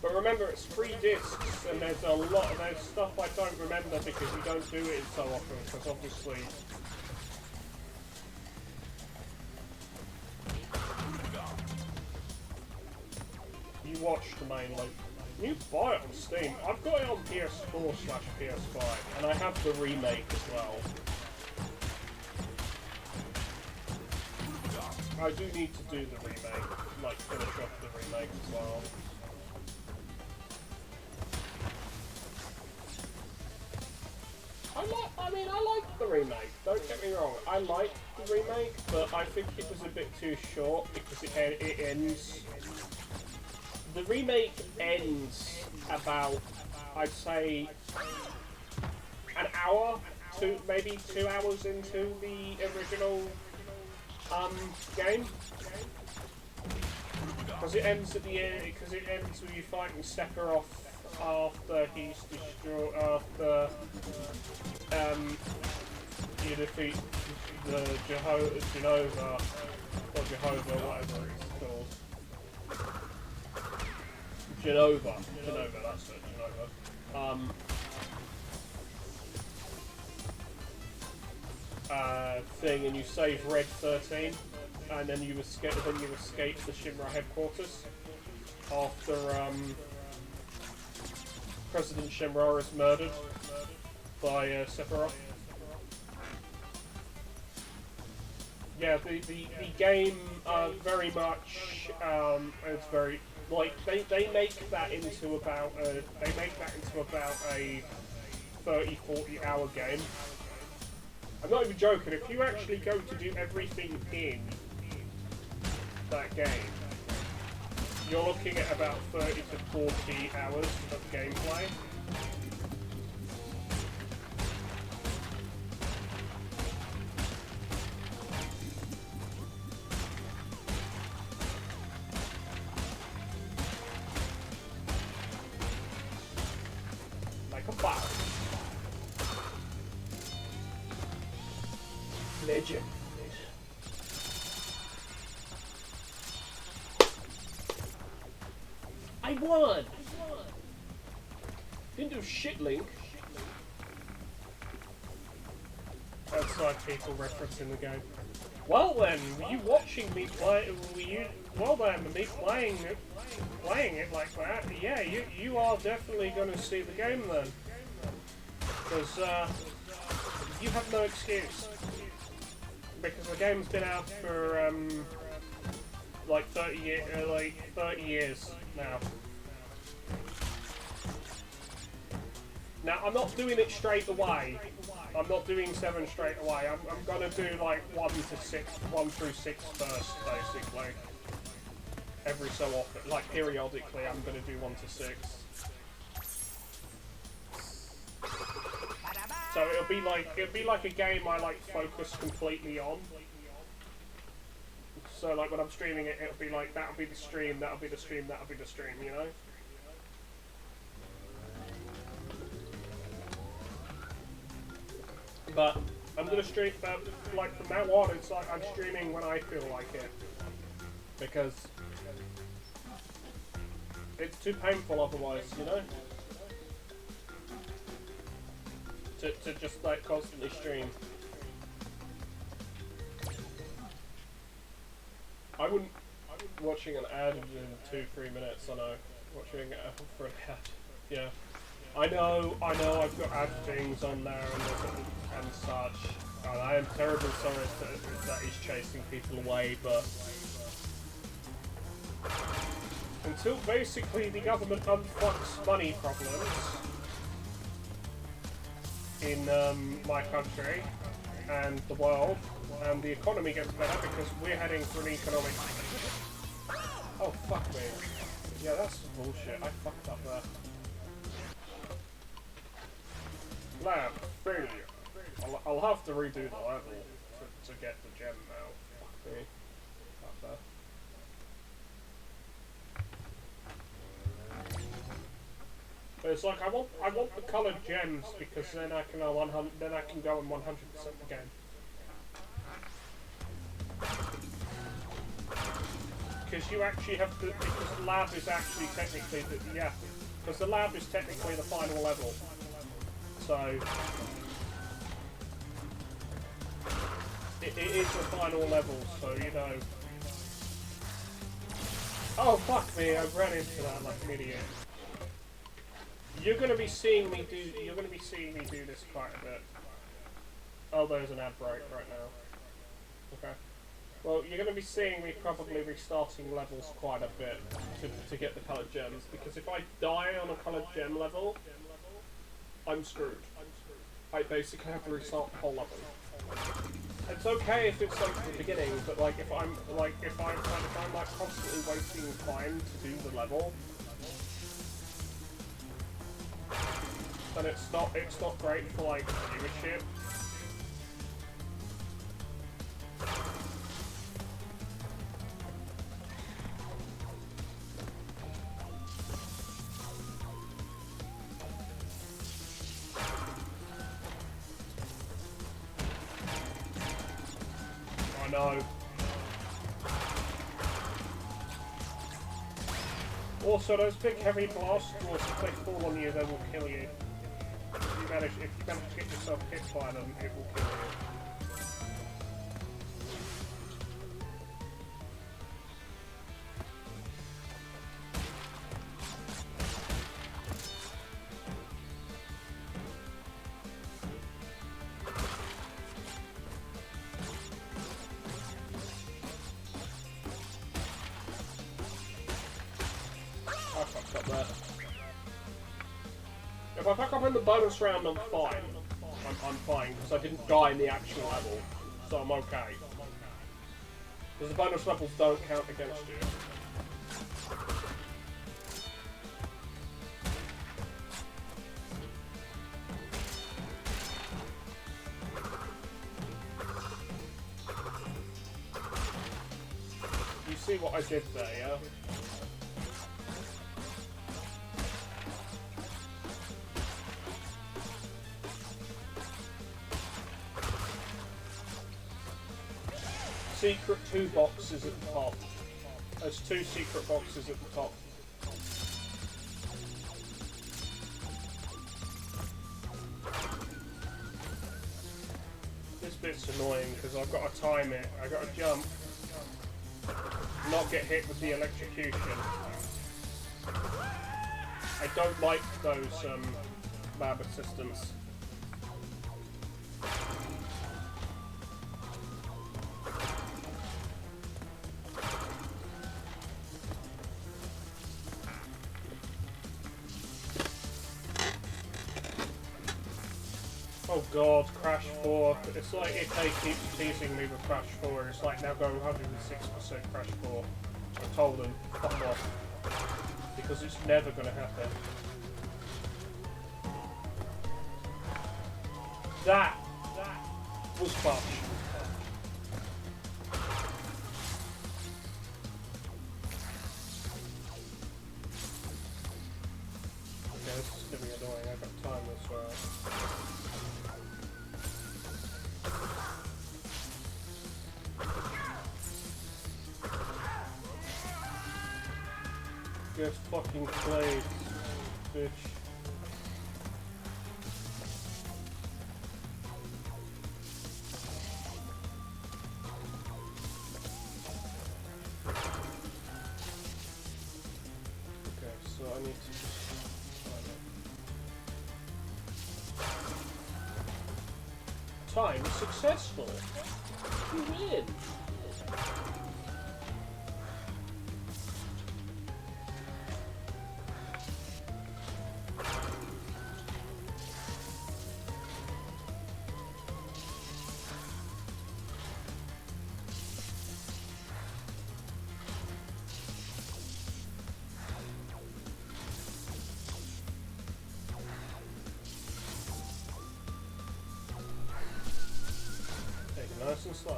But remember, it's 3 discs, and there's stuff I don't remember because you don't do it so often, because obviously... You watched mainly. You buy it on Steam. I've got it on PS4/PS5, and I have the remake as well. I do need to do the remake, like finish off the remake as well. I like the remake, don't get me wrong. I like the remake, but I think it was a bit too short because it ends... The remake ends about, I'd say, an hour, maybe 2 hours into the original game. Because it ends at the end, because it ends with you fighting Sephiroth after he's destroyed, after you defeat the Jehovah, whatever it's called. Genova, that's it, Genova. Thing, and you save Red 13, and then you escape the Shinra headquarters after President Shinra is murdered by Sephiroth. Yeah, the game very much it's very. Like they make that into about a 30-40 hour game. I'm not even joking. If you actually go to do everything in that game, you're looking at about 30 to 40 hours of gameplay. Legend. I won! Didn't do shit, Link. Outside people referencing the game. Well then, were you watching me play? Well then, me playing it like that? Yeah, you are definitely going to see the game then, because you have no excuse. Because the game's been out for like 30 years now. Now I'm not doing it straight away. I'm not doing 7 straight away. I'm gonna do like 1 through 6 first, basically. Every so often, like periodically, I'm gonna do 1 to 6. So it'll be like a game I like focus completely on. So like when I'm streaming it, it'll be like that'll be the stream, that'll be the stream, that'll be the stream, you know? But I'm gonna stream, like from now on, it's like I'm streaming when I feel like it. because it's too painful otherwise, you know? To just like constantly stream. I wouldn't watching an ad in 2-3 minutes, I know. Watching for an ad. Yeah. I know, I've got ad things on there and such. And I am terribly sorry that he's chasing people away, but until basically the government unfucks money problems in my country and the world, and the economy gets better because we're heading for an economic... Oh, fuck me. Yeah, that's bullshit. I fucked up there. Lab, failure. I'll have to redo the level to get the gem now. Fuck me. Up there. But it's like I want the coloured gems because then I can go 100. Then I can go in 100% again. Because you actually have to. Because the lab is actually technically because the lab is technically the final level. So it is the final level. So you know. Oh fuck me! I ran into that like an idiot. You're gonna be seeing me do. You're gonna be seeing me do this quite a bit. Oh, there's an ad break right now. Okay. Well, you're gonna be seeing me probably restarting levels quite a bit to get the coloured gems, because if I die on a coloured gem level, I'm screwed. I basically have to restart the whole level. It's okay if it's like the beginning, but like if I'm like constantly wasting time to do the level, then it's not great for like viewership. I know. Also, those big heavy blast dwarfs, if they fall on you, they will kill you. If you manage to get yourself hit by them, it will kill you. I fucked up there. If I fuck up in the bonus round, I'm fine. I'm fine, because I didn't die in the actual level. So I'm okay. Because the bonus levels don't count against you. You see what I did there, yeah? Secret 2 boxes at the top. There's 2 secret boxes at the top. This bit's annoying because I've got to time it. I've got to jump, not get hit with the electrocution. I don't like those lab assistants. Oh god, Crash 4. It's like if they keep teasing me with Crash 4, it's like now go 106% Crash 4. I told them, fuck off. Because it's never gonna happen. That was fun. Okay, this is gonna be annoying. I've got time as well. Get fucking played, bitch. Okay, so I need to just time successful. You win. Take it nice and slow.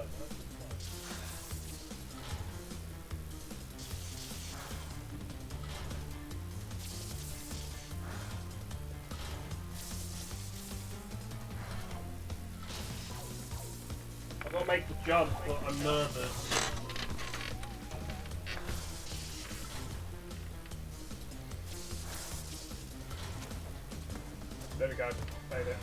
I've got to make the jump, but I'm nervous. There we go. Made it.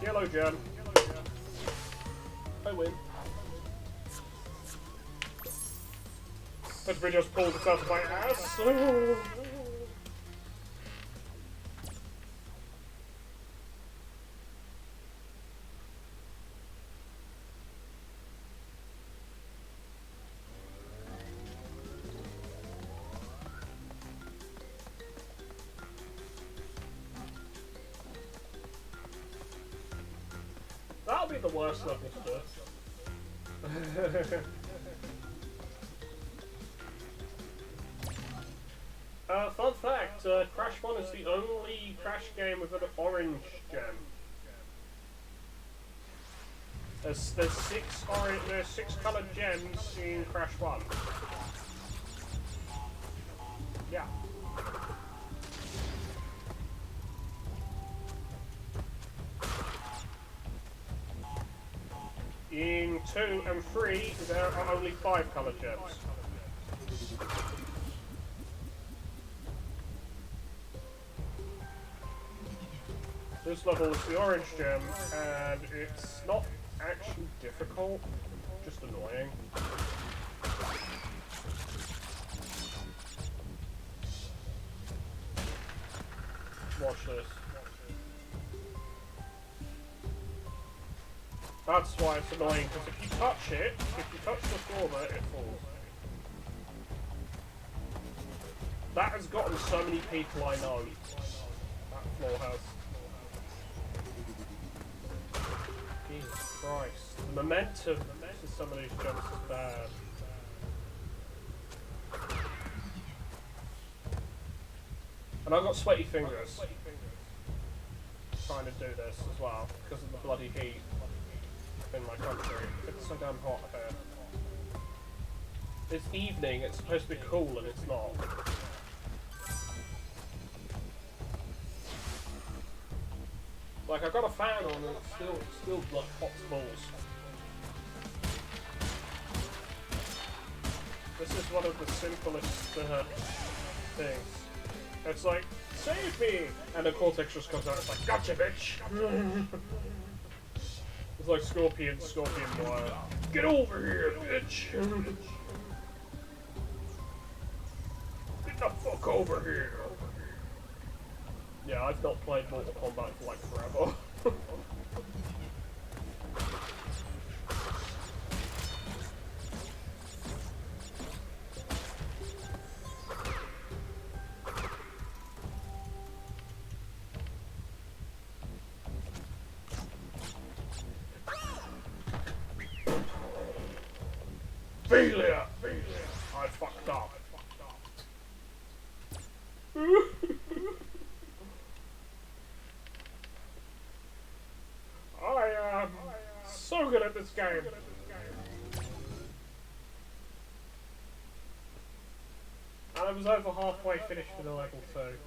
Yellow gem. I win. This bridge just pulled itself to my ass. That'll be the worst level to do. Fun fact, Crash 1 is the only Crash game with an orange gem. There's six coloured gems in Crash 1. Yeah. In 2 and 3, there are only 5 coloured gems. This level is the orange gem, and it's not actually difficult, just annoying. Watch this. That's why it's annoying, because if you touch it, if you touch the floor, it falls. That has gotten so many people I know. That floor has. Jesus Christ. The momentum to some of these jumps is bad. And I've got sweaty fingers trying to do this as well, because of the bloody heat in my country. It's so damn hot here. It's evening, it's supposed to be cool, and it's not. Like, I've got a fan on and it's still like hot as balls. This is one of the simplest things. It's like, save me! And the Cortex just comes out, it's like, gotcha, bitch! It's like Scorpion wire. Get over here, bitch! Get the fuck over here! Yeah, I've not played Mortal Kombat for like forever. Failure! I fucked up. I am so good at this game. And I was over halfway finished with the level 2.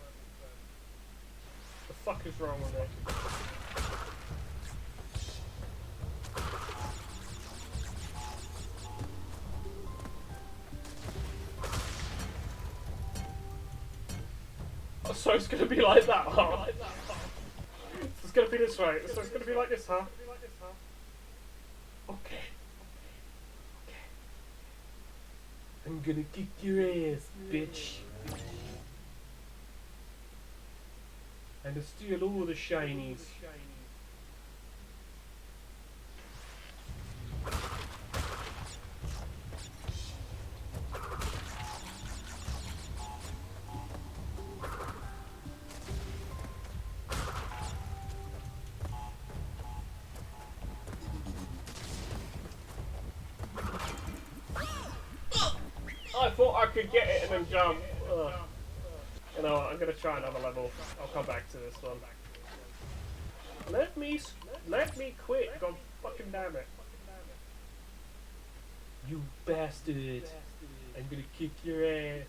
fuck is wrong with me? Oh, so it's gonna be like that, huh? It's gonna be this way. So it's gonna be like this, huh? Okay. I'm gonna kick your ass, bitch. And to steal all the shinies. I thought I could get it and then jump. Ugh. You know what, I'm gonna try another level. I'll come back to this one. Let me quit, god fucking damn it. You bastard. I'm gonna kick your ass.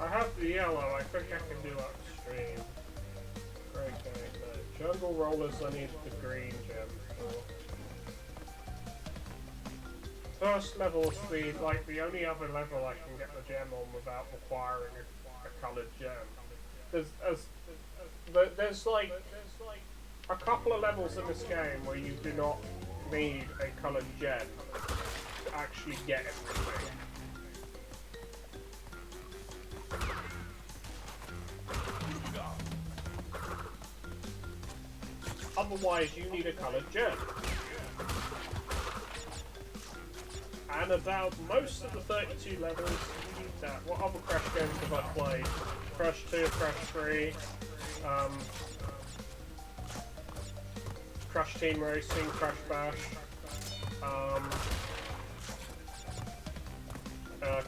I have the yellow, I think I can do upstream. Okay, the jungle rollers I need the green gem for. First level's the only other level I can get the gem on without requiring a coloured gem. There's like a couple of levels in this game where you do not need a coloured gem to actually get everything. Otherwise, you need a coloured gem. And about most of the 32 levels, you need that. What other Crash games have I played? Crash 2, Crash 3, Crash Team Racing, Crash Bash,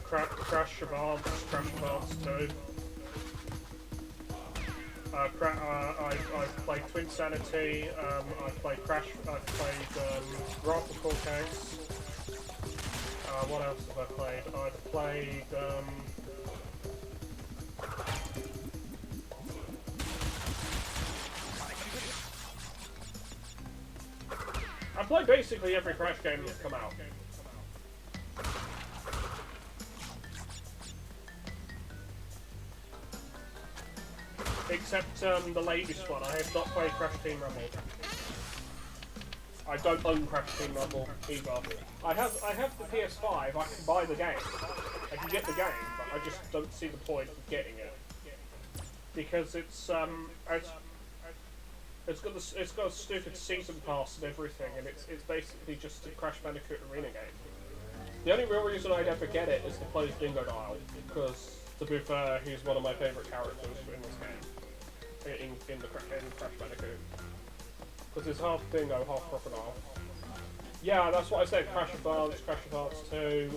Crash Advance, Crash Advance 2. I've played Twin Sanity, I've played Crash, I've played Wrath of Cortex. What else have I played? I've played I played basically every Crash game that's come out. Except the latest one. I have not played Crash Team Rumble. I don't own Crash Team Rumble either. I have the PS5. I can buy the game. I can get the game, but I just don't see the point of getting it because it's got a stupid season pass and everything, and it's basically just a Crash Bandicoot arena game. The only real reason I'd ever get it is to play Dingo Dial, because to be fair, he's one of my favourite characters in this game. In Crash Bandicoot, because it's half dingo, half crocodile. Yeah, that's what I said. Crash Advance 2,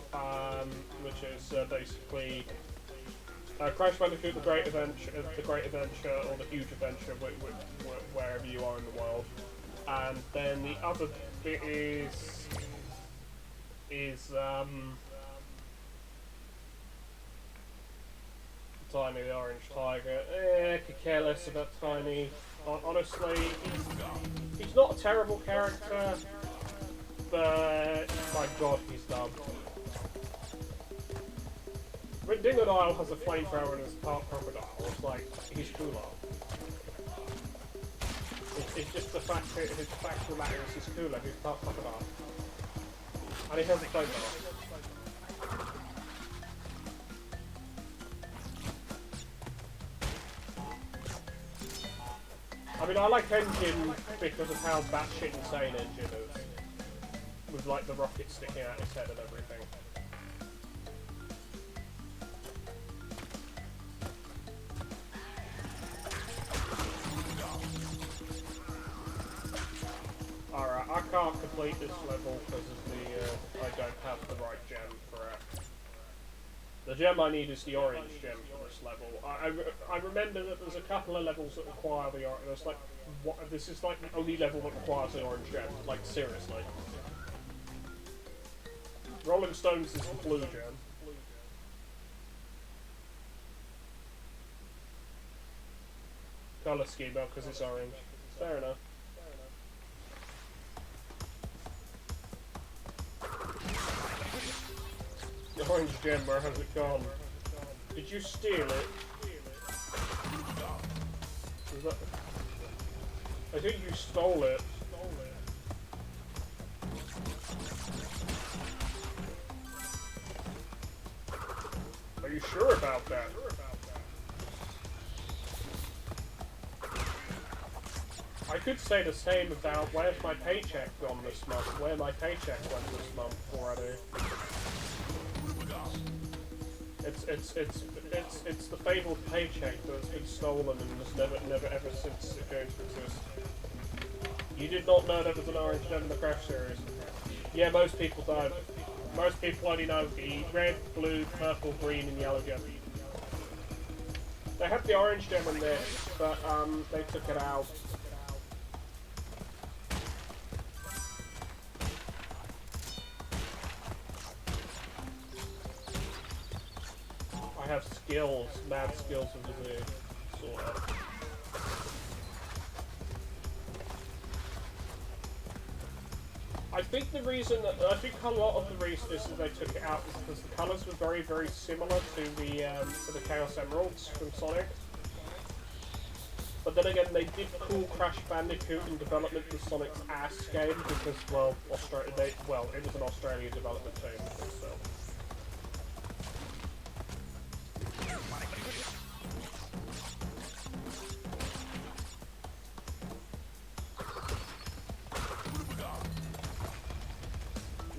which is basically Crash Bandicoot: The Great Adventure, or the Huge Adventure, wherever you are in the world. And then the other bit is Tiny the Orange Tiger. Could care less about Tiny. Honestly, he's not a terrible character, but my god, he's dumb. When Dingo Dial has a flamethrower and is part crocodile, it's like, he's cooler. It's just the fact that his factual matter is he's cooler, he's part crocodile. And he has a flamethrower. I mean, I like Engine because of how batshit insane Engine is. With, like, the rocket sticking out his head and everything. can't complete this level because of the, I don't have the right gem for it. The gem I need is the orange gem for this level. I remember that there's a couple of levels that require the orange. There's like, this is like the only level that requires the orange gem. Like, seriously. Rolling Stones is the blue gem. Colour scheme because it's orange. Fair enough. The orange gem, where has it gone? Did you steal it? That... I think you stole it. Are you sure about that? I could say the same about where's my paycheck gone this month, where my paycheck went this month already. It's the fabled paycheck that's been stolen and has never ever since it came to exist. You did not know there was an orange gem in the Crash series. Yeah, most people don't. Most people only know the red, blue, purple, green, and yellow gem. They had the orange gem in there, but they took it out. I have skills, mad skills of disease, sort of. I think the reason that I think a lot of the reason is that they took it out is because the colours were very, very similar to the Chaos Emeralds from Sonic. But then again, they did call Crash Bandicoot in development the Sonic's ass game because, well, it was an Australian development team, so.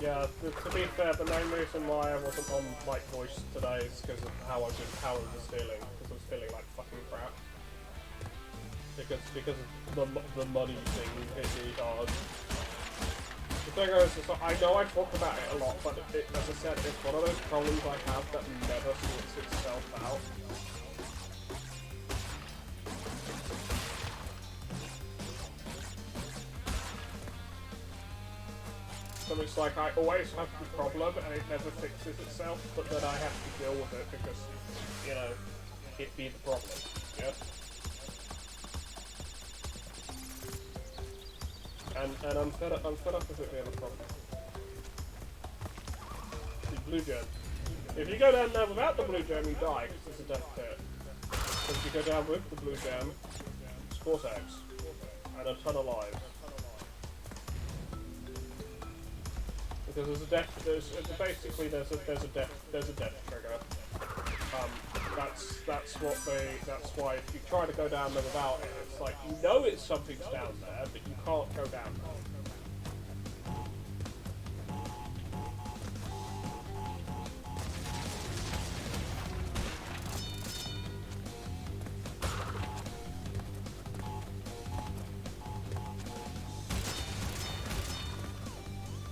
Yeah, to be fair, the main reason why I wasn't on White Voice today is because of how I was feeling. Because I was feeling like fucking crap. Because of the money thing hit me hard. The thing is, I know I talk about it a lot, but as I said, it's one of those problems I have that never sorts itself out. So it's like I always have the problem and it never fixes itself, but then I have to deal with it because, you know, it be the problem. Yeah? And I'm fed up with it being a problem. The blue gem. If you go down there without the blue gem, you die because it's a death pit. But if you go down with the blue gem, it's Cortex. And a ton of lives. Because there's a death. There's a death trigger. That's why if you try to go down there without it, it's like you know something's down there, but you can't go down there.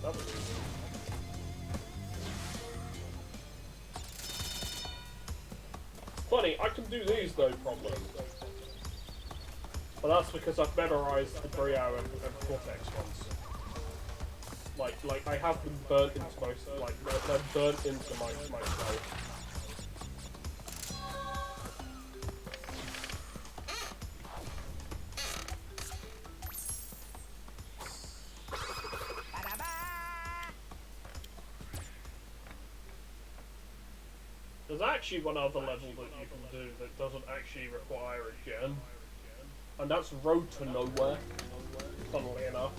That was easy. Funny, I can do these no problem. But that's because I've memorized the Brio and Cortex ones. Like I have them burnt into they're burnt into my soul. There's actually one other level that you can do that doesn't actually require a gem. And that's Road to Nowhere, funnily enough.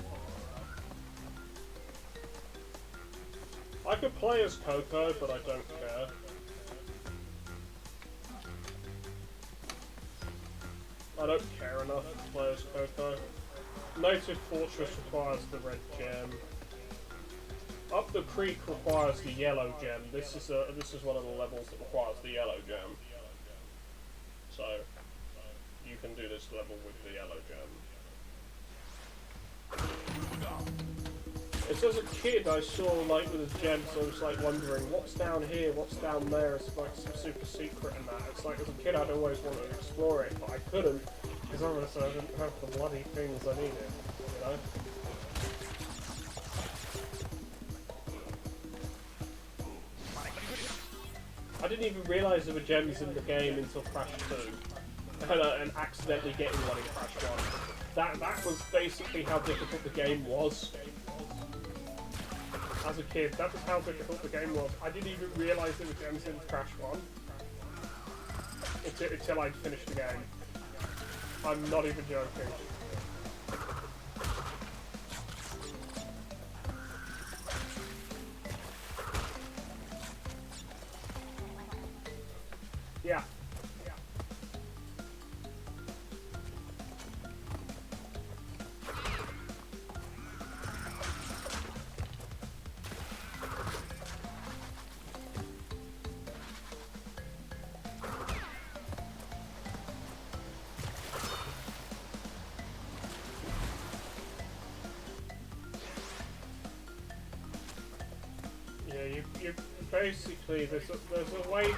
I could play as Coco, but I don't care. I don't care enough to play as Coco. Native Fortress requires the red gem. Up the Creek requires the yellow gem. This is one of the levels that requires the yellow gem. So you can do this level with the yellow gem. It's as a kid I saw like with the gems, I was like wondering what's down here, what's down there. It's like some super secret and that. It's like as a kid I'd always wanted to explore it, but I couldn't because obviously I didn't have the bloody things I needed. You know. I didn't even realise there were gems in the game until Crash 2, and accidentally getting one in Crash 1. That was basically how difficult the game was. As a kid, that was how difficult the game was. I didn't even realise there were gems in Crash 1 until I'd finished the game. I'm not even joking. Yeah. You basically there's a way to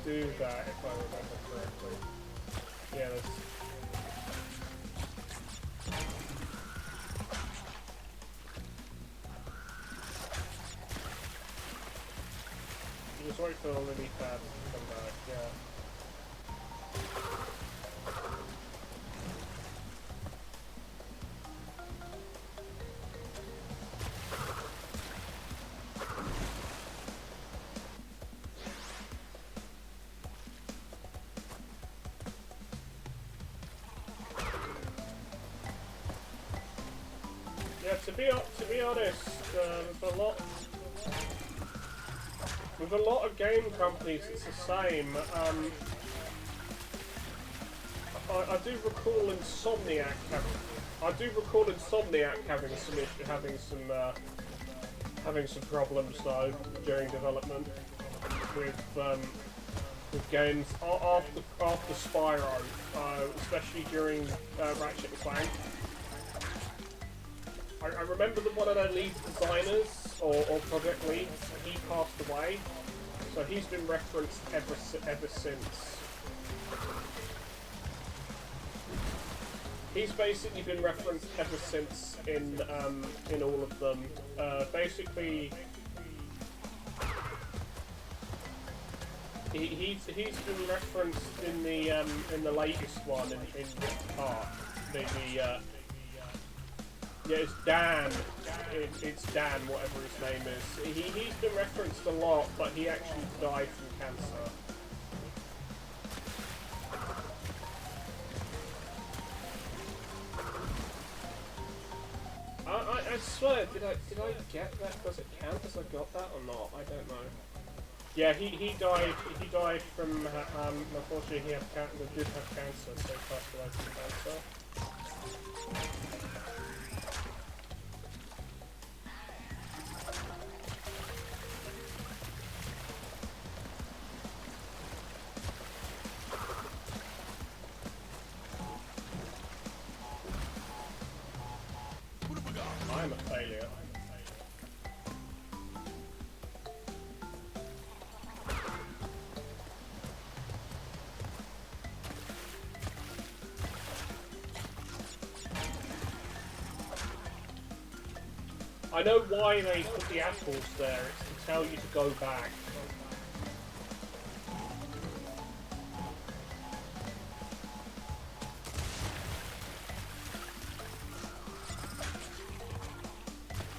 do that if I remember correctly. Yeah, you just wait for the lily pad to come back. Yeah. Yeah, to be honest, with a lot of game companies, it's the same. I do recall Insomniac having some problems though during development with games after Spyro, especially during Ratchet and Clank. I remember that one of their lead designers, or project leads, he passed away, so he's been referenced ever since. He's basically been referenced ever since in all of them. Basically, he's been referenced in the latest one in this part. Yeah, it's Dan. It's Dan, whatever his name is. He's been referenced a lot, but he actually died from cancer. I swear, did I get that? Does it count as I got that or not? I don't know. Yeah, he died. He died from unfortunately he did have cancer, so he passed away from cancer. I'm a failure. I know why they put the apples there, it's to tell you to go back.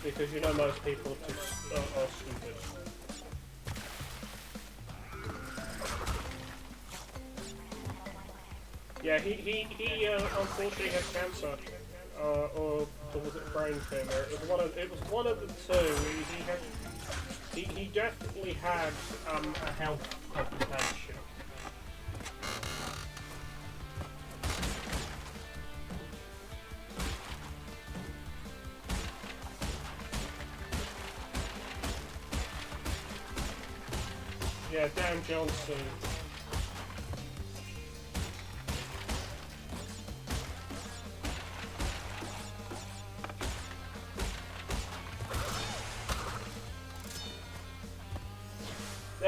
Because you know most people just are stupid. Yeah, he unfortunately had cancer, or was it brain tumor? It was one of the two. He definitely had a health complication. Yeah, Dan Johnson.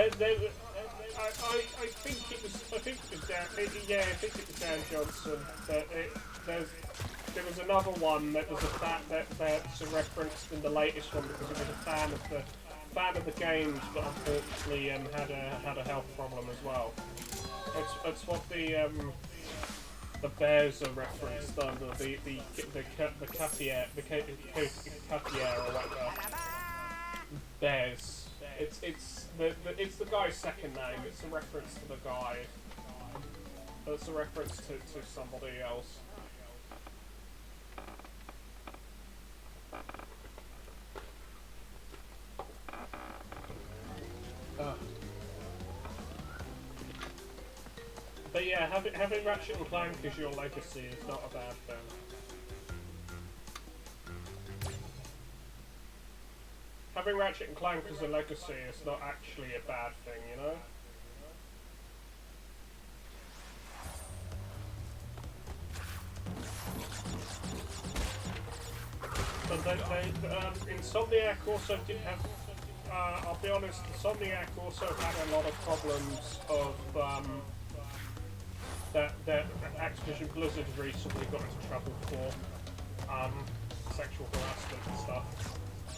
I think it was. I think it was Dan. Yeah, I think it was Dan Johnson. But there was another one that was that's referenced in the latest one because it was a fan of the games, but unfortunately had a health problem as well. It's what the bears are referenced under the Capier or whatever. Bears. It's the guy's second name. It's a reference to the guy. It's a reference to somebody else. But yeah, having Ratchet and Clank as your legacy is not a bad thing. Having Ratchet and Clank as a legacy is not actually a bad thing, you know? But Insomniac also did have, I'll be honest, Insomniac also had a lot of problems of, that Activision Blizzard recently got into trouble for, sexual harassment and stuff.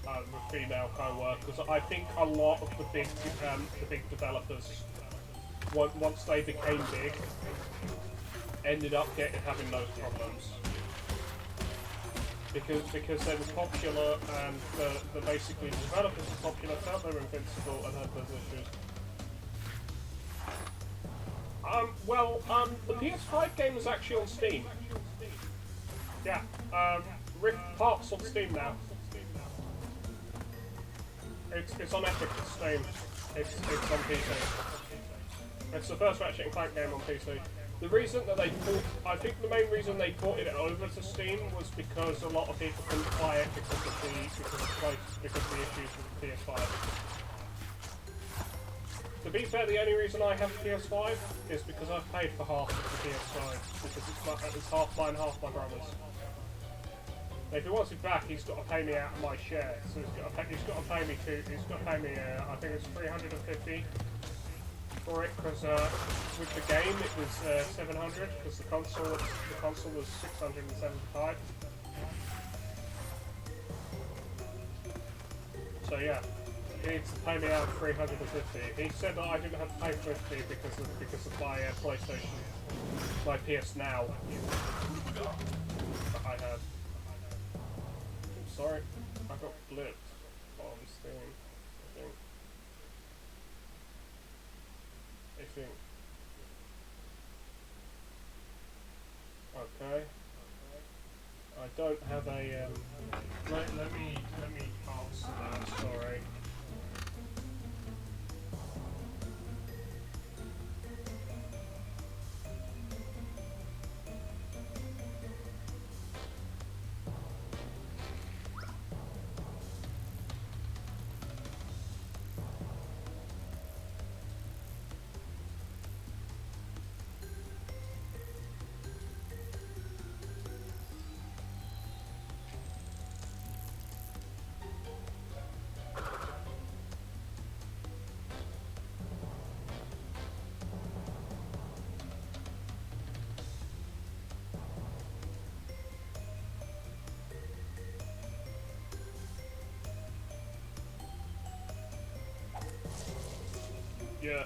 With female co-workers. I think a lot of the big developers, once they became big, ended up having those problems because they were popular and the basically the developers were popular, felt they were invincible, and had those issues. The PS5 game is actually on Steam. Yeah, Rift Park's on Steam now. It's on Epic Steam. It's on PC. It's the first Ratchet and Clank game on PC. The reason that I think the main reason they ported it over to Steam was because a lot of people couldn't play it because of the issues with the PS5. To be fair, the only reason I have a PS5 is because I've paid for half of the PS5 because it's half mine, half my brother's. If he wants it back, he's got to pay me out of my share. So he's got to pay me I think it's 350 for it because with the game it was 700 because the console was 675. So yeah, he needs to pay me out 350. He said that I didn't have to pay 50 because of my PlayStation, my PS Now that I had. Sorry, I got blipped on Steam, I think. Okay. I don't have a, let me answer that, sorry. Yeah.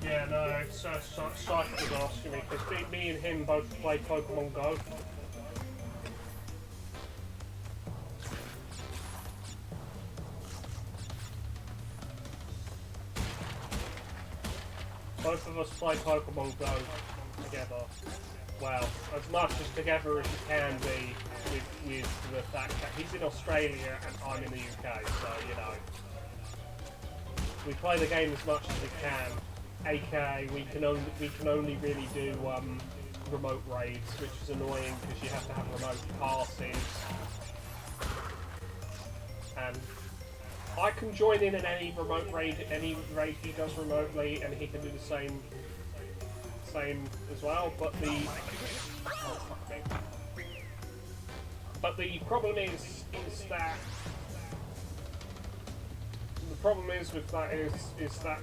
Yeah, no, it's Cypher was asking me because me and him both play Pokemon Go. Both of us play Pokemon Go together. Well, as much as together as you can be with the fact that he's in Australia and I'm in the UK, so you know. We play the game as much as we can. AKA, we can only really do remote raids, which is annoying because you have to have remote passes. and I can join in any remote raid, any raid he does remotely, and he can do the same as well. But the problem is that with that is that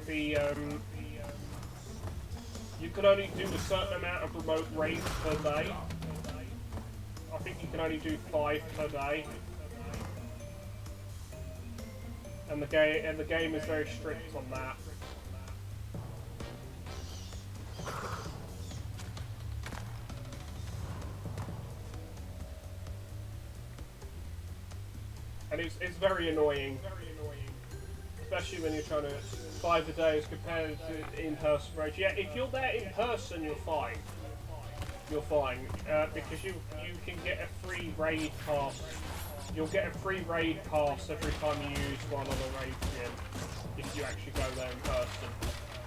you can only do a certain amount of remote raids per day. I think you can only do 5 per day. And the game is very strict on that. And it's very annoying. Especially when you're trying to 5 a day as compared to in-person raids. Yeah, if you're there in person, you're fine. You're fine. Because you can get a free raid pass. You'll get a free raid pass every time you use one on a raid gym, if you actually go there in person.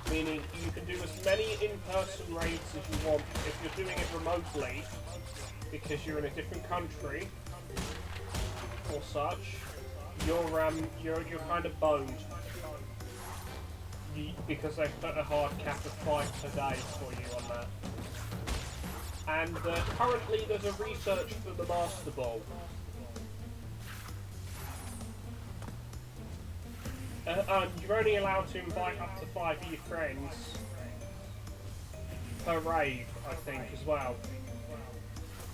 Meaning, you can do as many in-person raids as you want. If you're doing it remotely, because you're in a different country, or such, you're kind of boned. Because they've put a hard cap of 5 per day for you on that. And currently there's a research for the Master Ball. You're only allowed to invite up to 5 of your friends per raid, I think, as well.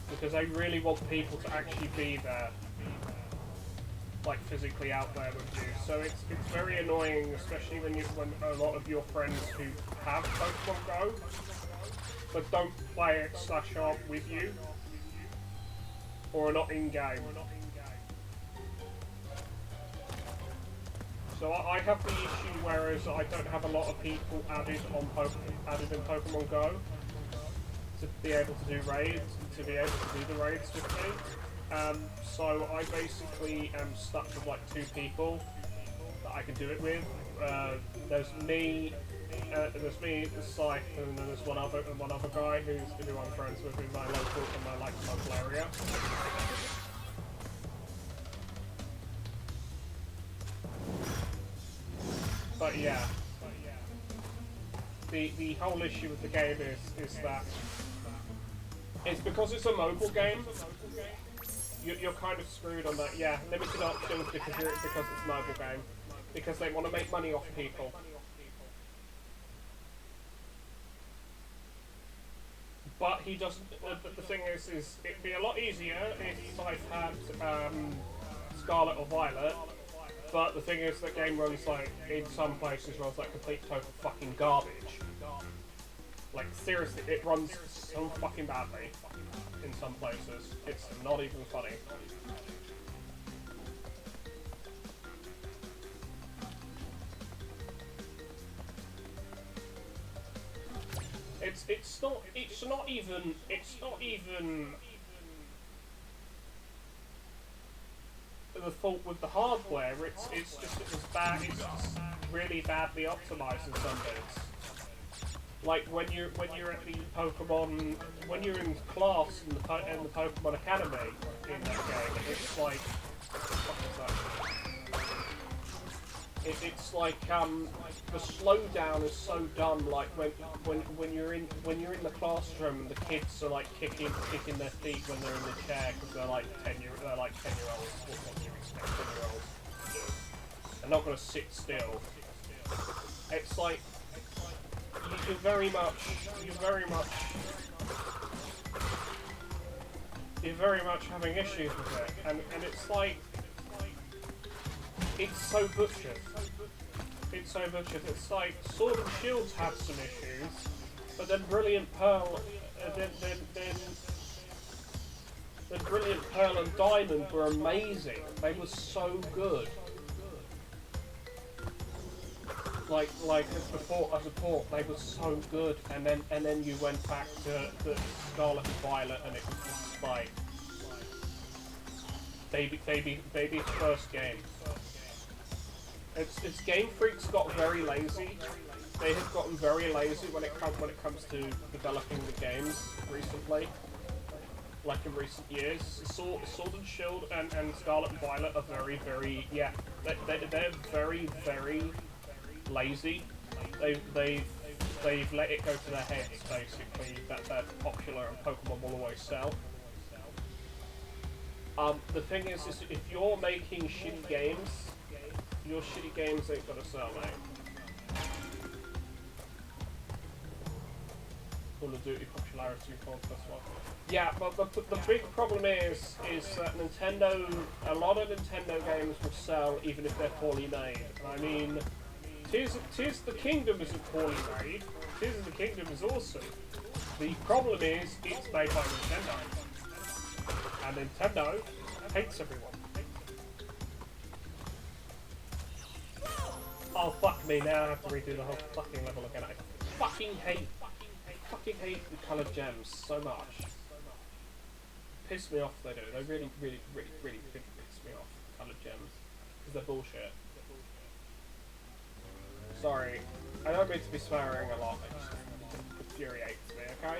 Because they really want people to actually be there. Like physically out there with you, so it's very annoying, especially when a lot of your friends who have Pokemon Go but don't play it /are with you or are not in game. So I have the issue, whereas I don't have a lot of people added in Pokemon Go to be able to do raids, to be able to do the raids with me. So I basically am stuck with like 2 people that I can do it with. There's me, the Scythe, and then there's one other guy who I'm friends with in my local area. But yeah, the whole issue with the game is that it's because it's a mobile game. You're kind of screwed on that. Yeah, limited options because it's a mobile game. Because they want to make money off people. But he doesn't. The thing is it'd be a lot easier if Scythe had Scarlet or Violet. But the thing is, that game runs like, in some places, runs like complete total fucking garbage. Like seriously, it runs so fucking badly. In some places, it's not even funny. It's not even the fault with the hardware. It's just it was bad. It's just really badly optimized in some bits. Like when you're at the Pokemon, when you're in class in the Pokemon Academy in that game, it's like, it's like the slowdown is so dumb. Like when you're in the classroom, the kids are like kicking their feet when they're in the chair because they're like 10-year-olds. What do you expect 10-year-olds to do? They're not going to sit still. It's like. You're very much having issues with it, and it's like, it's so butchered. It's like Sword and Shields had some issues, but then Brilliant Pearl, then Brilliant Pearl and Diamond were amazing. They were so good. Like as a port, they were so good, and then you went back to the Scarlet and Violet, and it was just like baby's first game. It's Game Freak's got very lazy. They have gotten very lazy when it comes to developing the games recently. like in recent years. Sword and Shield and Scarlet and Violet are very, very, yeah, they're very, very lazy. They've let it go to their heads, basically, that they're popular and Pokemon will always sell. The thing is if you're making shitty games, your shitty games ain't gonna sell, mate. Call of Duty popularity contest one. Yeah, but the big problem is that Nintendo, a lot of Nintendo games will sell even if they're poorly made. I mean, Tears of the Kingdom isn't poorly made. Tears of the Kingdom is awesome. The problem is it's made by Nintendo, and Nintendo hates everyone. Oh fuck me! Now I have to redo the whole fucking level again. I fucking hate the coloured gems so much. Piss me off, they do. They really piss me off, coloured gems. Because they're bullshit. Sorry, I don't mean to be swearing a lot, it just infuriates me, okay?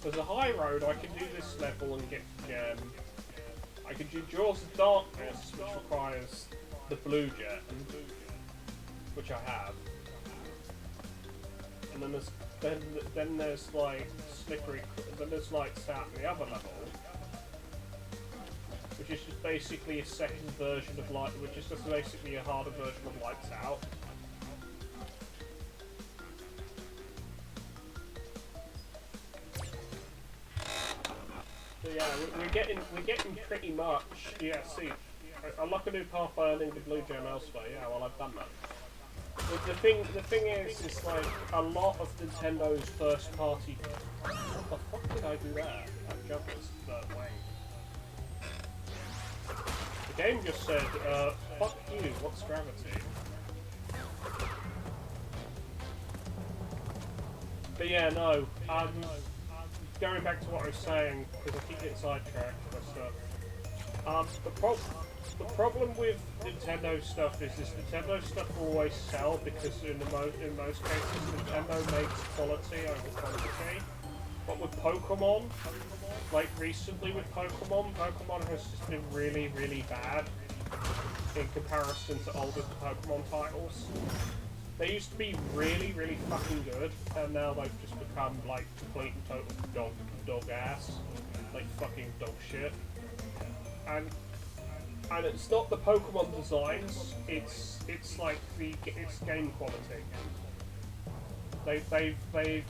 There's a high road, I can do this level and get the gem. I can do Jaws of Darkness, which requires the blue gem, which I have. And then there's like slippery. Then there's Lights Out in the other level, which is just basically a second version of which is just basically a harder version of Lights Out. So yeah, we're getting pretty much. Yeah, see, I like a new path by earning the blue gem elsewhere. Yeah, well I've done that. The thing is like a lot of Nintendo's first party. What the fuck did I do there? That jump was way. The game just said, fuck you, what's gravity? But yeah, no, going back to what I was saying, because I keep getting sidetracked by stuff. The problem with Nintendo stuff is Nintendo stuff will always sell because in most cases Nintendo makes quality over quantity. But with Pokemon, like recently with Pokemon has just been really, really bad in comparison to older Pokemon titles. They used to be really, really fucking good, and now they've just become like complete and total dog ass, like fucking dog shit. And it's not the Pokemon designs; it's like it's game quality. They've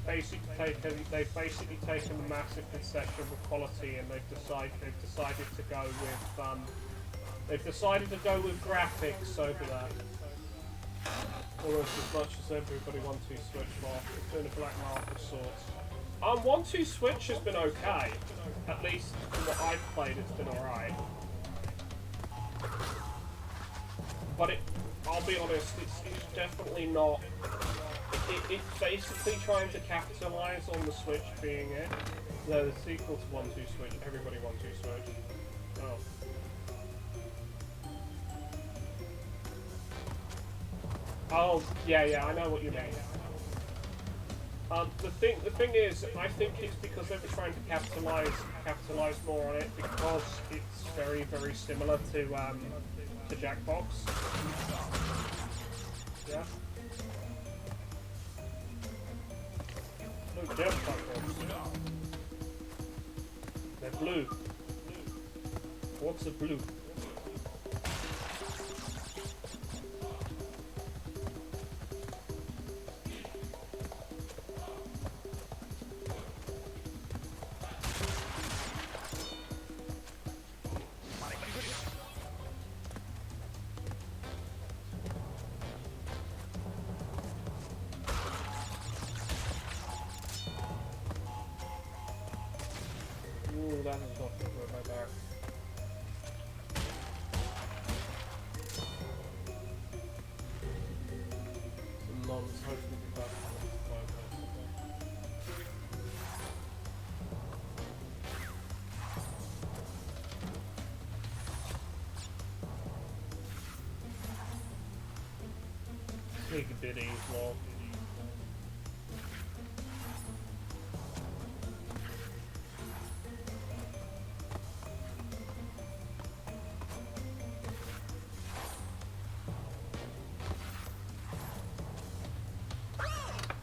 basically taken a massive concession with quality, and they've decided to go with graphics over that. Almost as much as everybody 1-2 Switch mark. It's doing a black mark of sorts. 1-2 Switch has been okay. At least from what I've played, it's been alright. But I'll be honest, it's definitely not. It's basically trying to capitalise on the Switch being it. The sequel to 1-2 Switch. Everybody 1-2 Switch. Oh. Oh, yeah, I know what you mean. The thing is, I think it's because they were trying to capitalize more on it because it's very, very similar to Jackbox. Yeah. No gem platforms. They're blue. What's a blue? Ooh, that is not good for my back. Nonsense, hopefully be back in 5 minutes. Pig biddies, lol.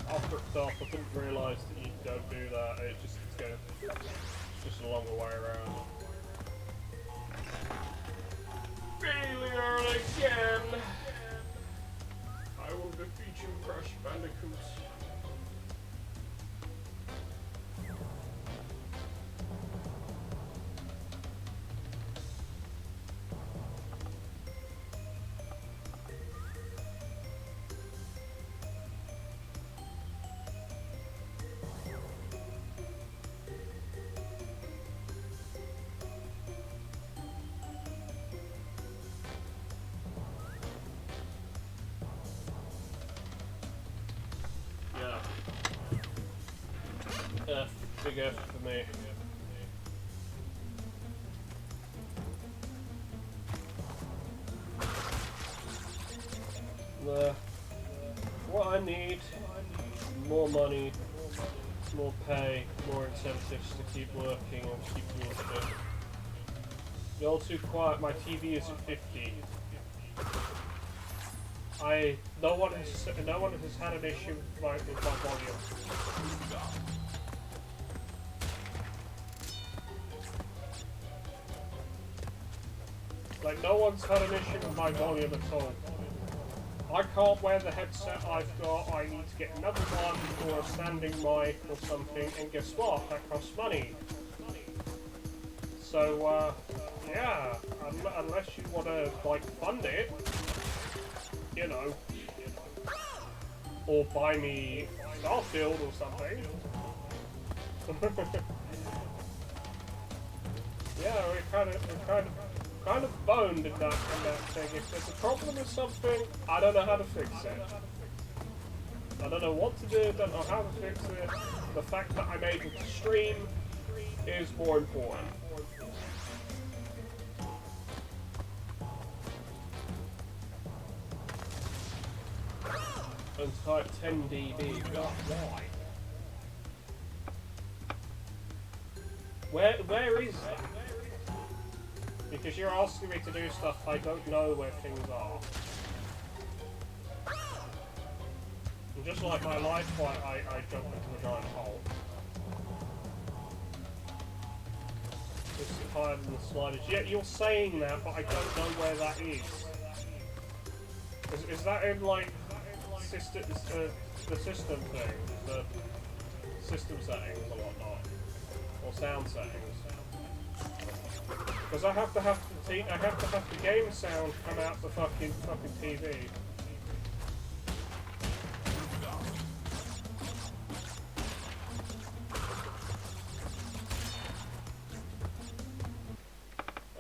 After it's off, I didn't realise that you don't do that. It's just a longer way around. Failure again! I will defeat you, Crash Bandicoot. F, big F for me. What I need, more money, more pay, more incentives to keep working and keep doing shit. You're all too quiet, my TV is at 50. No one has had an issue with my volume. Like, no one's had an issue with my volume at all. I can't wear the headset I've got, I need to get another one or a standing mic or something, and guess what? That costs money. So, yeah, unless you want to, like, fund it, you know, or buy me Starfield or something. Yeah, we're kind of boned in that thing. If there's a problem with something, I don't know how to fix it. I don't know what to do, don't know how to fix it. The fact that I'm able to stream is more important. And type 10 dB. God, why? Where is that? Because you're asking me to do stuff I don't know where things are. And just like my life, I jump into a giant hole. It's higher than the sliders. Yeah, you're saying that, but I don't know where that is. Is that in, like, the system thing? The system settings or whatnot? Or sound settings? Because I have to have the game sound come out the fucking TV.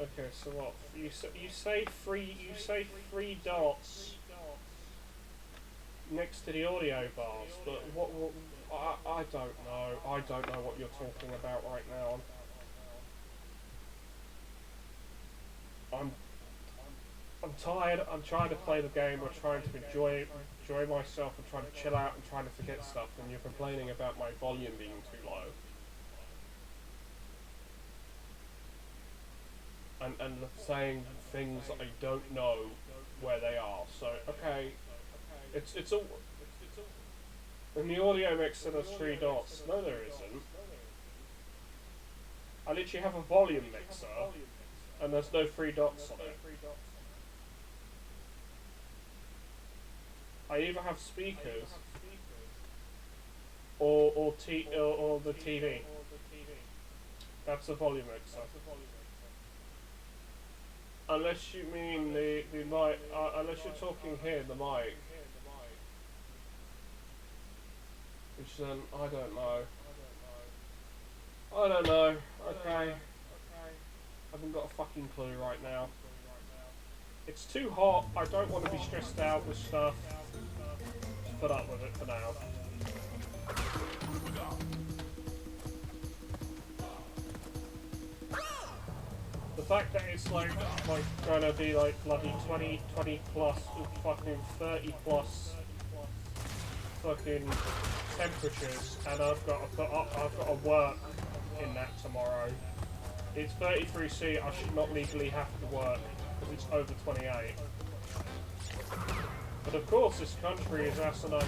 Okay, so what? You say three dots next to the audio bars, but what I don't know. I don't know what you're talking about right now. I'm tired. I'm trying to play the game. We're trying to enjoy myself and trying to chill out and trying to forget stuff. And you're complaining about my volume being too low. And saying things that I don't know where they are. So okay, it's all. In the audio mixer, there's 3 dots. No, there isn't. I literally have a volume mixer. And there's no 3 dots on it. I either have speakers or the TV. That's a volume mixer. Unless you mean the mic, unless you're talking here, the mic. Which then, I don't know. I don't know. Okay. I haven't got a fucking clue right now. It's too hot. I don't want to be stressed out with stuff. Just put up with it for now. The fact that it's like gonna be like bloody 20 plus, fucking 30 plus fucking temperatures, and I've got to work in that tomorrow. It's 33C. I should not legally have to work because it's over 28. But of course, this country is asinine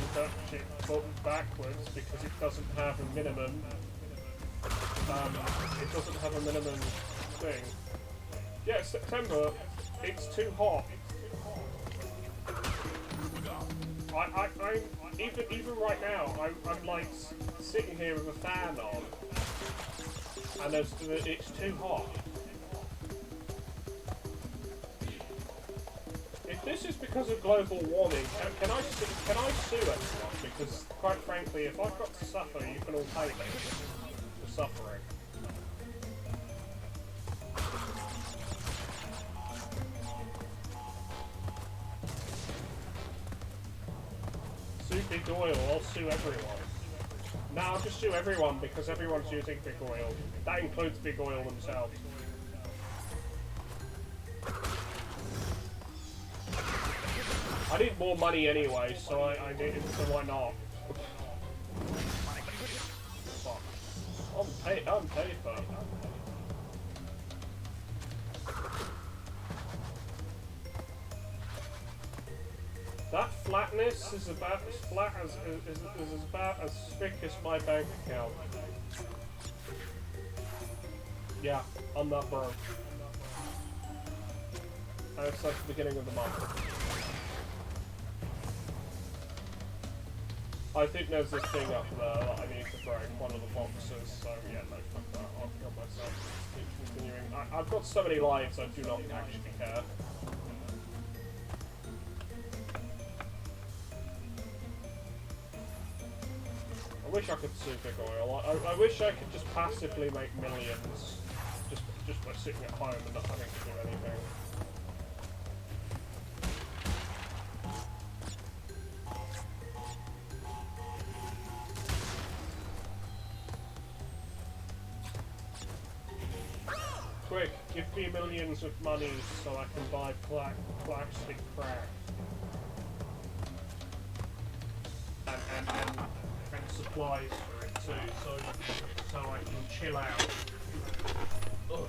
shit backwards because it doesn't have a minimum. It doesn't have a minimum thing. Yeah, September. It's too hot. Even right now, I'm like sitting here with a fan on, and it's too hot. If this is because of global warming, can I sue anyone? Because quite frankly, if I've got to suffer, you can all pay me for suffering. Sue Big Oil, I'll sue everyone. No, I'll just sue everyone because everyone's using Big Oil. That includes Big Oil themselves. I need more money anyway, so I need it, so why not? Fuck. On paper. That flatness is about as flat as is about as thick as my bank account. Yeah, I'm not broke. And it's like the beginning of the month. I think there's this thing up there that I need to break, one of the boxes, so yeah, no, fuck that, I'll kill myself. Keep continuing. I've got so many lives, I do not actually care. I wish I could sue Big Oil. I wish I could just passively make millions, just by sitting at home and not having to do anything. Quick, give me millions of money so I can buy plastic crack. And supplies for it too, so I can chill out. Ugh.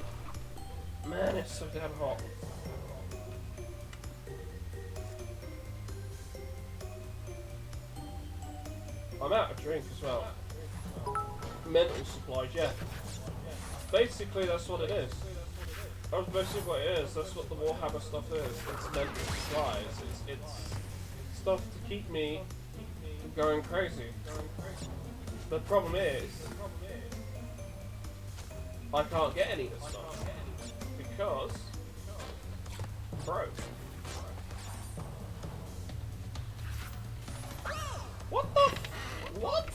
Man, it's so damn hot. I'm out of drink as well. Mental supplies, yeah. Basically, that's what it is. That's basically what it is. That's what the Warhammer stuff is. It's mental supplies. It's stuff to keep me going crazy. The problem is, I can't get any of this stuff because I'm broke. What the? What?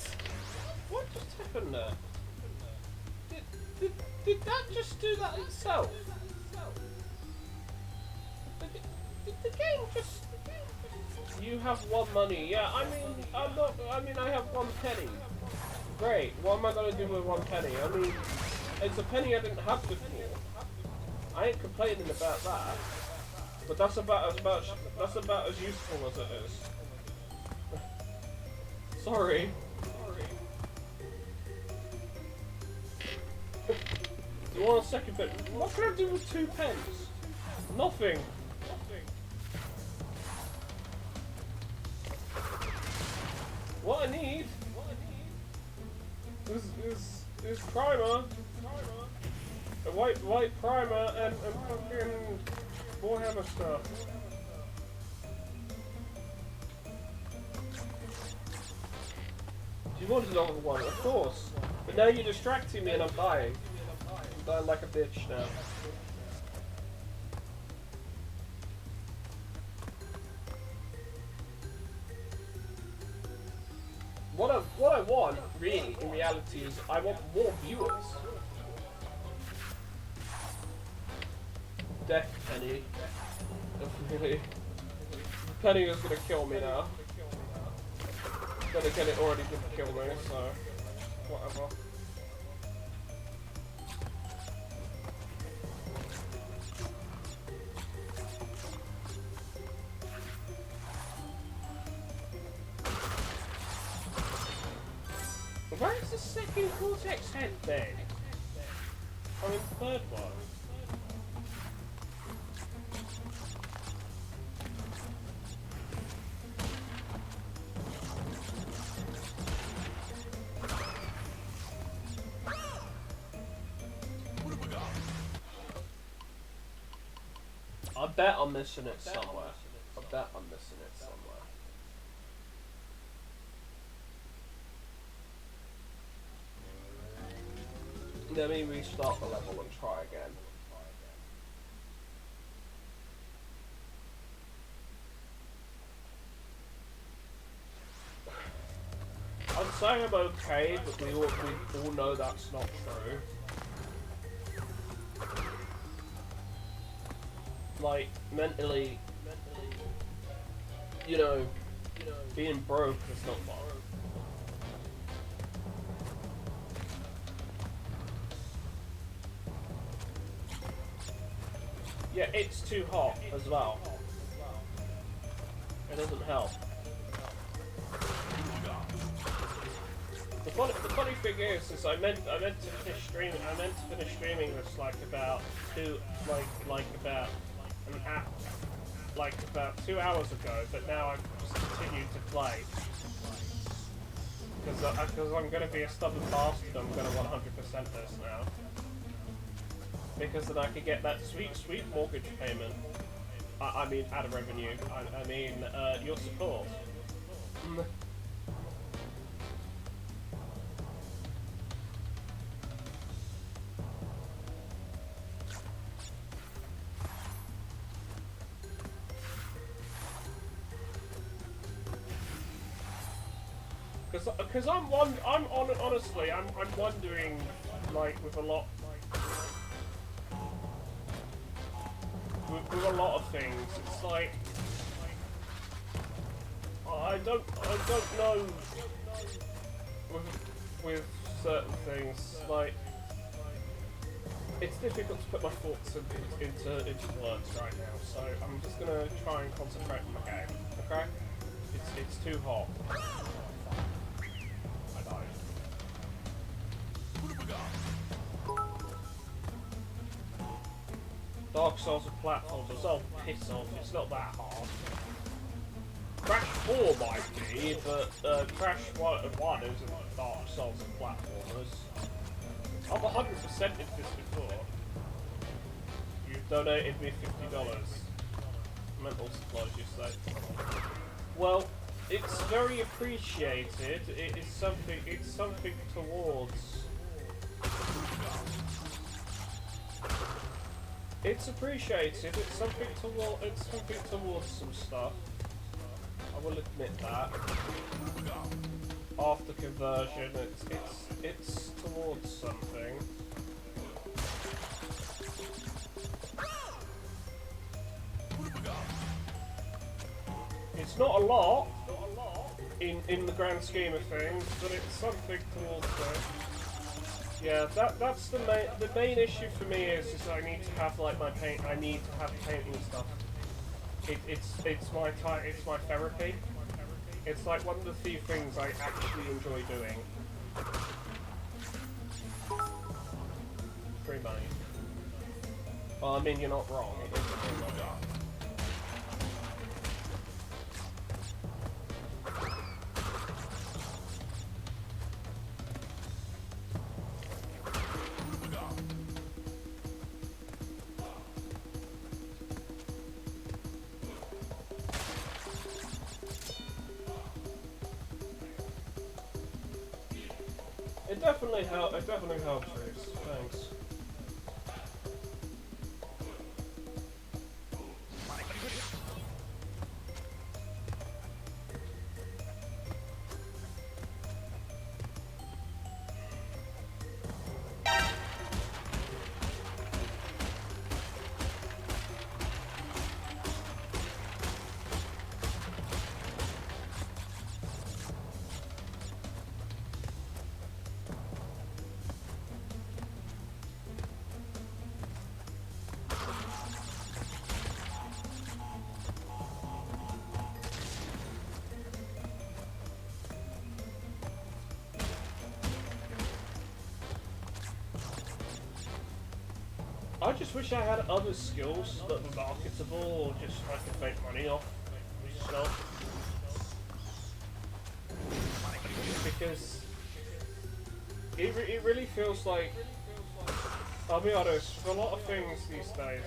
What just happened there? Did that just do that itself? Did the game just? You have one money. Yeah, I mean, I have 1 penny. Great. What am I gonna do with 1 penny? I mean, it's a penny I didn't have before. I ain't complaining about that. But that's about as useful as it is. Sorry. Do you want a second bit? What can I do with 2 pence? Nothing. What I need is primer, a white primer, and fucking Warhammer stuff. Do you want another one? Of course. But now you're distracting me and I'm dying. I'm dying like a bitch now. What I want, really, in reality, is I want more viewers. Death Penny. Really. Penny is gonna kill me now. Then again, it already did kill me, so whatever. fucking Cortex head then? I mean, the third one. I bet I'm missing it somewhere. I bet I'm missing it somewhere. Let me restart the level and try again. I'm saying I'm okay, but we all know that's not true. Like, mentally, you know, being broke is not fun. Yeah, it's too hot as well. It doesn't help. The funny thing is I meant to finish streaming. I meant to finish streaming this like about 2 hours ago, but now I've just continued to play because I'm gonna be a stubborn bastard. I'm gonna 100% this now because then I could get that sweet mortgage payment. I mean, out of revenue. I mean, your support. Because honestly, I'm wondering, like, with a lot of things, it's like I don't know with certain things, like it's difficult to put my thoughts into words right now. So I'm just gonna try and concentrate on the game. Okay? It's too hot. Dark Souls and platformers, oh piss off, it's not that hard. Crash 4 might be, but Crash 1 isn't Dark Souls and platformers. I've 100%ed this before. You've donated me $50. Mental supplies, you say. Well, it's very appreciated. It's something towards. It's appreciated. It's something towards some stuff. I will admit that. After conversion, it's towards something. It's not a lot in the grand scheme of things, but it's something towards it. Yeah, that's the main issue for me is I need to have like my paint. I need to have painting stuff. It's my therapy. It's like one of the few things I actually enjoy doing. Free money. Well, I mean, you're not wrong. It is free money. It definitely helps, Reese. Thanks. I just wish I had other skills that were marketable or just I could make money off with stuff. Because it really feels like, I'll be honest, for a lot of things these days,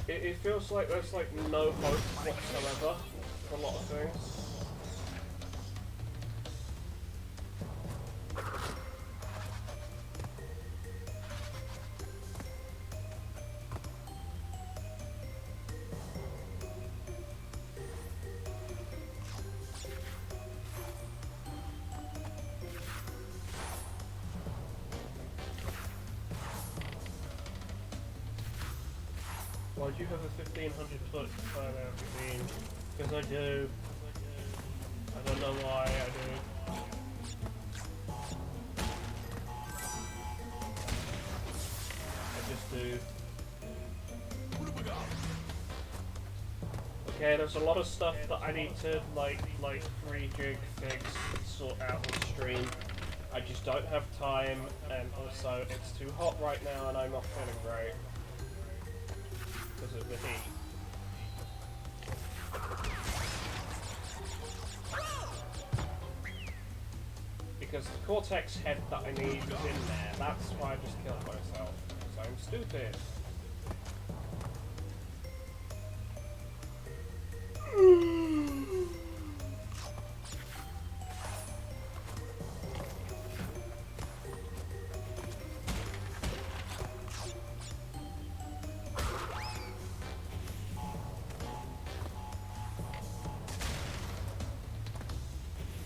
it feels like there's like no hope whatsoever for a lot of things. Why do you have a 1500 foot fan out? Because I do. I don't know why I do. I just do. Okay, there's a lot of stuff that I need to like rejig, fix, sort out on stream. I just don't have time, and also it's too hot right now, and I'm not feeling great. Because of the heat. Because the Cortex head that I need is in there, that's why I just killed myself. Because I'm stupid.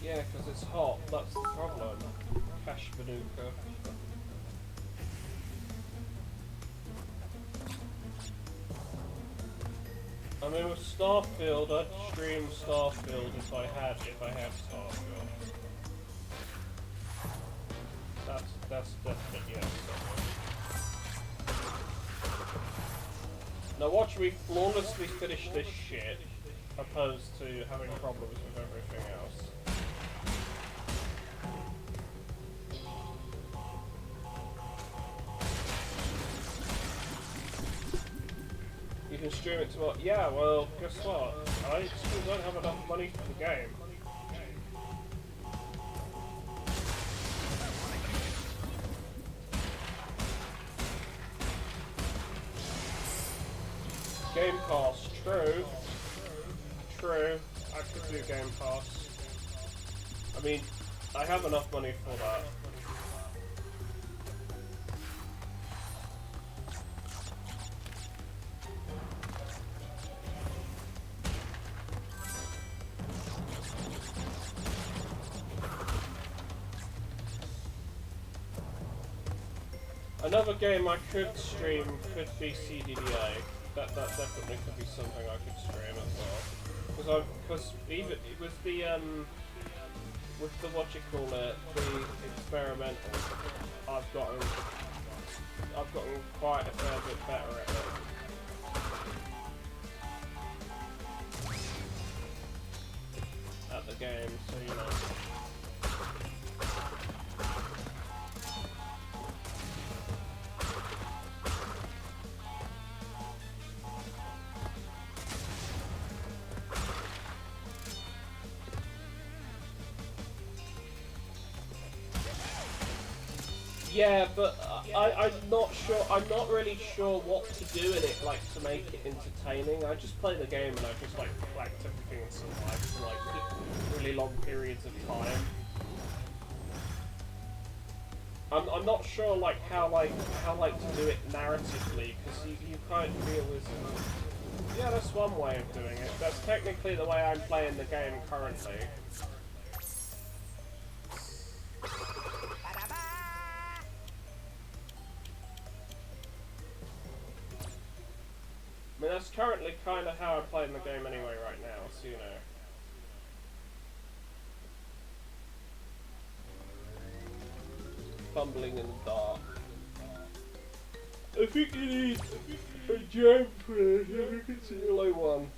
Yeah, because it's hot, that's the problem. Cash Bandicoot. I mean, with Starfield, I'd stream Starfield if I had Starfield. That's definite yes. Now watch me flawlessly finish this shit, opposed to having problems with everything else. You can stream it to what? Yeah, well, guess what? I still don't have enough money for the game. Game Pass, true. True. I could do Game Pass. I mean, I have enough money for that. Another game I could stream could be CDDA. That definitely could be something I could stream as well. Because even with the what you call it, the experimental, I've gotten quite a fair bit better at it. At the game, so you know. Yeah, but I'm not sure. I'm not really sure what to do in it, like to make it entertaining. I just play the game and I just like collect everything and survive for like really long periods of time. I'm not sure like how to do it narratively, because you can't deal with. Yeah, that's one way of doing it. That's technically the way I'm playing the game currently. I mean, that's currently kind of how I'm playing the game anyway right now, so you know. Fumbling in the dark. I think you need a jump for this, if you can see the low one.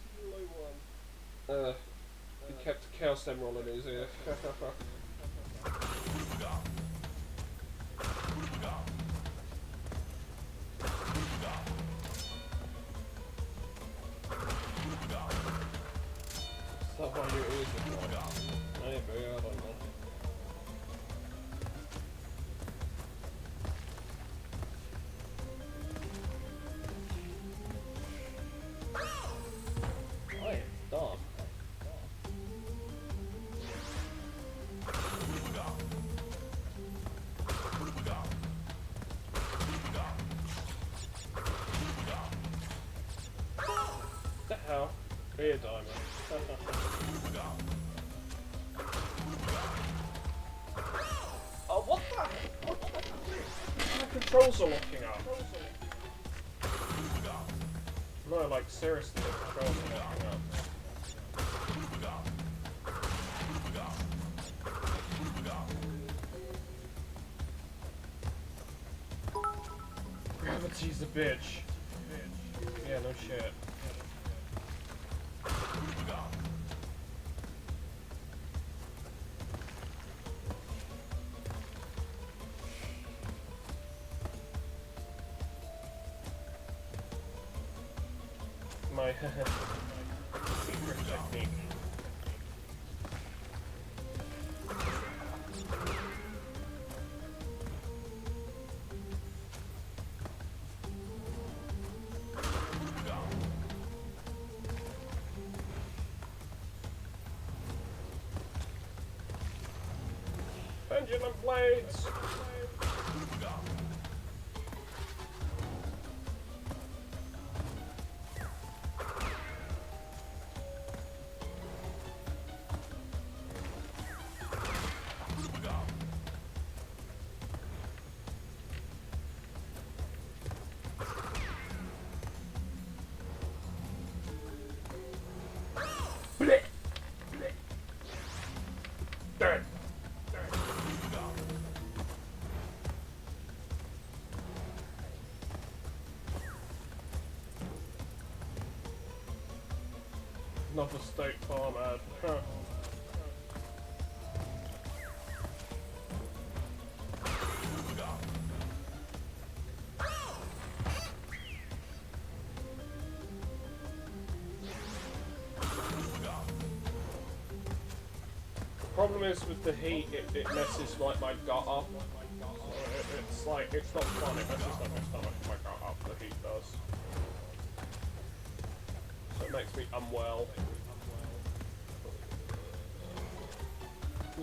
He kept a Chaos Emerald in his ear. Maybe, I don't know. I am dumb. What the hell? Be a diamond. Oh, what the? What the controls are locking up. No, like seriously, the controls are locking up. Gravity's a bitch. Yeah, no shit. My secret technique. Pendulum blades! Dead. Not a State Farm ad. Huh. Problem is with the heat, it messes like my gut up. So it's like, it's not fun, it messes like my stomach and my gut up, the heat does. So it makes me unwell.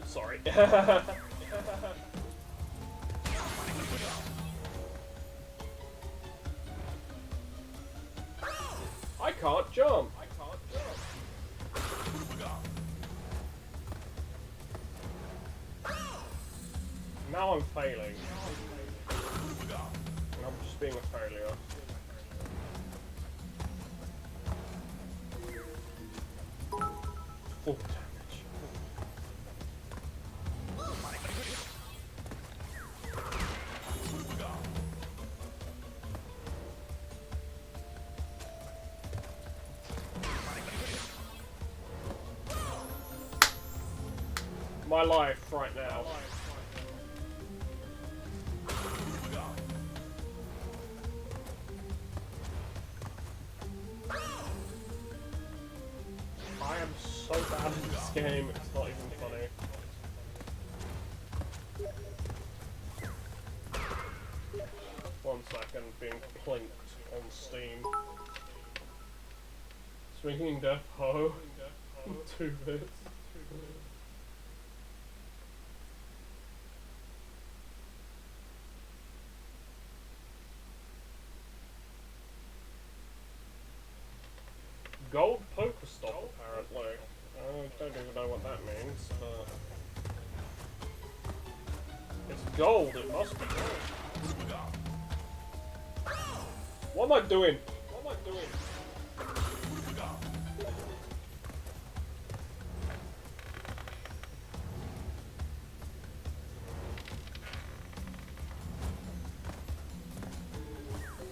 Sorry. I can't jump! Now I'm failing. And I'm just being a failure. Full damage. My life right now. I am so bad at this game, it's not even funny. One second, being plinked on Steam. Swinging Death Ho. 2 bits. Gold Pokestop, apparently. I don't even know what that means, but... It's gold, it must be gold. What am I doing? What am I doing?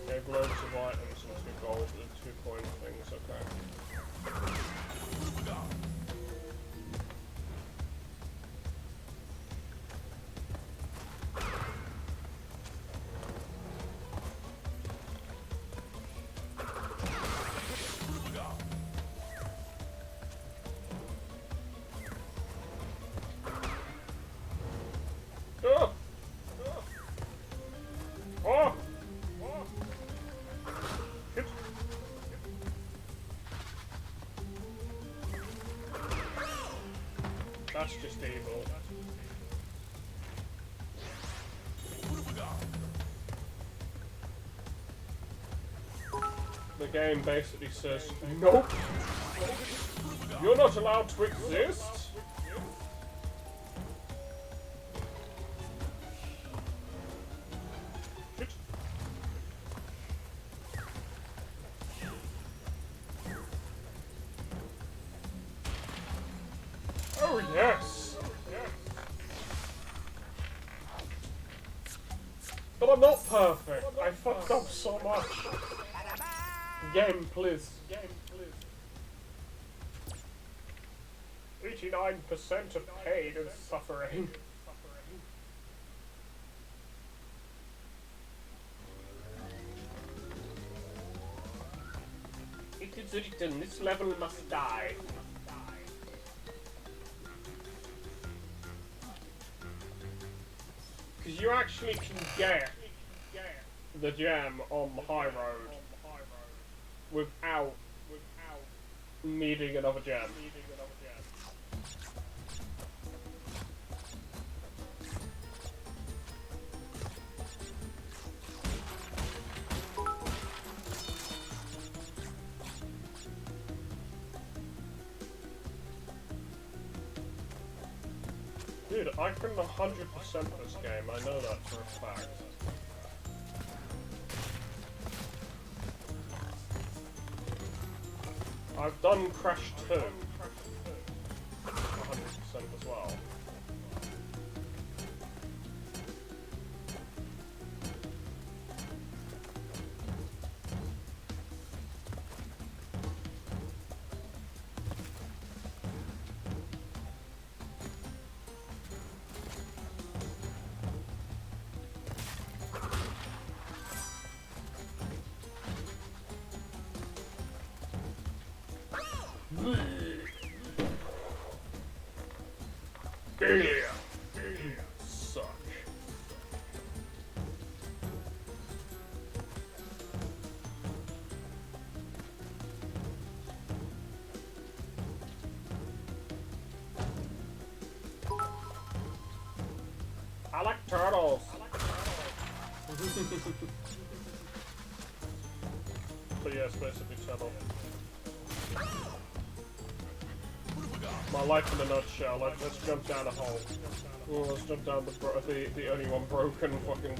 Yeah, globes of items and 2 gold and 2 coin things, okay. That's just evil. The game basically says, nope, you're not allowed to exist. Shit. Oh yes! But I'm not perfect. I fucked up so much. Game, please. 89% of pain and suffering. It is written, this level must die. Because you actually can get the gem on the high road without needing another gem. Dude, I can 100% this game, I know that for a fact. I've done Crash 2. 100% as well. Suck. I like turtles. But yeah, it's basically turtle. My life in a nutshell. Let's jump down a hole. Well, let's jump down the only one broken fucking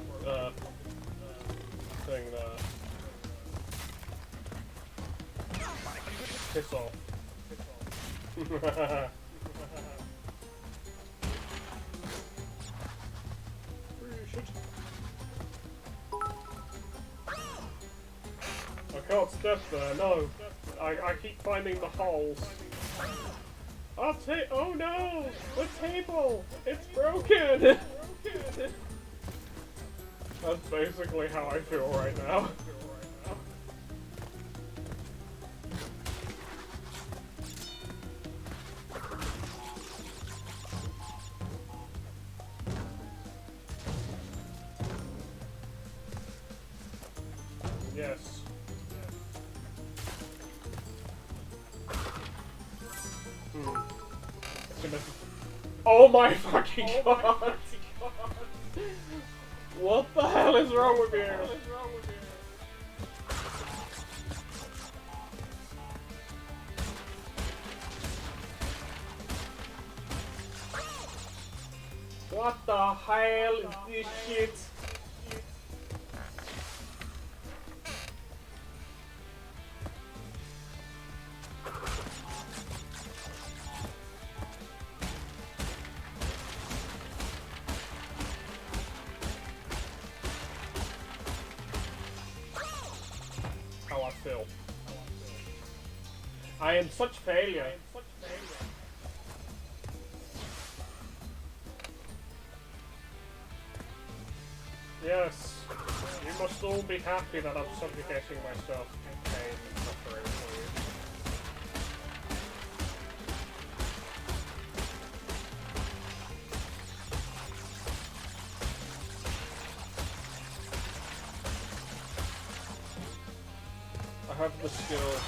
thing there. Piss off. I can't step there. No, I keep finding the holes. Oh no! The table! It's broken! That's basically how I feel right now. Yes. Oh my fucking god! What the hell is wrong with you? What the hell is this shit? How I feel. I am such failure. Yes, you must all be happy that I'm subjugating myself to pain and suffering for you. I have the skills.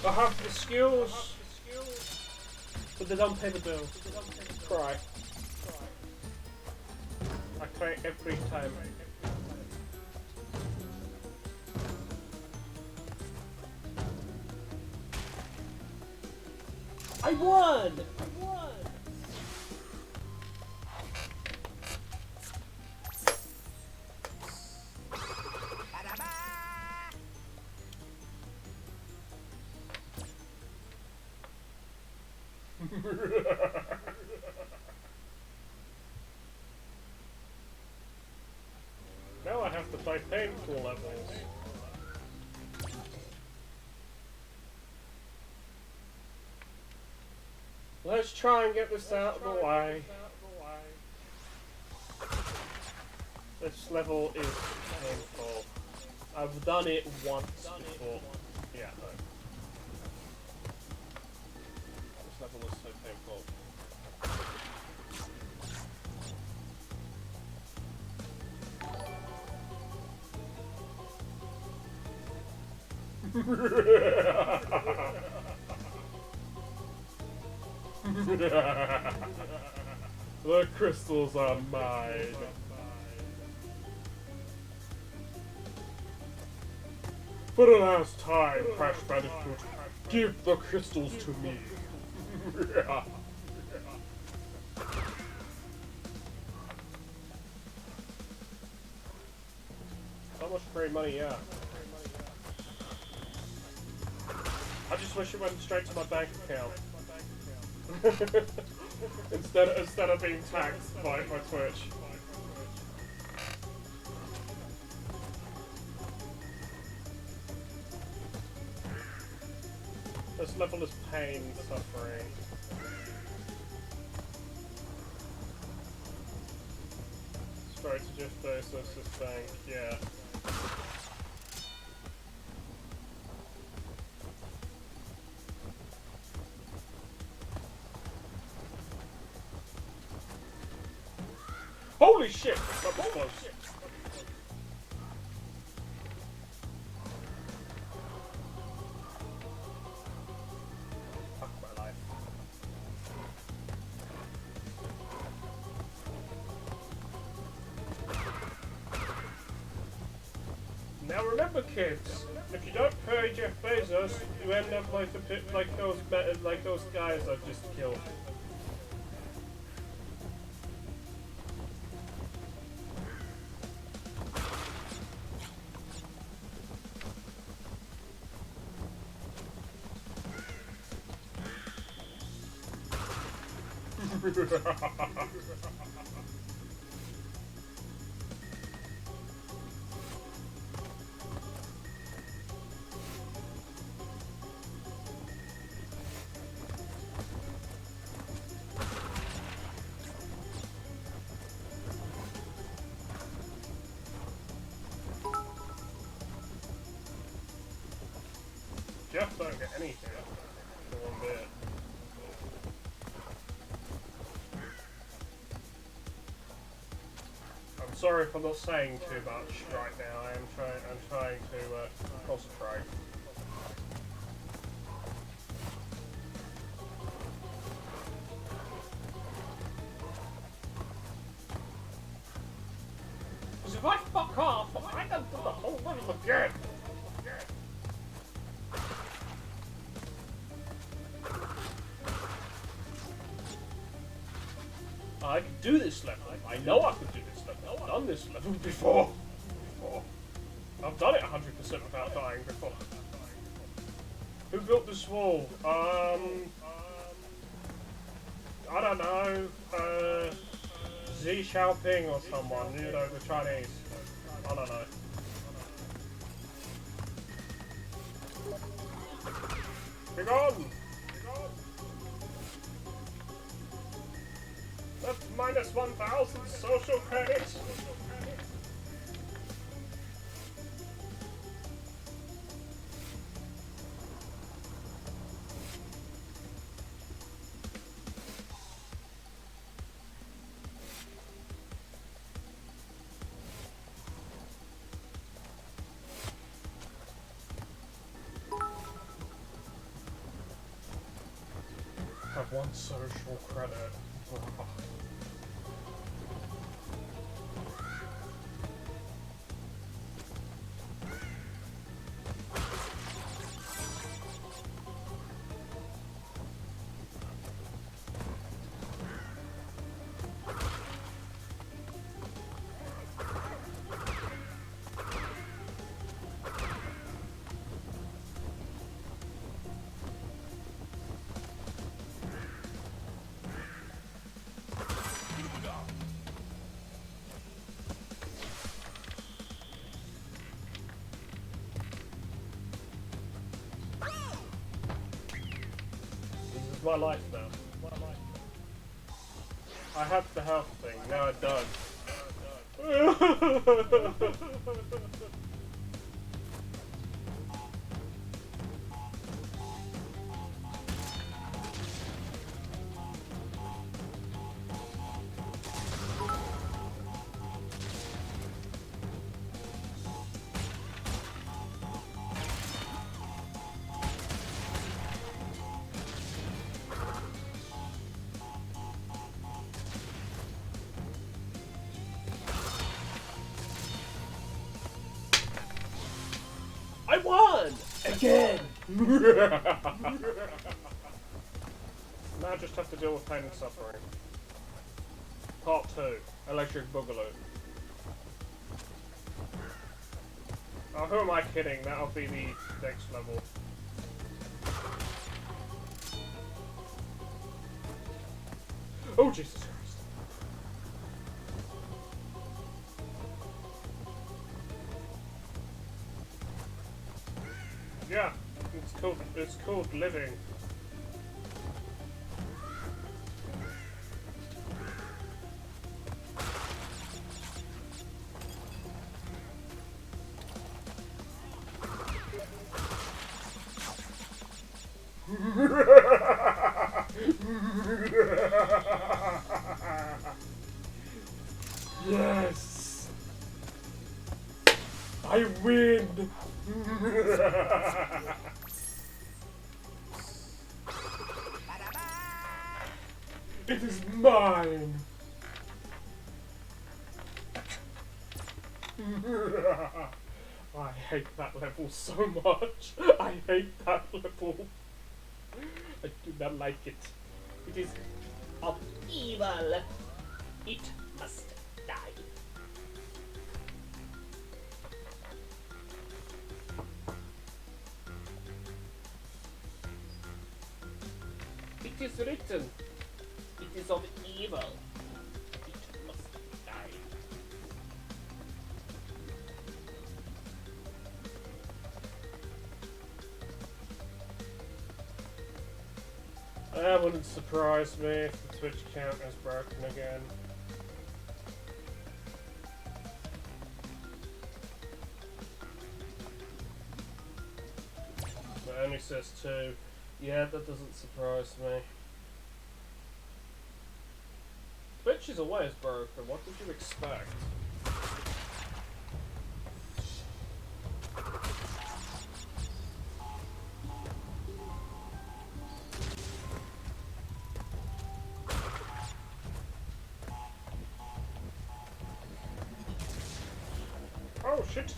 I have the skills. So they don't pay the bill. Cry. I cry every time. I won! Now I have to play painful levels. Let's try and get this out of the way. This level is painful. I've done it once before. Yeah, no. This level is so painful. The crystals are mine. For the last time, Crash Bandicoot, give the crystals to me. How much free money, yeah. I just wish it went straight to my bank account. instead of being taxed by Twitch. This level is pain, suffering. Straight to Jeff Bezos' bank, yeah. Holy shit! That was close. Fuck my life. Now remember, kids, if you don't pay Jeff Bezos, you end up like those guys I've just killed. Jeff don't get anything for one bit. I'm sorry if I'm not saying too much right now. I'm trying to concentrate. Because if I fuck off, I can do the whole level again. I can do this level. I know I can do this level. I've done this level before. I've done it 100% without dying before. Who built this wall? I don't know. Xi Xiaoping or someone. You know, the Chinese. I don't know. Be gone! That's minus 1,000 social credits. have one social credit. Oh. This is my life now. I had the health thing, now I don't. I won! Again! Now I just have to deal with pain and suffering. Part 2. Electric Boogaloo. Oh, who am I kidding? That'll be the next level. Oh, Jesus Christ. Yeah, it's called living. Yes! I win! It is mine! I hate that level so much. I hate that level. I do not like it. It is of evil. It must die. It is written. It is of evil. It must die. That wouldn't surprise me if the Twitch account is broken again. But it only says 2. Yeah, that doesn't surprise me. Twitch is always broken. What did you expect? Oh shit!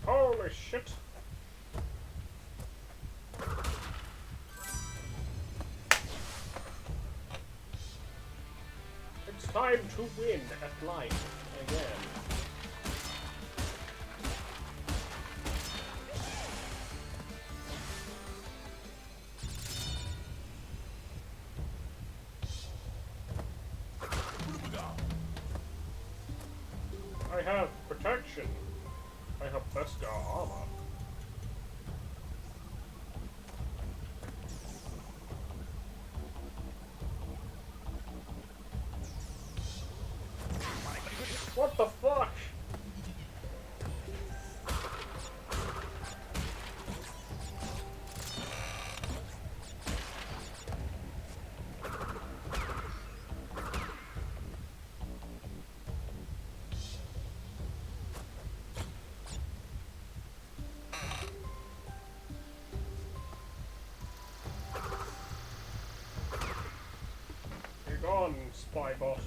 Holy shit! It's time to win at life again. have protection. I have Beskar armor. What the fuck? You're gone, spy boss.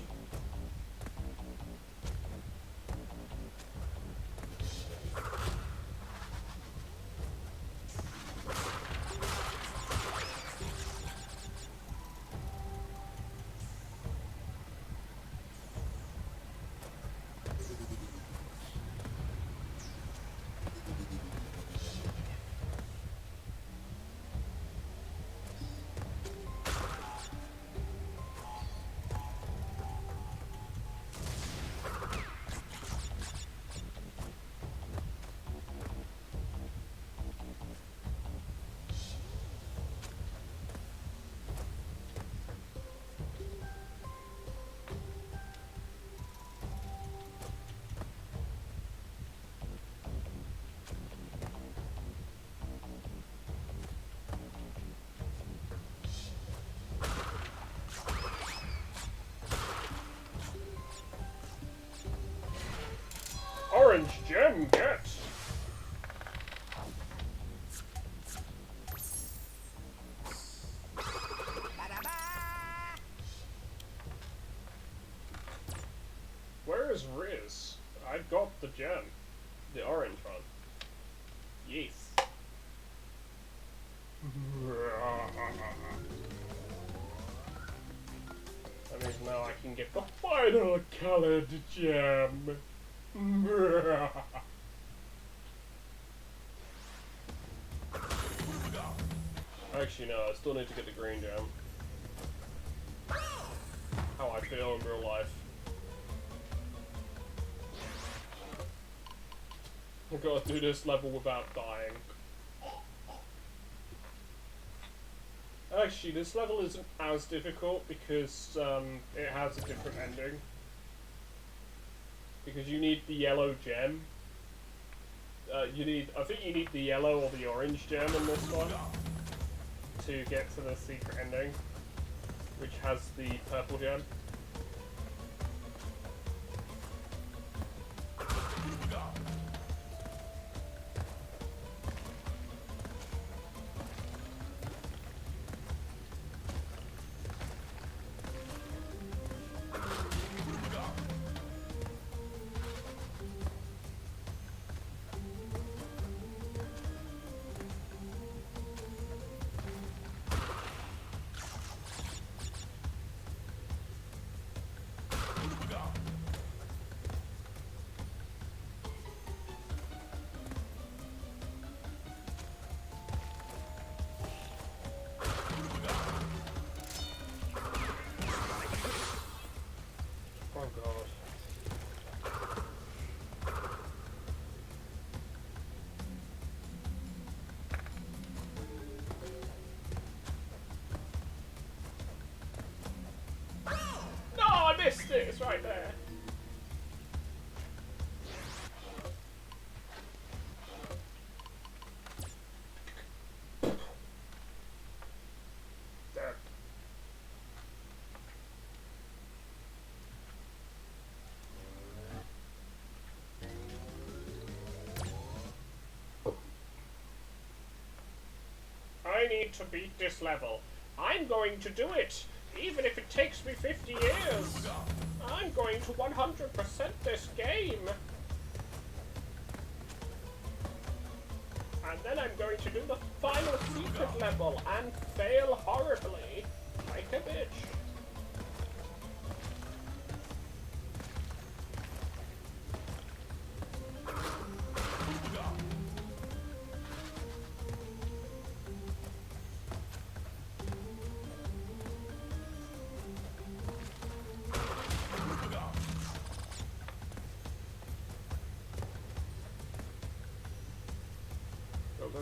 Orange gem, get! Where is Riz? I've got the gem. The orange one. Yes. That means now I can get the final colored gem. Actually, no, I still need to get the green gem. How I feel in real life. I've got to do this level without dying. Actually, this level isn't as difficult because it has a different ending. Because you need the yellow gem. I think you need the yellow or the orange gem in this one to get to the secret ending, which has the purple gem. Oh god. No, I missed it! It's right there. There. I need to beat this level. I'm going to do it, even if it takes me 50 years. I'm going to 100% this game. And then I'm going to do the final secret level and fail horribly, like a bitch.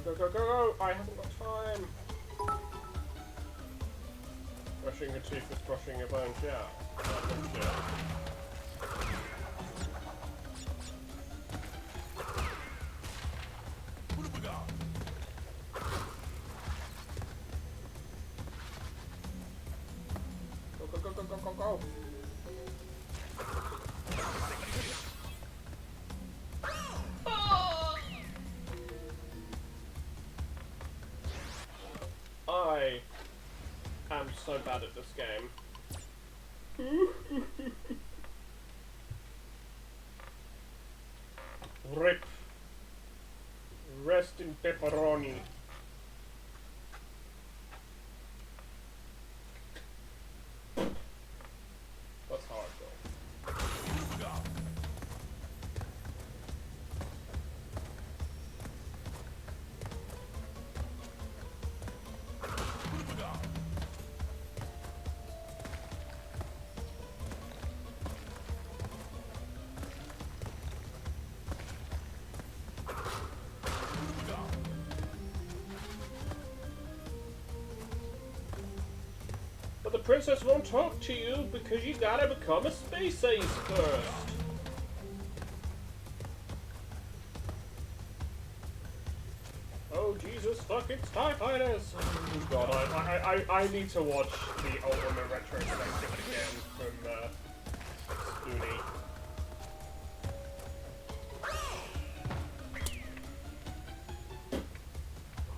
go, go, go! I haven't got time! Brushing your teeth is brushing your bones, yeah. What have we got? Go, go, go, go, go, go, go! I am so bad at this game. Rip. Rest in pepperoni. That's how I feel. What have we got? What have we got? But the princess won't talk to you because you gotta become a space ace first. Oh Jesus, fuck, it's TIE Fighters! Oh god, I need to watch the Ultimate retrospective again from Spoonie.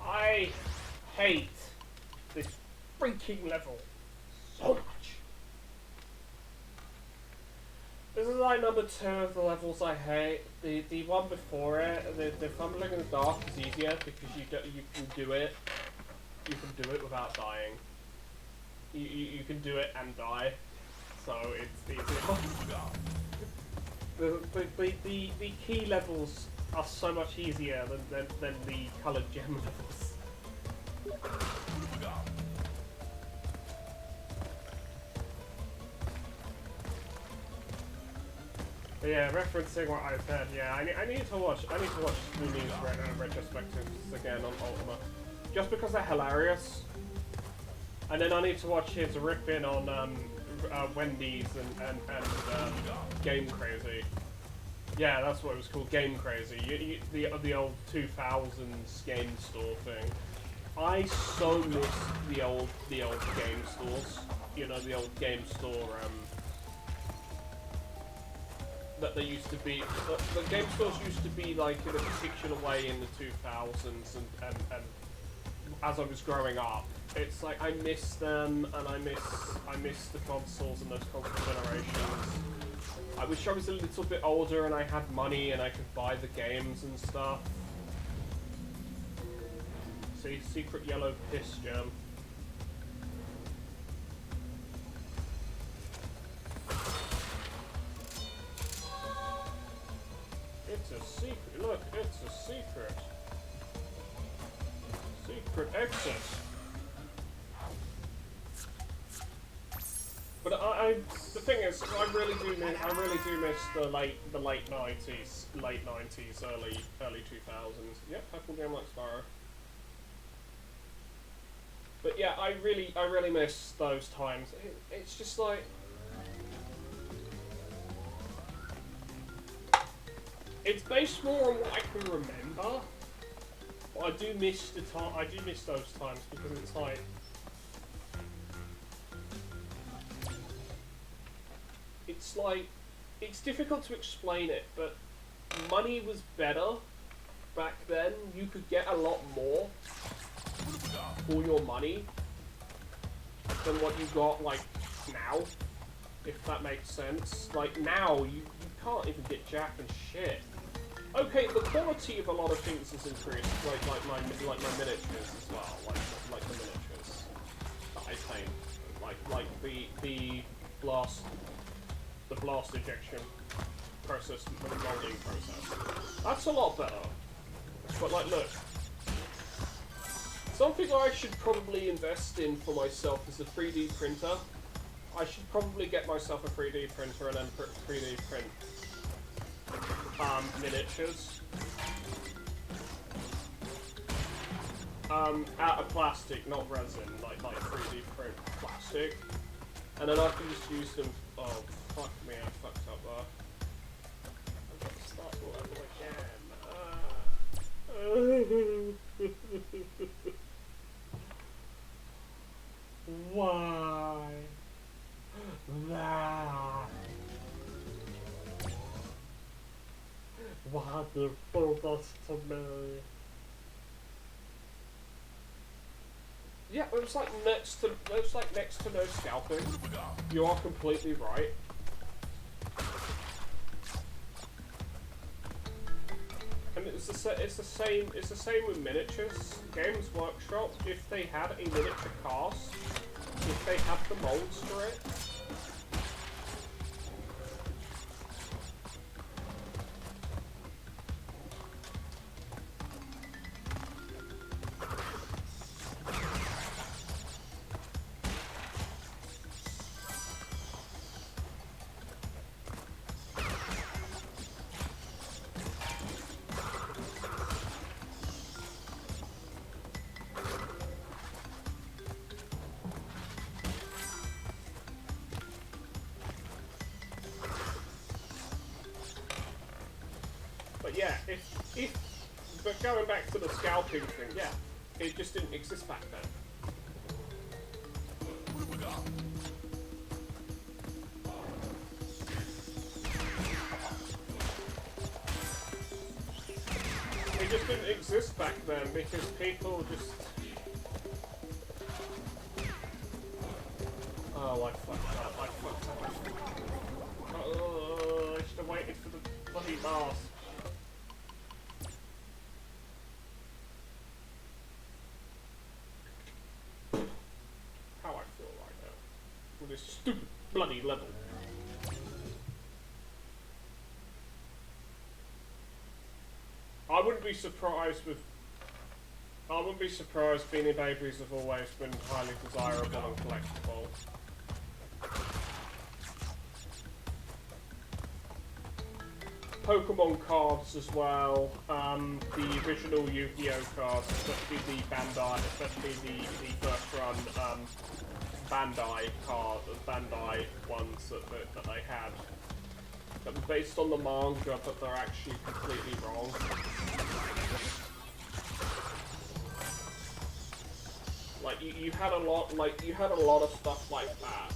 I hate this freaking level so much. This is like number 2 of the levels I hate. The one before it, the Fumbling in the Dark is easier because you can do it. You can do it without dying. You can do it and die, so it's easier. The key levels are so much easier than the coloured gem levels. But yeah, referencing what I said, yeah, I need to watch Spoonie's retrospectives again on Ultima, just because they're hilarious. And then I need to watch his ripping on Wendy's and Game Crazy. Yeah, that's what it was called, Game Crazy. The old 2000s game store thing. I so miss the old game stores. You know, the old game store. That they used to be. The game stores used to be like in a particular way in the 2000s, and as I was growing up, it's like I miss them, and I miss the consoles and those console generations. I wish I was a little bit older and I had money and I could buy the games and stuff. See, secret yellow piss gem. It's a secret. Look, it's a secret. Secret exit. But the thing is, I really do miss the late 90s, early 2000s. Yep, Purple Game like Sparrow. But yeah, I really miss those times. It's just like. It's based more on what I can remember, but I do miss those times because it's like it's difficult to explain it, but money was better back then. You could get a lot more for your money than what you got like now, if that makes sense. Like now you can't even get jack and shit. Okay, the quality of a lot of things has increased, like my miniatures as well, like the miniatures that I paint, like the blast ejection process, the molding process. That's a lot better. But like, look, something I should probably invest in for myself is a 3D printer. I should probably get myself a 3D printer and then 3D print miniatures. out of plastic, not resin, like 3D print plastic. And then I can just use them. Oh, fuck me, I fucked up there. I've got to start the level again. Why? That. Why do you do this to me? Yeah, it was like next to no scalping. You are completely right. And it's the same with miniatures. Games Workshop, if they had a miniature cast, if they had the molds for it, yeah, but going back to the scalping thing, yeah, it just didn't exist back then. It just didn't exist back then because people just... Oh, I fucked up, Oh, I should have waited for the bloody mask. This stupid bloody level. I wouldn't be surprised Beanie Babies have always been highly desirable and collectible. Pokemon cards as well, the original Yu-Gi-Oh cards, especially the Bandai, especially the first run Bandai ones that they had, that were based on the manga, but they're actually completely wrong. Like you had a lot of stuff like that.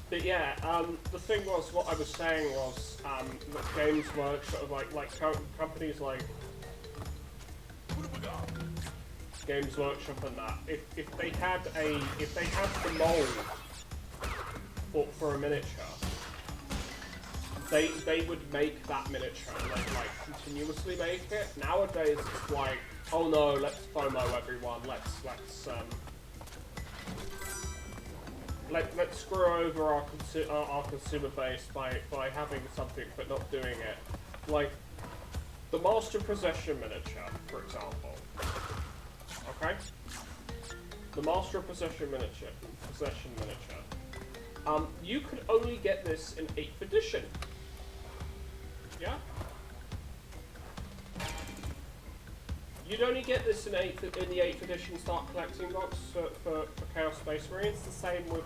But yeah, the thing was, what I was saying was, that Games Workshop, companies like Games Workshop and that, if they had the mold for a miniature, they would make that miniature, like continuously make it. Nowadays it's like, oh no, let's FOMO everyone, let's screw over our consumer base by having something but not doing it. Like the Master Possession miniature, for example. Okay? The Master Possession miniature. You could only get this in 8th edition. Yeah? You'd only get this in the 8th edition Start Collecting box for Chaos Space Marines. The same with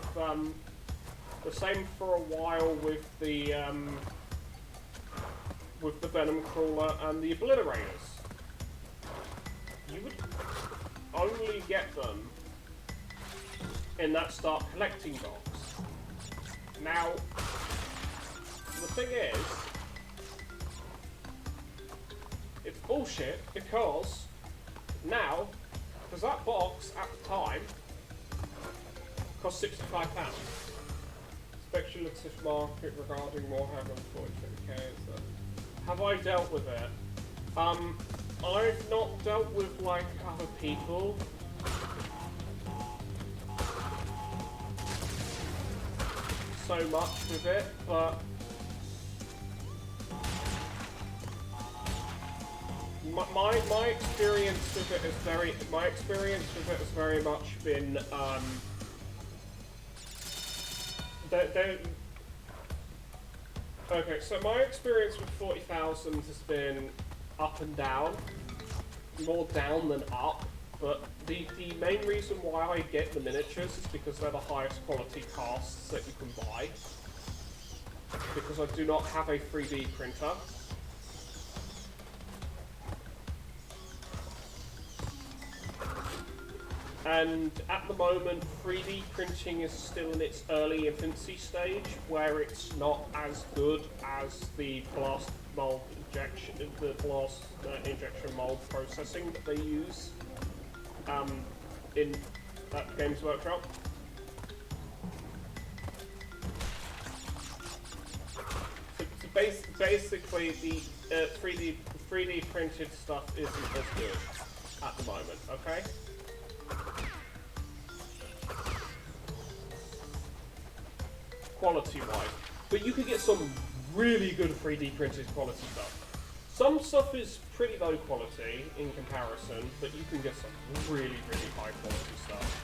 the same for a while with the Venom Crawler and the Obliterators. You would only get them in that Start Collecting box. Now, the thing is, it's bullshit because now, because that box at the time cost £65. Speculative market regarding Warhammer 40k. Have I dealt with it? I've not dealt with like other people so much with it, but my experience with it has very much been okay, so my experience with 40,000 has been up and down, more down than up. But the main reason why I get the miniatures is because they're the highest quality casts that you can buy. Because I do not have a 3D printer. And at the moment, 3D printing is still in its early infancy stage, where it's not as good as the blast mold injection, injection mold processing that they use in Games Workshop. So basically, the 3D printed stuff isn't as good at the moment. Okay. Quality-wise, but you could get some really good 3D printed quality stuff. Some stuff is pretty low quality in comparison, but you can get some really, really high quality stuff.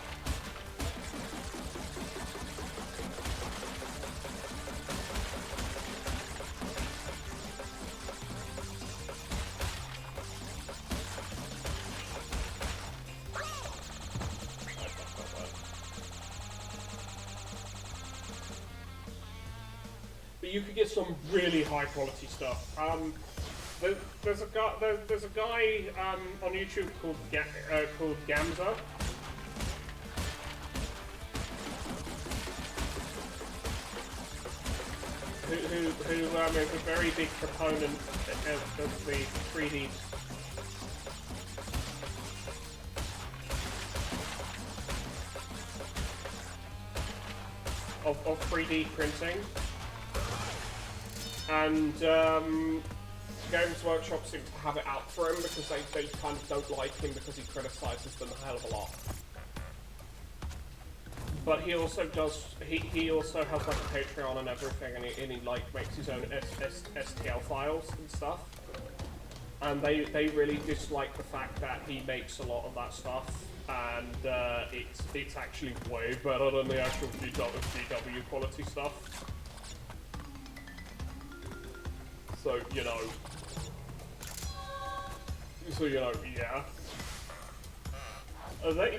But you could get some really high quality stuff. There's a guy on YouTube called Gamza. Who is a very big proponent of the 3D. Of 3D printing. And Games Workshop seem to have it out for him because they kind of don't like him because he criticises them a hell of a lot. But he also does. He also has like a Patreon and everything, and he like makes his own STL files and stuff. And they really dislike the fact that he makes a lot of that stuff, and it's actually way better than the actual GW quality stuff. So you know, yeah.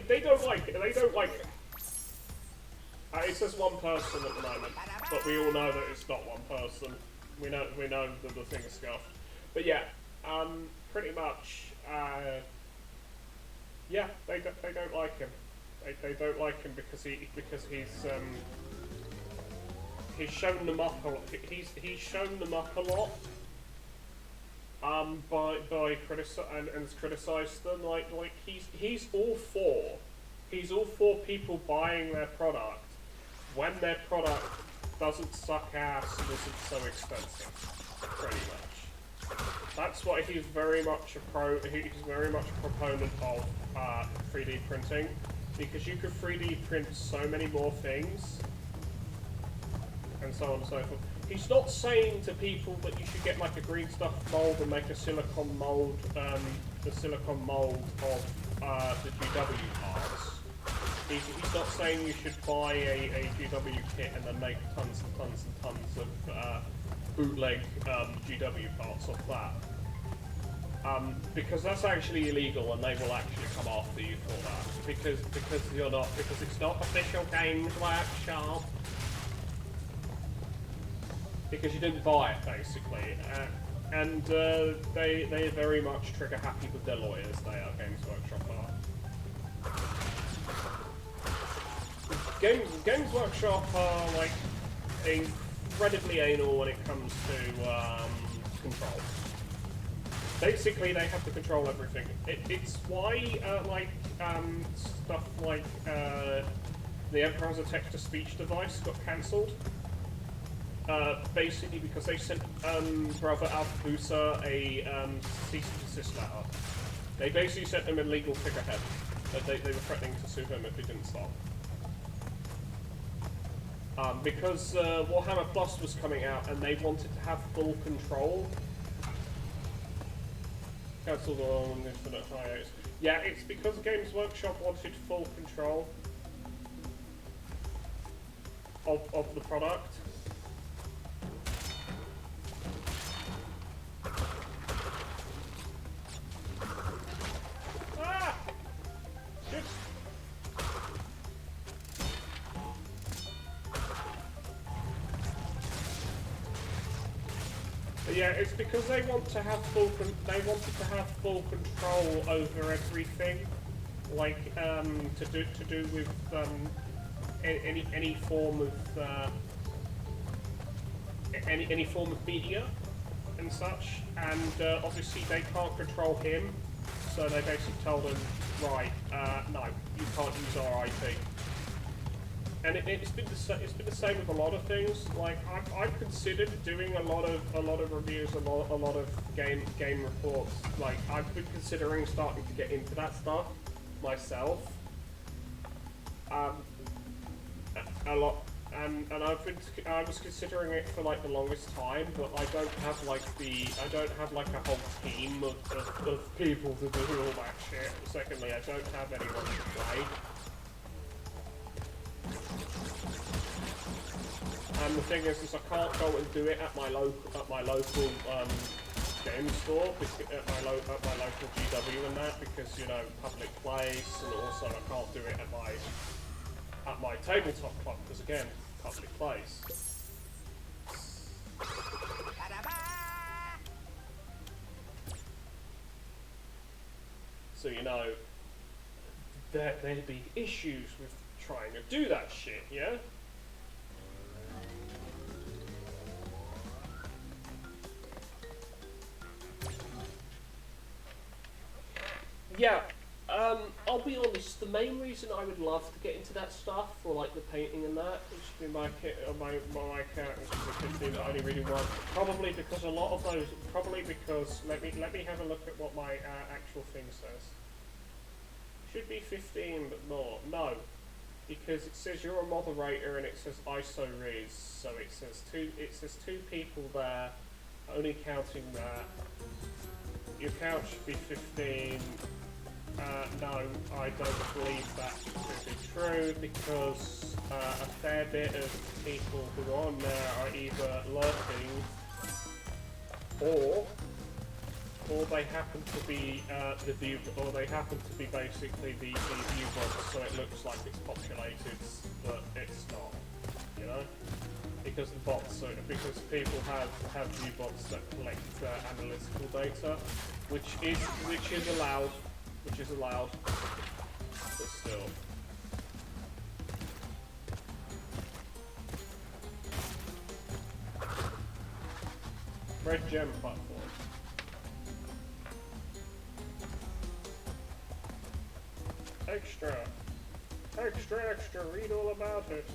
They don't like it. It says one person at the moment, but we all know that it's not one person. We know that the thing is scuffed. But yeah, pretty much, yeah, they don't like him. They don't like him because he's shown them up a lot. He's shown them up a lot. By criticised them. Like he's all for people buying their product when their product doesn't suck ass and isn't so expensive. Pretty much. That's what he's very much a proponent of 3D printing, because you can 3D print so many more things and so on and so forth. He's not saying to people that you should get like a green stuff mold and make a silicone mold, the silicone mold of the GW parts. He's not saying you should buy a GW kit and then make tons and tons and tons of bootleg GW parts off that. Because that's actually illegal and they will actually come after you for that. Because it's not official Games Workshop. Because you didn't buy it, basically. And they very much trigger happy with their lawyers, they are, Games Workshop are. Games Workshop are, like, incredibly anal when it comes to control. Basically, they have to control everything. It's why, stuff like the Emperor's a text-to-speech device got cancelled. Basically because they sent Brother Alphabusa a cease and desist letter. They basically sent him a legal figurehead. They were threatening to sue him if he didn't stop. Because Warhammer Plus was coming out and they wanted to have full control. Cancelled on Infinite Hiatus. Yeah, it's because Games Workshop wanted full control of the product. Ah! Shit. But yeah, it's because they want to have they wanted to have full control over everything, like to do with any form of any form of media and such, and obviously they can't control him, so they basically told him, right, no, you can't use our IP. And it's been the same with a lot of things. Like I've considered doing a lot of reviews, a lot of game reports. Like I've been considering starting to get into that stuff myself. A lot, and I was considering it for like the longest time, but I don't have like a whole team of people to do all that shit. Secondly, I don't have anyone to play. And the thing is I can't go and do it at my local game store, at my local GW and that, because, you know, public place, and also I can't do it at my tabletop club, because again, public place. So, you know, there'd be issues with trying to do that shit, yeah? Yeah, I'll be honest, the main reason I would love to get into that stuff, or like the painting and that, which would be my characters would be the only really one, probably because a lot of those, let me have a look at what my actual thing says. Should be 15, but no, because it says you're a moderator and it says ISO Riz, so it says two people there, only counting that. Your count should be 15. No, I don't believe that to be true, because a fair bit of people who are on there are either lurking, or they happen to be basically the view bots, so it looks like it's populated, but it's not, you know. Because the bots, because people have view bots that collect analytical data, which is allowed, but still. Red gem platform. Extra, read all about it.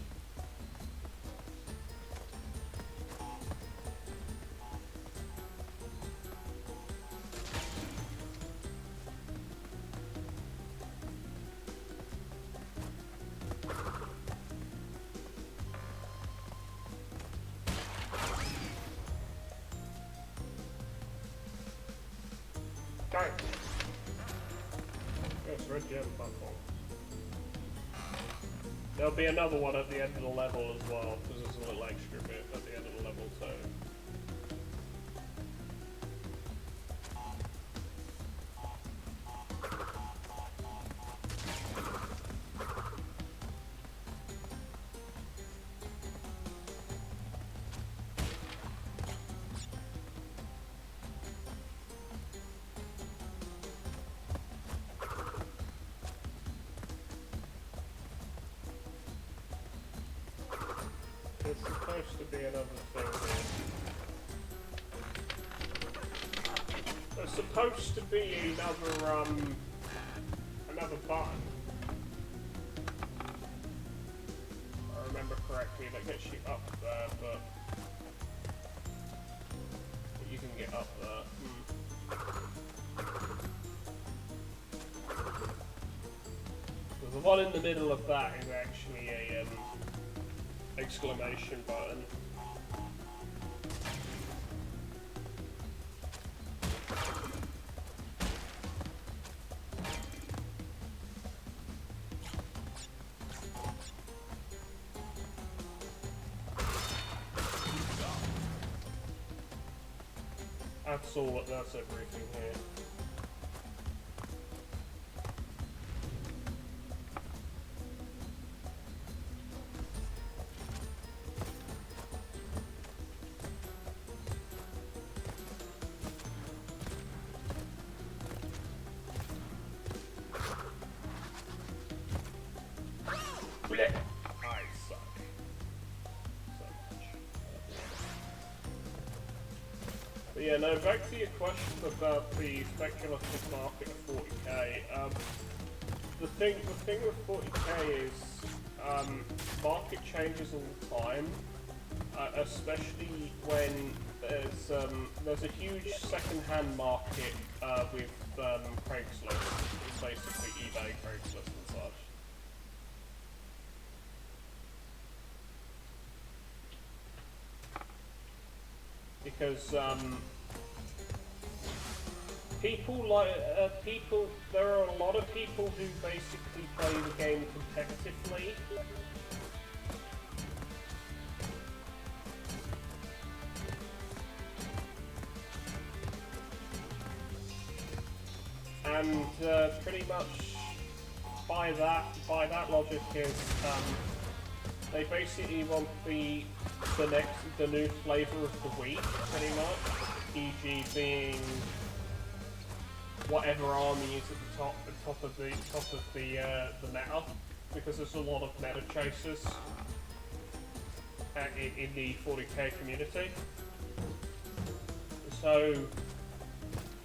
Yes, red gem platform. There'll be another one at the end of the level as well, because there's a little extra bit at the end of the level too. There's supposed to be another thing here. There's supposed to be another button. If I remember correctly, that gets you up there, but you can get up there. The one in the middle of that is actually a exclamation button. That's everything here. Blech. I suck. So much. But yeah, no, back to your question about the speculative market of 40k. The thing with 40k is market changes all the time, especially when there's a huge second-hand market with Craigslist. It's basically eBay, Craigslist, and such. Because there are a lot of people who basically play the game competitively. And pretty much by that logic is they basically want the new flavor of the week, pretty much. E.g. being whatever army is at the top of the meta, because there's a lot of meta chasers in the 40k community. So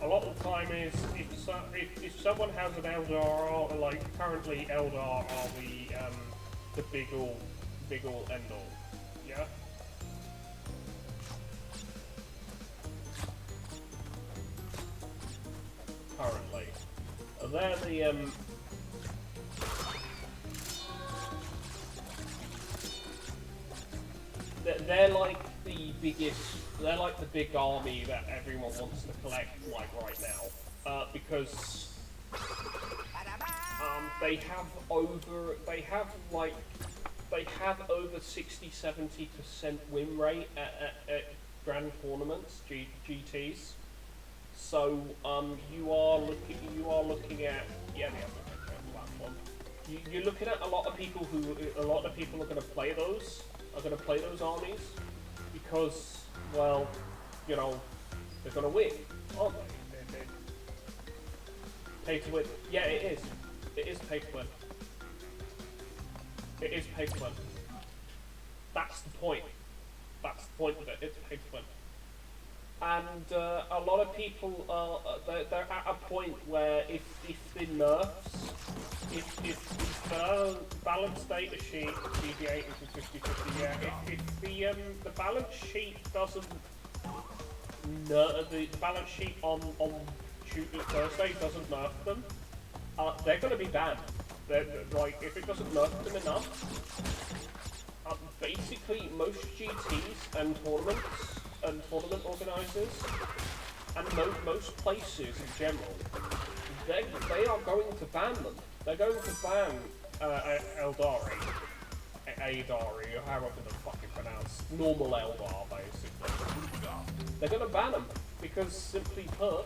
a lot of the time is if someone has an Eldar, like currently Eldar are the big all end all, yeah. Currently, they're they're like the biggest. They're like the big army that everyone wants to collect, like right now, because they have over 60-70% win rate at grand tournaments, GTs. So you are looking at the platform. You're looking at a lot of people are going to play those armies because, well, you know, they're going to win, aren't they? Pay to win. Yeah, it is. It is pay to win. It is pay to win. That's the point. That's the point of it. It's pay to win. And a lot of people they're at a point where if the nerfs, if the balance data sheet deviating from 50-50, yeah, if the balance sheet doesn't nerf, the balance sheet on Thursday doesn't nerf them, they're going to be banned. Like, if it doesn't nerf them enough, basically most GTs and tournament organisers, and most places in general, they are going to ban them. They're going to ban Eldari, Aidari, or however the fuck it's pronounced, normal Eldar, basically. They're going to ban them, because simply put,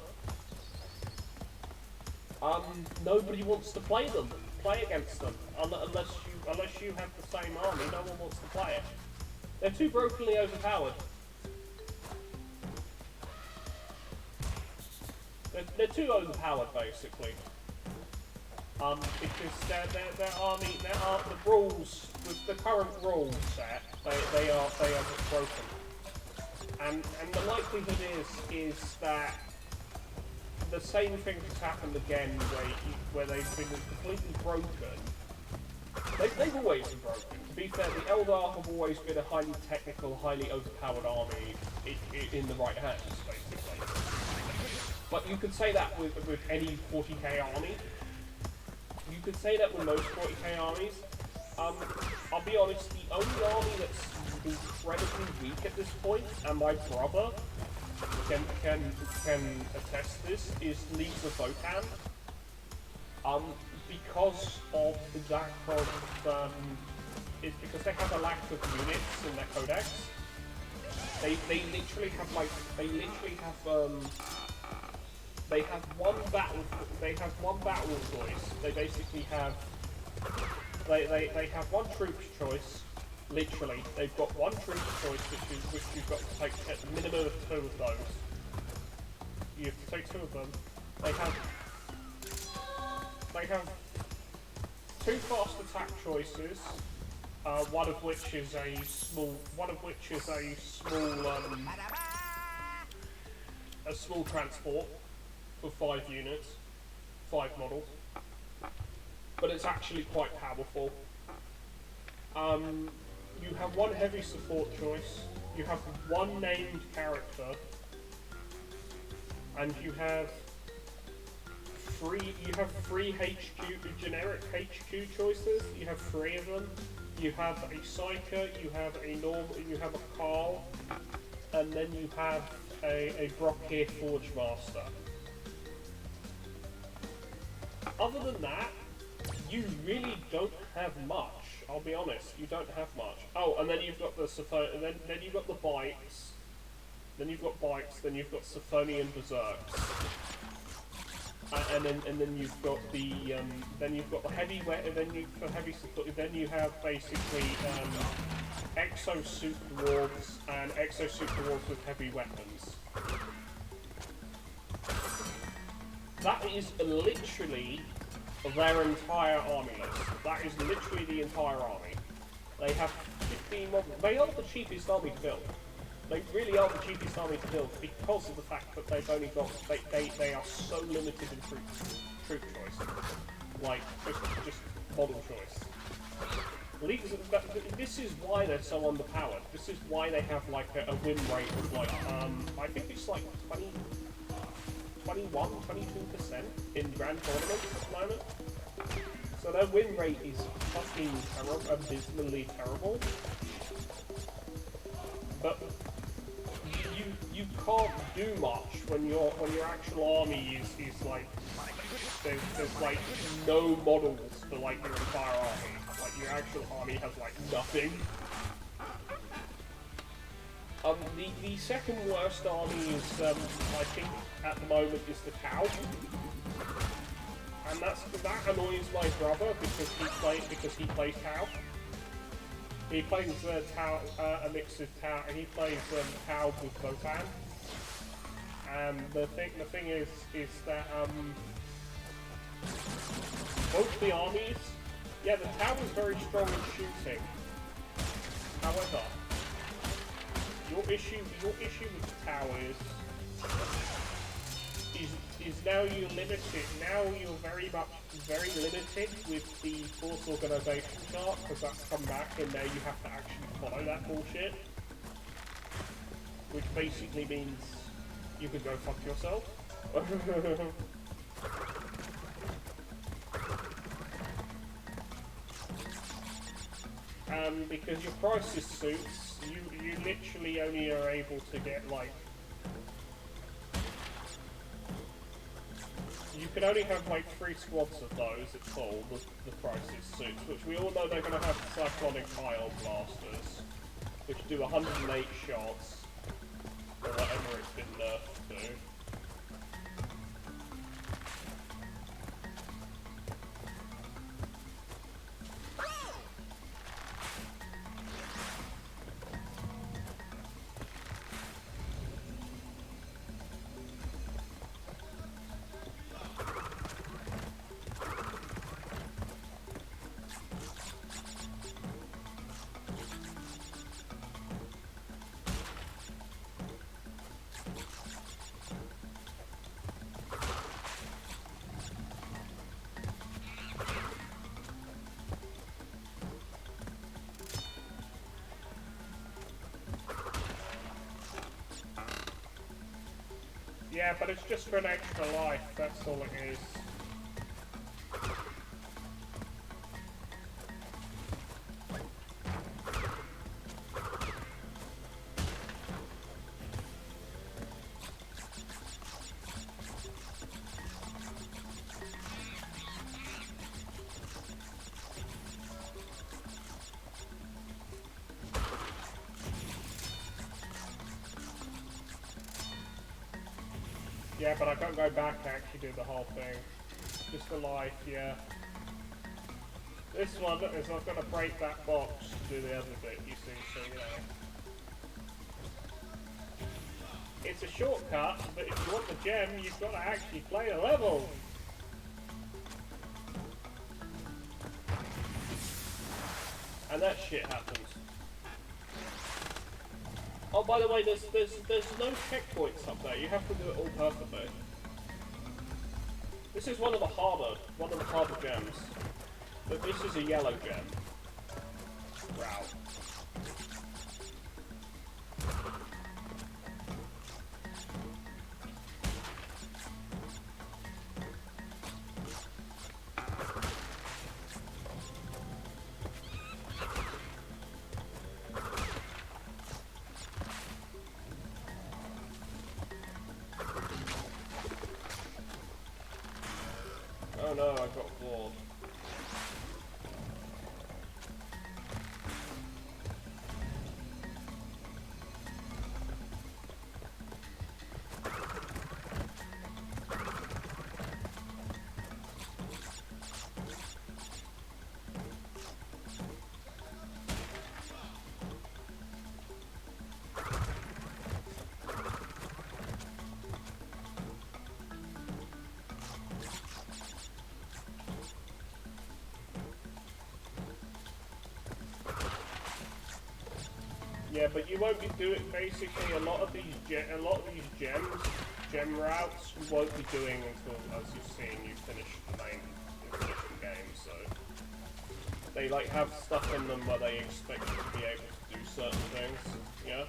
nobody wants to play against them, unless you have the same army. No one wants to play it. They're too brokenly overpowered. They're too overpowered, basically. Because their army, the rules with the current rule set, they are just broken. And the likelihood is that the same thing has happened again, where they've been completely broken. They've always been broken. To be fair, the Eldar have always been a highly technical, highly overpowered army in the right hands, basically. But you could say that with any 40k army. You could say that with most 40k armies. I'll be honest, the only army that's incredibly weak at this point, and my brother can attest this, is Leagues of Votan. Because of that it's because they have a lack of units in their codex. They literally have one battle choice. They basically have they have one troops choice. Literally, they've got one troops choice, which you've got to take at the minimum of 2 of those. You have to take 2 of them. They have 2 fast attack choices. One of which is a small transport for 5 units, 5 models. But it's actually quite powerful. You have 1 heavy support choice. You have 1 named character, and you have 3 HQ generic HQ choices. You have 3 of them. You have a Psyker, you have a Carl, and then you have a Brockir Forge Master. Other than that, you really don't have much. I'll be honest, you don't have much. Oh, and then you've got the then you've got the bikes. Then you've got bikes. Then you've got Symphonian Berserks. And then you've got the heavy weapon. For heavy support. Then you have basically exosuit dwarves and exosuit dwarves with heavy weapons. That is literally their entire army list. That is literally the entire army. They have 15 models. They are the cheapest army to build. They really are the cheapest army to build because of the fact that they've only got they are so limited in troop choice, like just model choice. This is why they're so underpowered. This is why they have like a win rate of like I think it's like 22% in grand tournaments at the moment. So their win rate is fucking terrible, abysmally terrible. But you can't do much when your actual army is like there's like no models for like your entire army. Like your actual army has like nothing. The second worst army is I think at the moment is the Cow. And that annoys my brother because he plays Cow. He plays Tau, a mix of Tau, and he plays Tau with Votan. And the thing is that both the armies, yeah, the Tau is very strong in shooting. However, your issue with the Tau is now you're limited. Now you're very limited with the force organization chart because that's come back, and now you have to actually follow that bullshit, which basically means you can go fuck yourself. Because your crisis suits, you literally only are able to get like. You can only have like 3 squads of those at full, the crisis suits, which we all know they're going to have cyclonic ion blasters, which do 108 shots, or whatever it's been nerfed to. Yeah, but it's just for an extra life, that's all it is. Yeah, but I can't go back and actually do the whole thing. Just the life, yeah. This one is not going to break that box to do the other bit, you see, so you know. It's a shortcut, but if you want the gem, you've got to actually play the level. And that shit happens. Oh, by the way, there's no checkpoints up there. You have to do it all perfectly. This is one of the harder gems. But this is a yellow gem. Wow. Oh no, I got floored. Yeah, but you won't be doing basically a lot of these gem routes. You won't be doing until, as you've seen, you finish the game. So they like have stuff in them where they expect you to be able to do certain things. Yeah.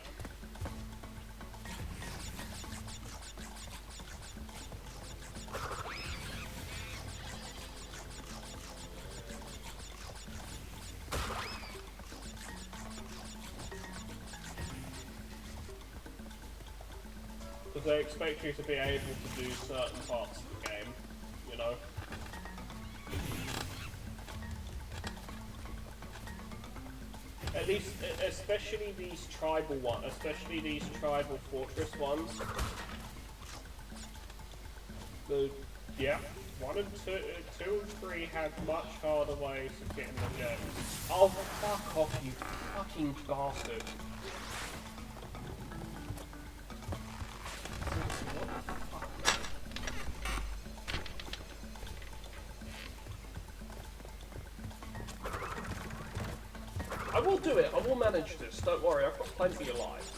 They expect you to be able to do certain parts of the game, you know. At least, especially these tribal fortress ones. Yeah, 1 and 2 and 3 had much harder ways of getting the gems. Oh, fuck off, you fucking bastard. I will do it, I will manage this, don't worry, I've got plenty of lives.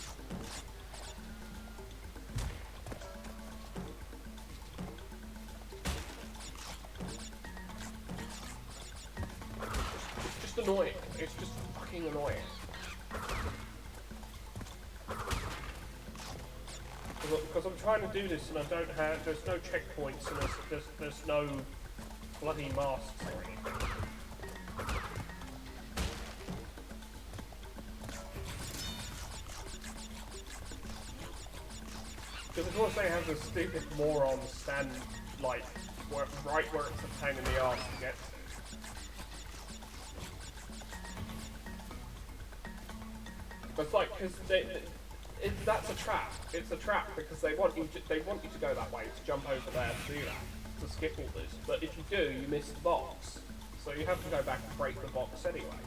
It's just annoying, it's just fucking annoying. Because I'm trying to do this and I don't have, there's no checkpoints and there's no bloody masks or anything. Because of course they have the stupid morons stand like right where it's a pain in the arse to get to. It's like, because that's a trap. It's a trap because they want you to go that way, to jump over there to do that, to skip all this. But if you do, you miss the box. So you have to go back and break the box anyway.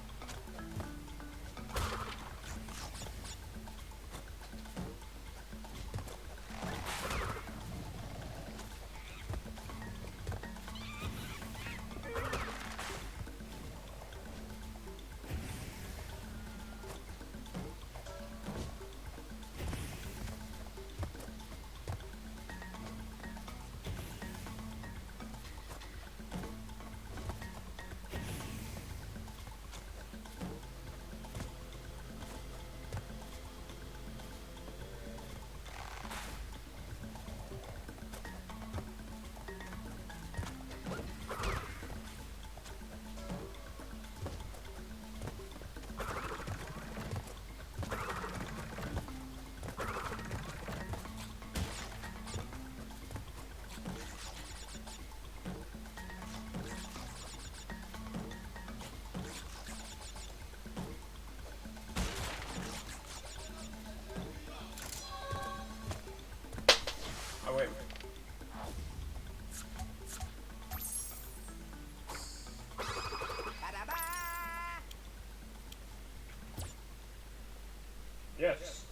Yes.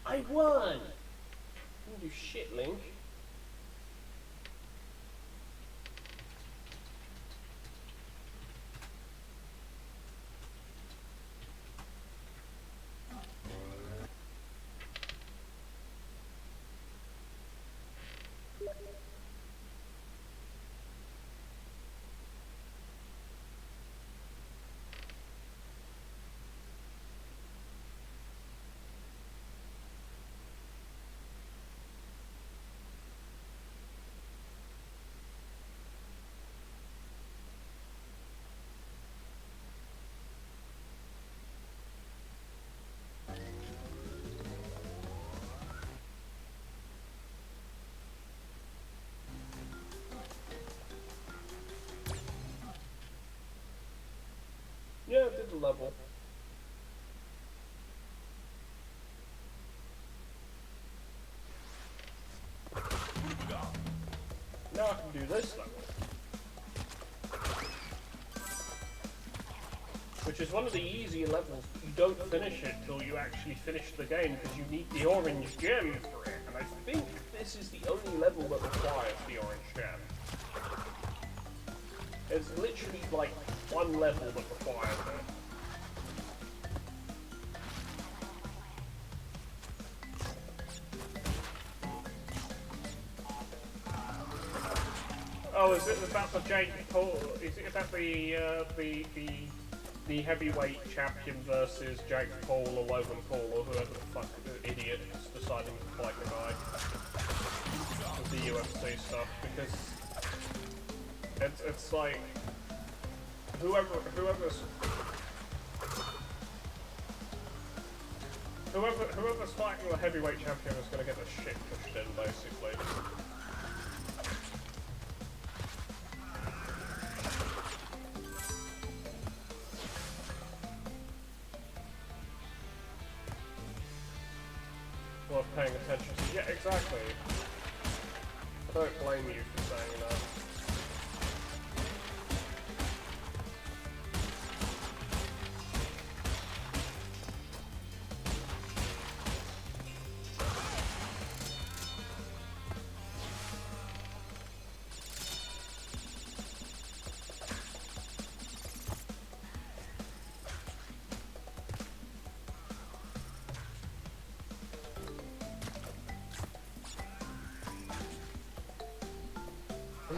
I won! You do shit, Link. Yeah, I did the level. Now I can do this level. Which is one of the easier levels. You don't finish it till you actually finish the game because you need the orange gem for it. And I think this is the only level that requires the orange gem. There's literally like one level that requires it. Oh, is it about the Jake Paul? Is it about the heavyweight champion versus Jake Paul or Logan Paul or whoever the fuck idiot is deciding to fight the guy with the UFC stuff? Because it's like whoever's fighting the heavyweight champion is going to get the shit pushed in, basically. Worth paying attention to. Yeah, exactly. I don't blame you for saying that.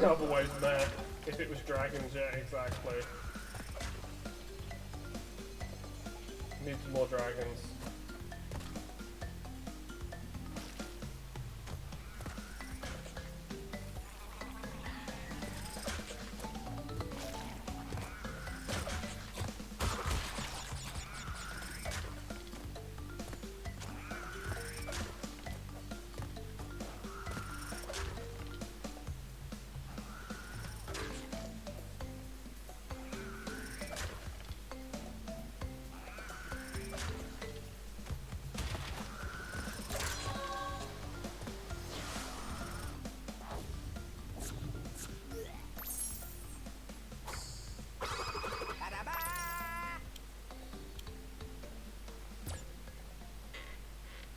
Otherwise, meh. If it was dragons, yeah, exactly. Need some more dragons.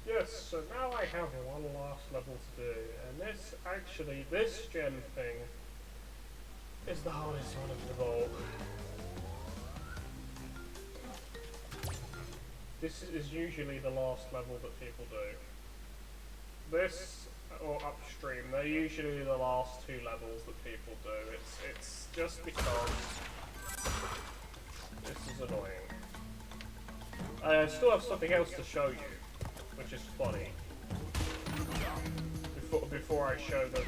Yes, so now I have one last level to do, and this gem thing is the hardest one of them all. This is usually the last level that people do. This, or upstream, they're usually the last two levels that people do. It's just because this is annoying. I still have something else to show you, which is funny. Before I show the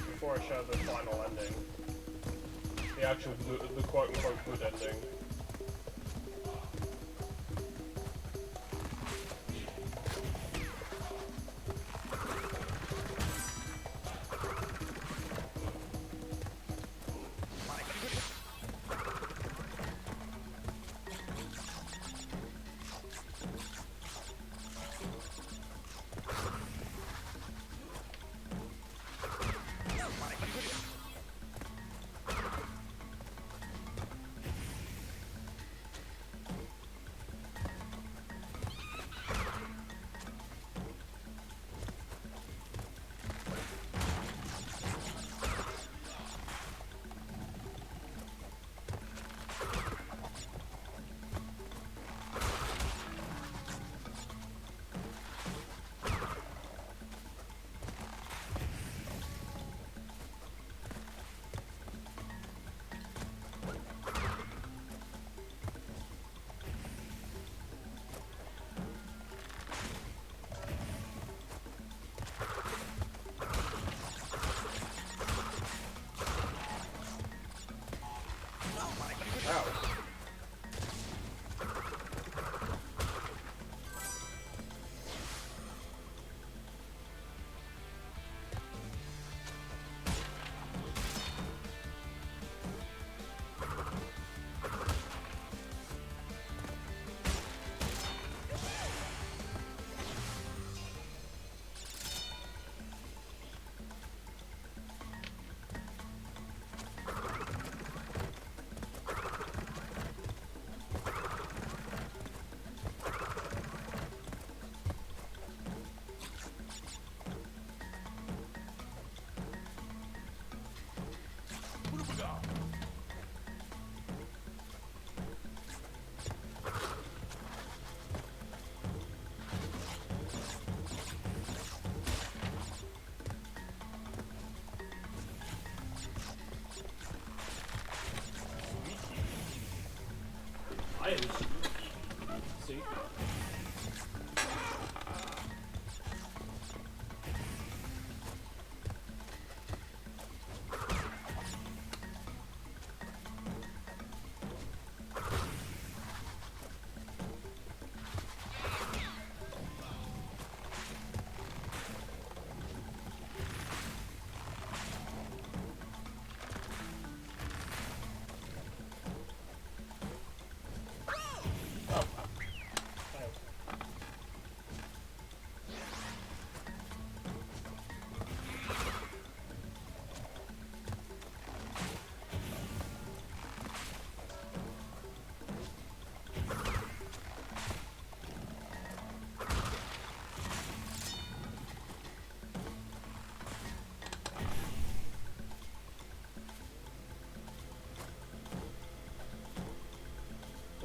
final ending, the quote unquote good ending.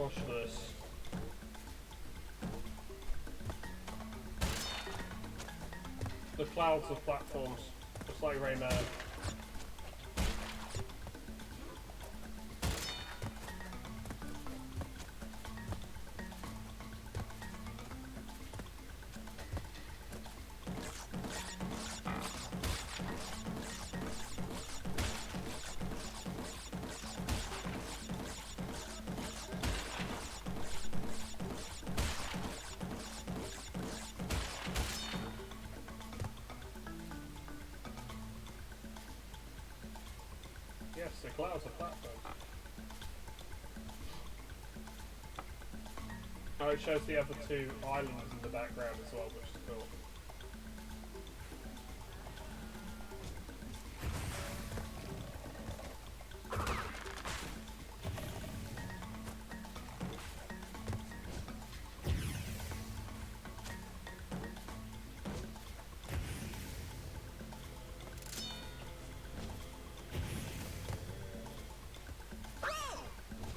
Watch this. The clouds of platforms, just like Rayman. Yes, the clouds are platforms. Oh, it shows the other two islands in the background as well, which is cool.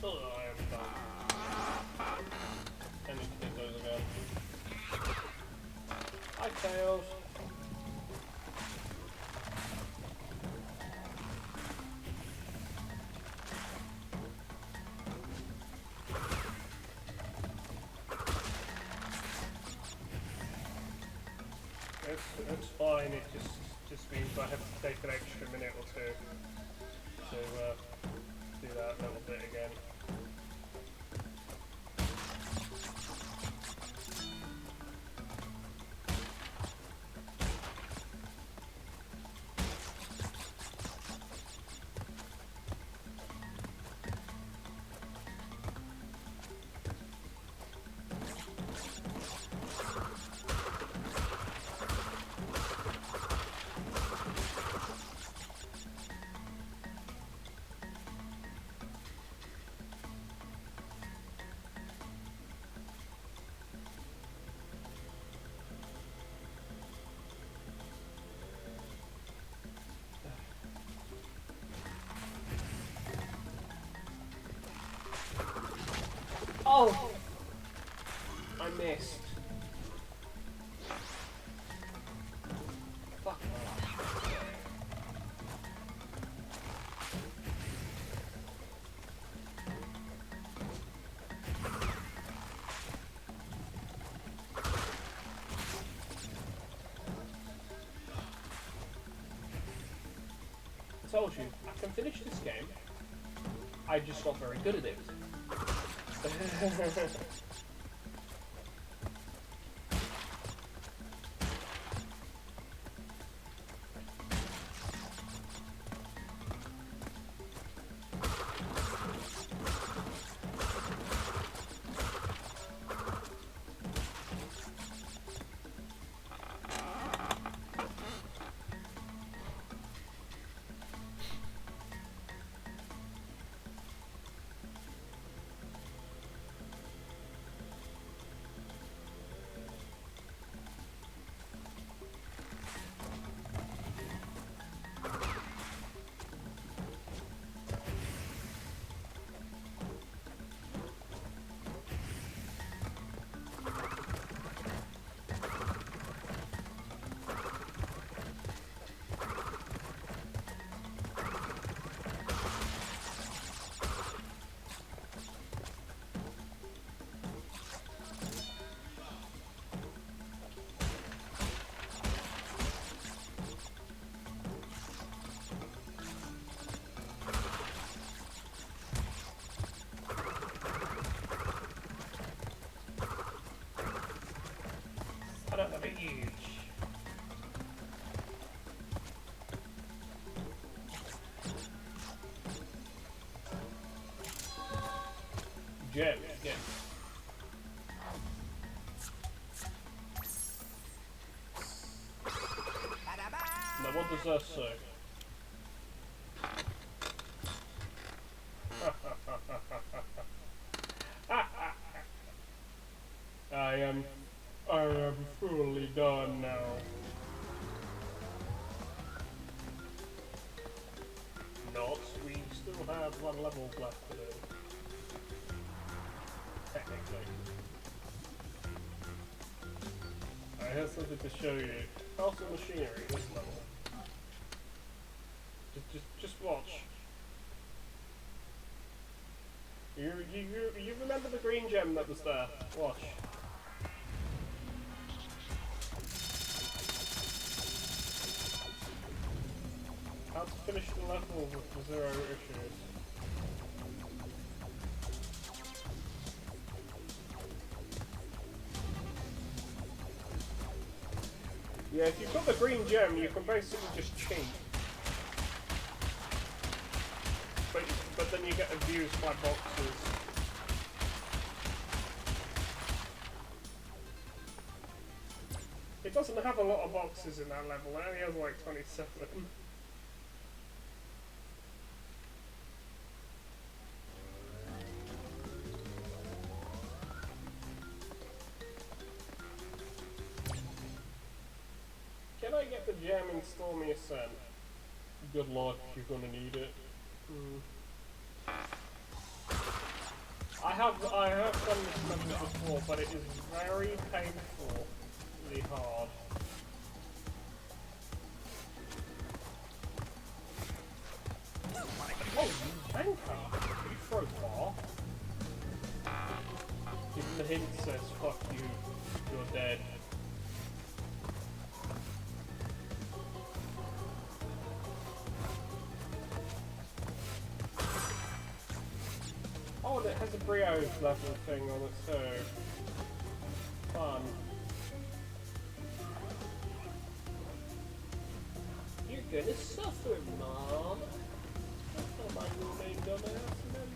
Oh, I am done. I need to get those again. Hi, Tails. It's fine. It just means I have to take an extra minute or two to do that little bit again. Oh! I missed. Fuck. I told you, I can finish this game. I just not very good at it. I don't have a huge. Gem, yes. Now what does that say? I am fully done now. Not, we still have one level left to do. technically. I have something to show you. House of Machinery, this level. Just watch. You remember the green gem that was there? Watch. How to finish the level with 0 issues. Yeah, if you've got the green gem, you can basically just cheat. But then you get abused by boxes. It doesn't have a lot of boxes in that level, it only has like 27. Can I get the gem in Stormy Ascent? Good luck, you're gonna need it. I have done this level before, but it is very painfully hard. Oh, you tanker! You throw far. Even the hint says, fuck you, you're dead. Oh, and it has a brioche level thing on it too. Fun. You're gonna suffer, Mom. That's not my real name, dumbass.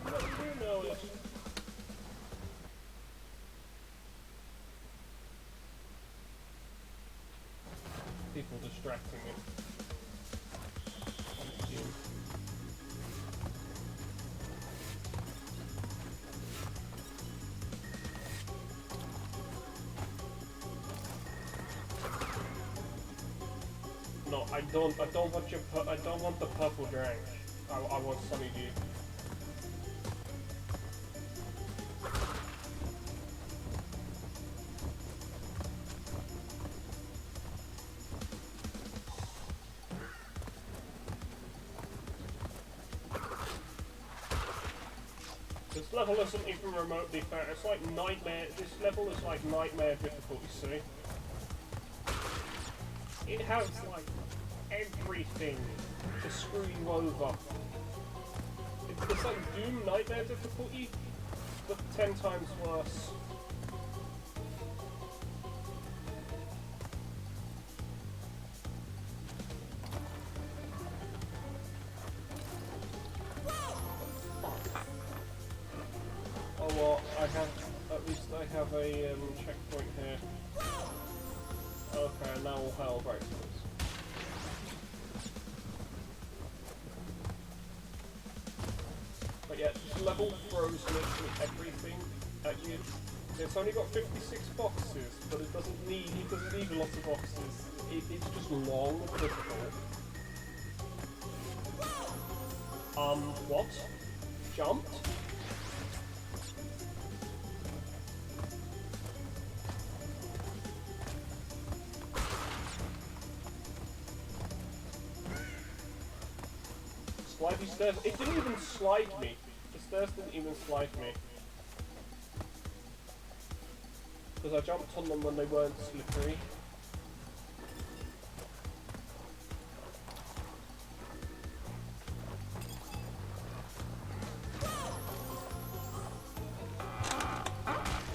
Let you know it. People distracting me. Thank you. No, I don't want the purple drink. I want Sunny D. This level isn't even remotely fair. It's like nightmare. This level is like nightmare difficulty, see? It has like everything to screw you over. It's like Doom Nightmare difficulty, but 10 times worse. Oh well, at least I have a checkpoint here. Okay, now all hell breaks loose. But yeah, this level throws literally everything at you. It's only got 56 boxes, but it doesn't need lots of boxes. It's just long and difficult. What? Jumped? Slidey stairs. It didn't even slide me. The stairs didn't even slide me. Because I jumped on them when they weren't slippery.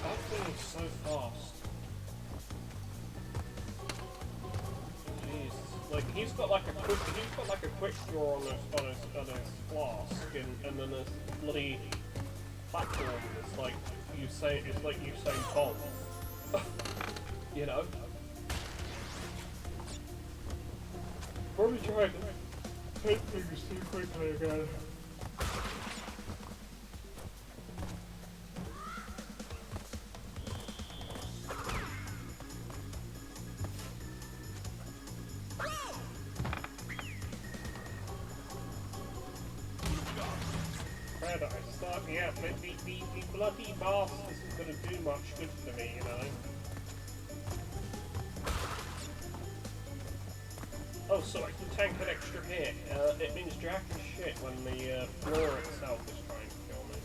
That thing is so fast. Jeez. Like he's got like a quick draw on his flask, and then there's bloody platform. It's like Usain Bolt. You know. Probably tried to hit things too quickly again. Paradise, start Yeah, but the bloody mask isn't going to do much good for me, you know? Oh, so I can tank an extra hit. It means jack and shit when the floor itself is trying to kill me.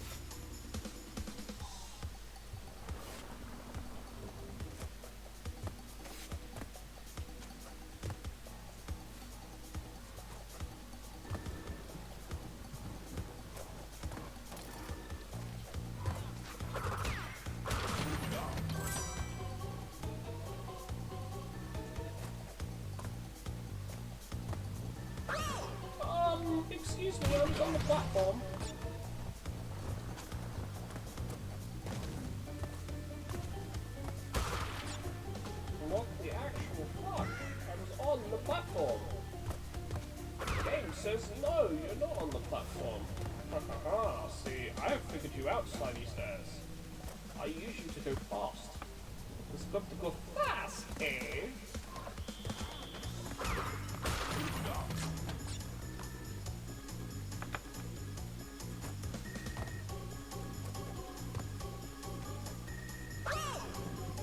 Excuse me, I was on the platform. What the actual fuck? I was on the platform. The game says no, you're not on the platform. Haha, see, I have figured you out, slimy stairs. I use you to go fast. It's got to go fast, eh?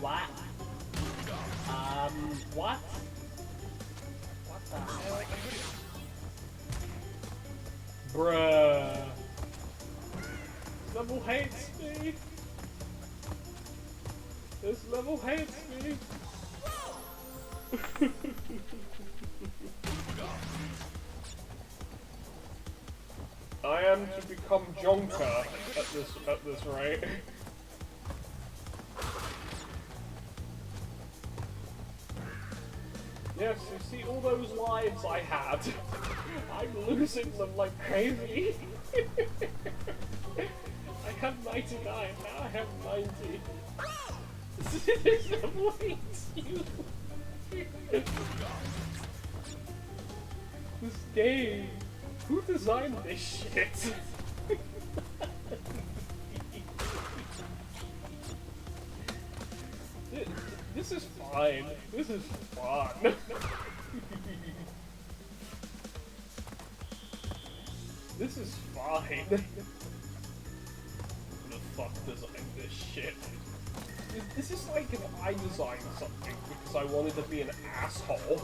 What? What? What the hell? Bruh. This level hates me. This level hates me. I am to become Jonker at this rate. Yes, you see all those lives I had. I'm losing them like crazy. I had 99, now I have 90. This avoids you. This game. Who designed this shit? This is fine. This is fun. This is fine. Who the fuck designed this shit? This is like if I designed something because I wanted to be an asshole.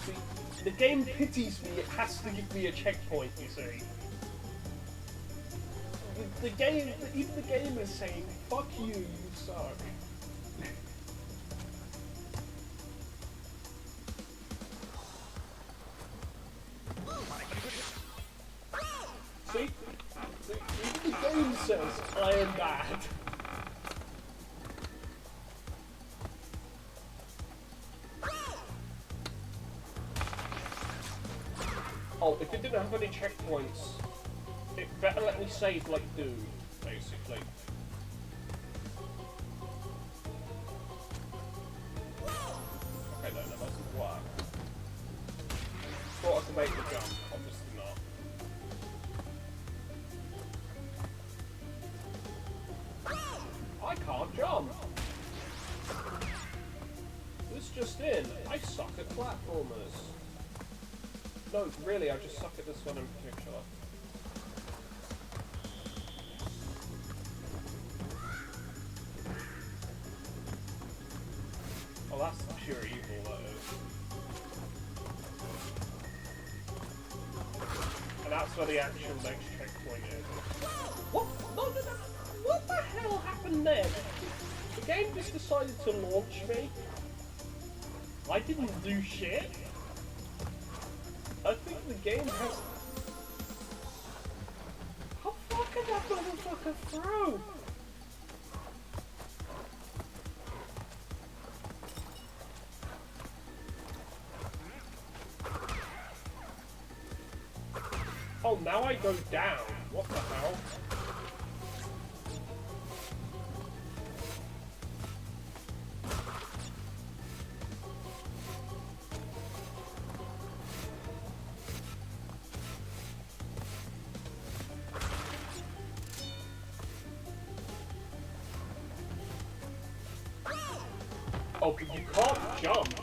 See, the game pities me, it has to give me a checkpoint, you see. The game, even the game is saying, fuck you, you suck. See? Even the game says, I am bad. Oh, if it didn't have any checkpoints, it better let me save like dude, basically. Okay, no, that doesn't work. Thought I could make the jump, obviously not. I can't jump! This just in, I suck at platformers. No, really, I just suck at this one in particular. Oh, that's pure evil, that is. And that's where the actual next checkpoint is. What? No, no, no. What the hell happened there? The game just decided to launch me. I didn't do shit. I think the game has... How far can that motherfucker throw? Oh, now I go down. What the hell? Oh, but you can't jump.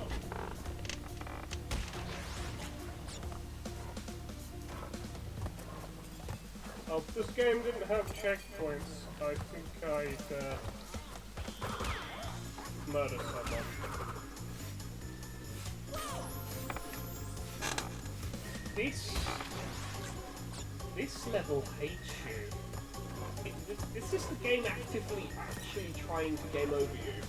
Oh, if this game didn't have checkpoints, I think I'd murder someone. This level hates you. Is this the game actively actually trying to game over you?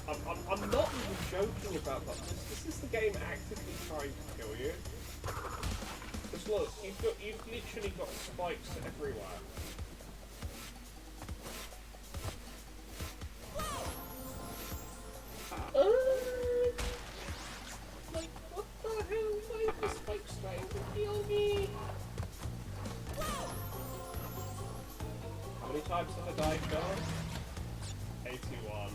I'm not even joking about that. This is the game actively trying to kill you. Because look, you've literally got spikes everywhere. Like, what the hell? Why is the spikes trying to kill me? How many times have I died, John? 81.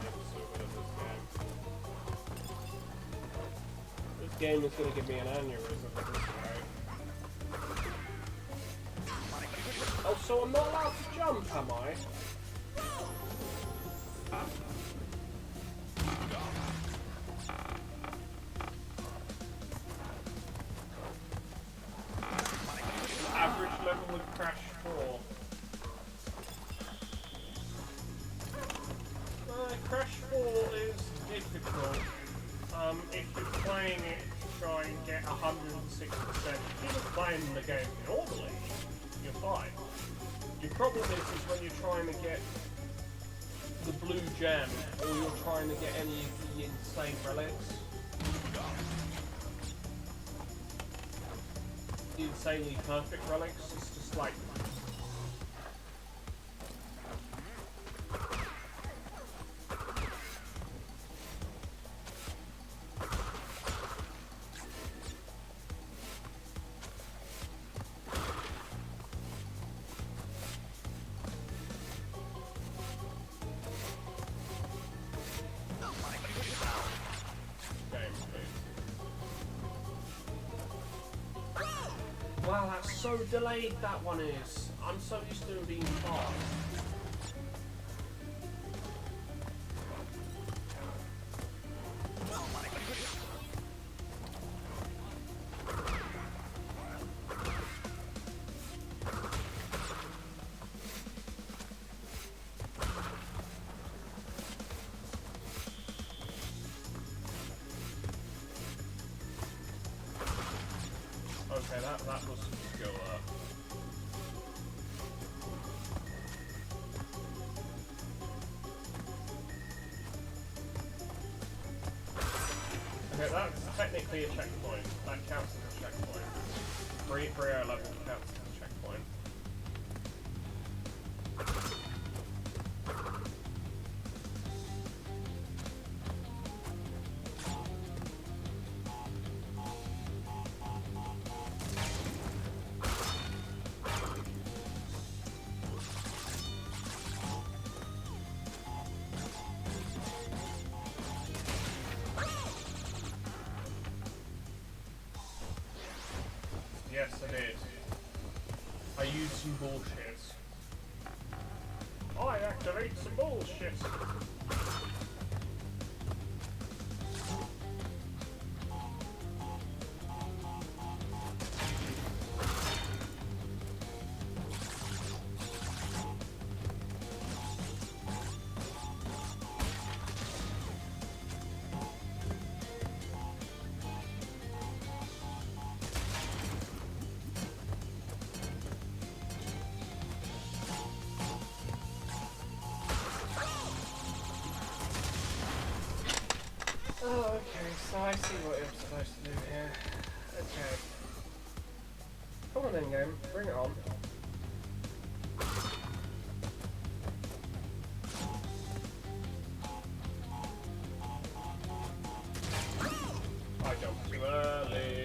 I'm so good at this game. This game is going to give me an aneurysm at this rate. Oh, so I'm not allowed to jump, am I? Average level of Crash 4. Crash 4 is difficult. If you're playing it to try and get 106%, if you're just playing the game normally, you're fine. Your problem is when you're trying to get the blue gem, or you're trying to get any of the insane relics. The insanely perfect relics, it's just like... Wow, that's so delayed that one is. I'm so used to them being fast. Okay, that was some skill there. Okay, that's technically a checkpoint. That counts as a checkpoint. 3 hour level counts as a checkpoint. Yes, I did. I used some bullshit. I activate some bullshit. Oh, okay, so I see what I'm supposed to do here. Okay. Come on then, game. Bring it on. I jumped too early.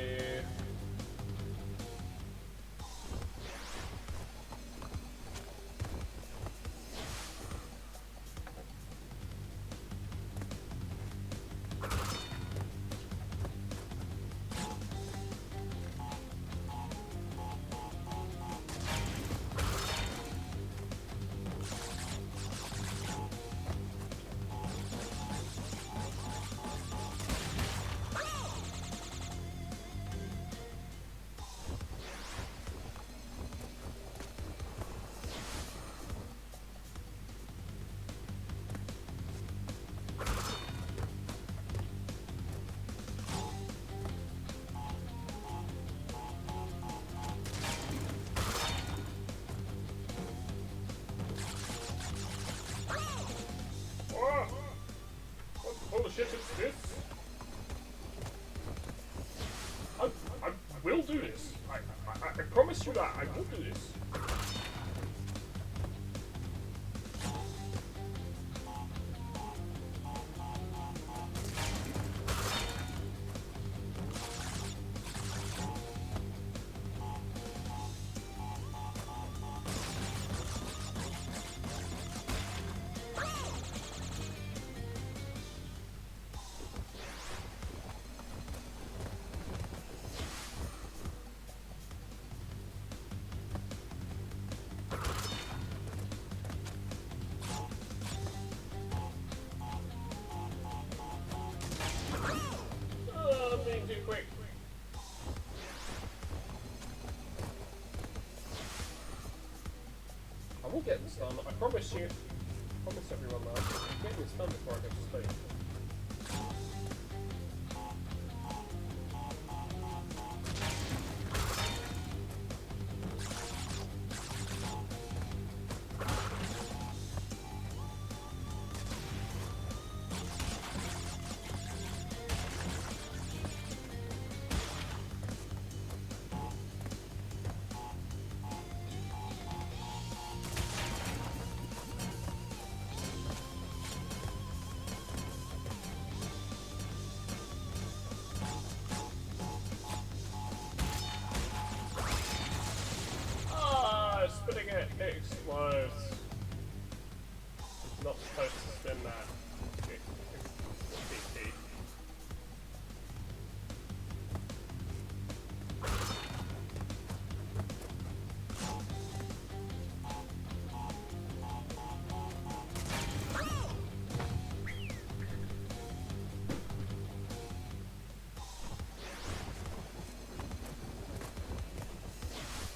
do that. I will do this. Being too quick. I will get this done. I promise you. I promise everyone that I'm getting this done before I go to sleep. Spinning it explodes. Not supposed to spin that. It's TP.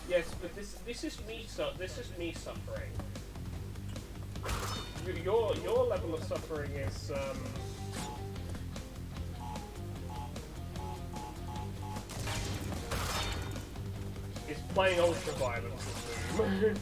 Yes, but this is me suffering. Your level of suffering is playing ultra violence with Boom.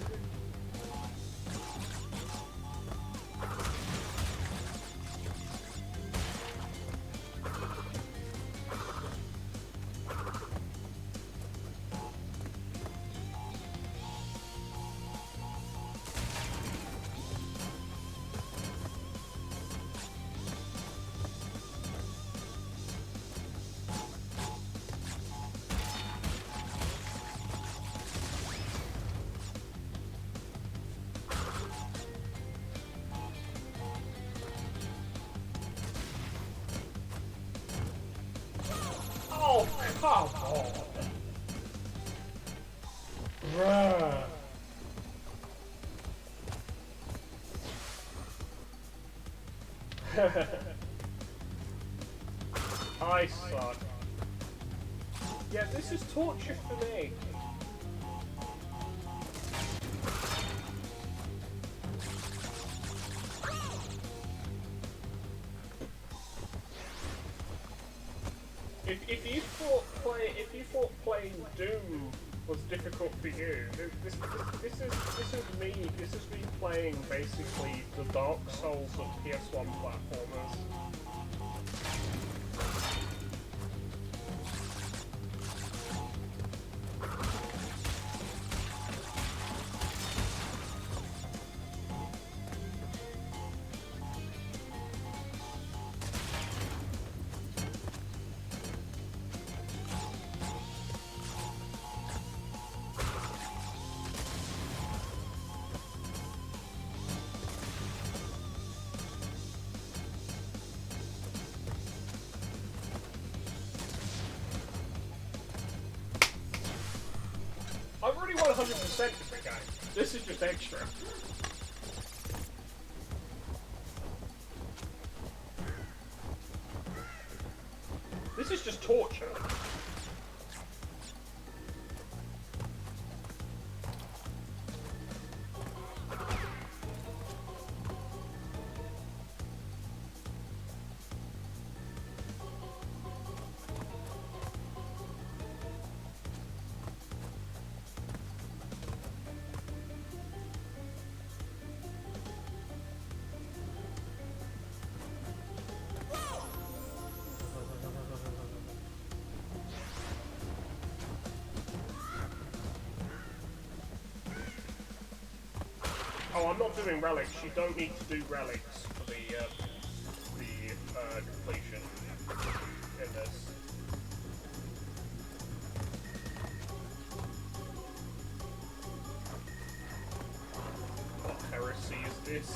Oh, come on! Bruh. I suck. Yeah, this is torture for me. If you thought playing Doom was difficult for you, this is me playing basically the Dark Souls of PS1 platformers. I've already 100% this game. This is just extra. This is just torture. Oh, I'm not doing relics. You don't need to do relics for the completion in this. What heresy is this?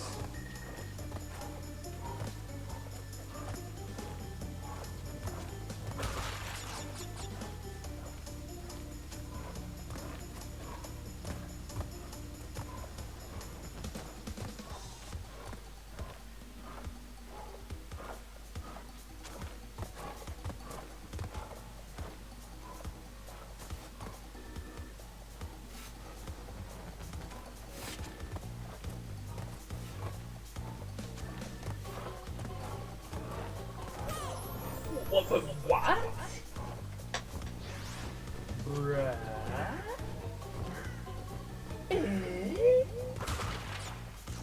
What the what? Bruh.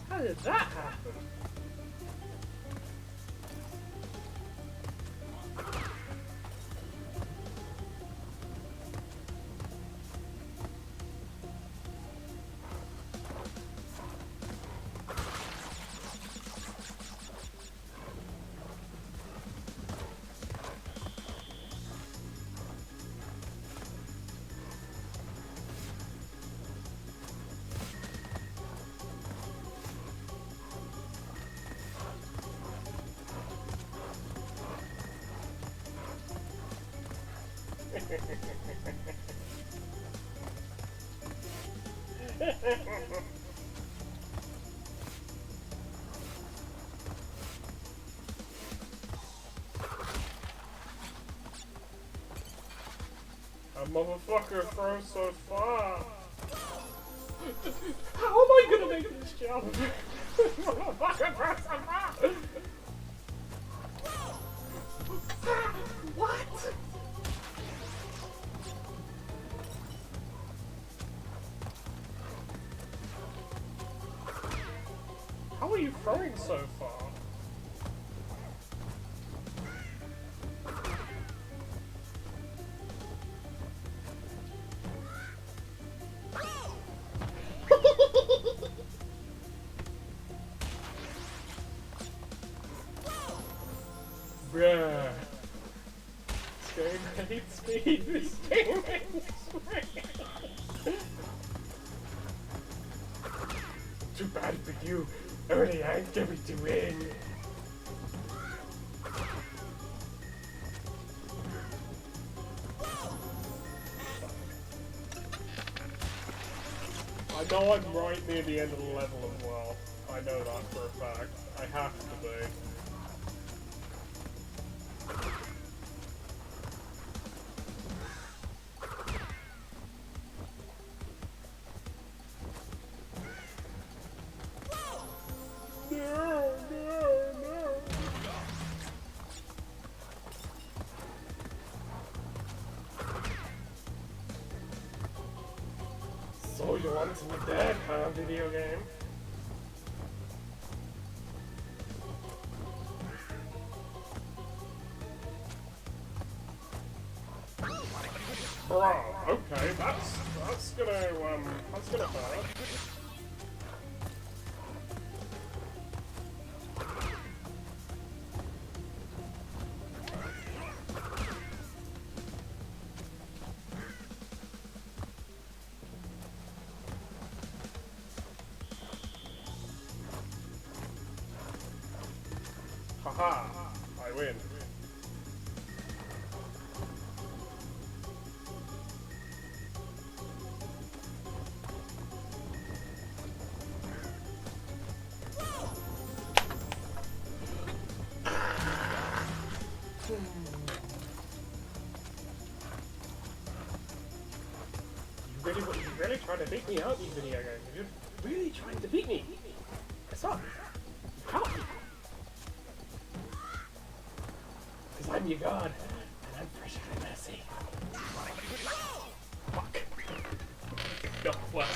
How did that happen? A motherfucker throws so far. How am I gonna make this jump? Motherfucker throws so far. What? How are you throwing so far? Bruh. This game hates me. This game hates me. Too bad for you. Only I get me to win. I know I'm right near the end of the level as well. I know that for a fact. I have to be. So you want me dead, huh, video game? Bro, okay, that's gonna hurt. Haha, I win. You really trying to beat me out, you video game. You're really trying to beat me. What's up? Help me. Because I'm your god, and I'm freshly messy. Fuck. No, what?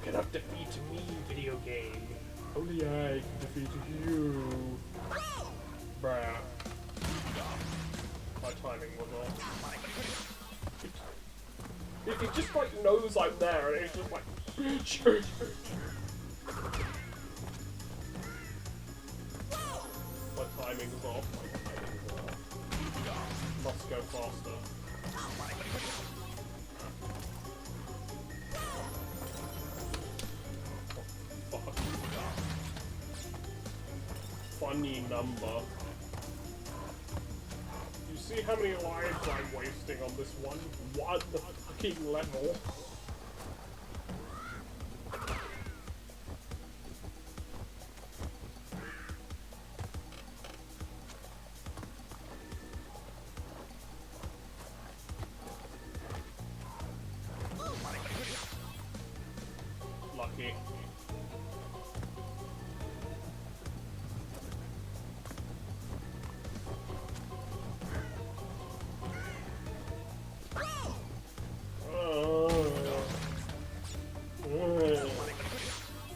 cannot defeat me, video game. Only I can defeat you. Bruh. My timing was off. If it just like knows I'm there and it's just like bitch. My timing's off. Must go faster. Oh, fuck. Funny number. You see how many lives I'm wasting on this one fucking level? Lucky.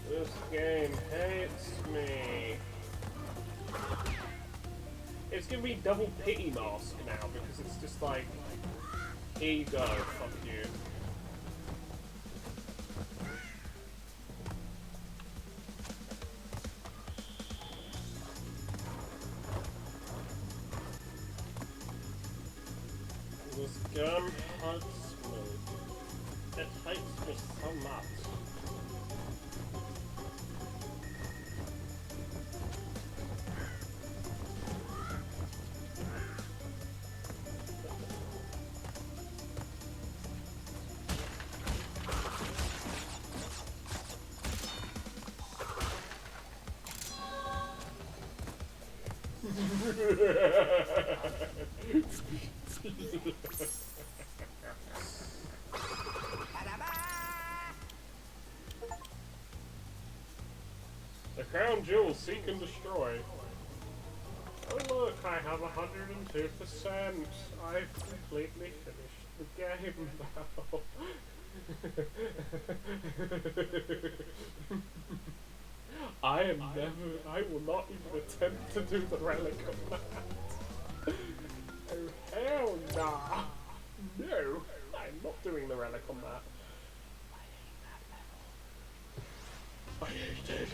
This game hates me. It's gonna be double pity mask now because it's just like, here you go, fuck you. This gun hurts me. It hates me so much. The crown jewel, seek and destroy. Oh look, I have 102%. I've completely finished the game now. I will not even attempt to do the relic of that. Oh hell nah. No, I'm not doing the relic on that. I hate that level. I hate it.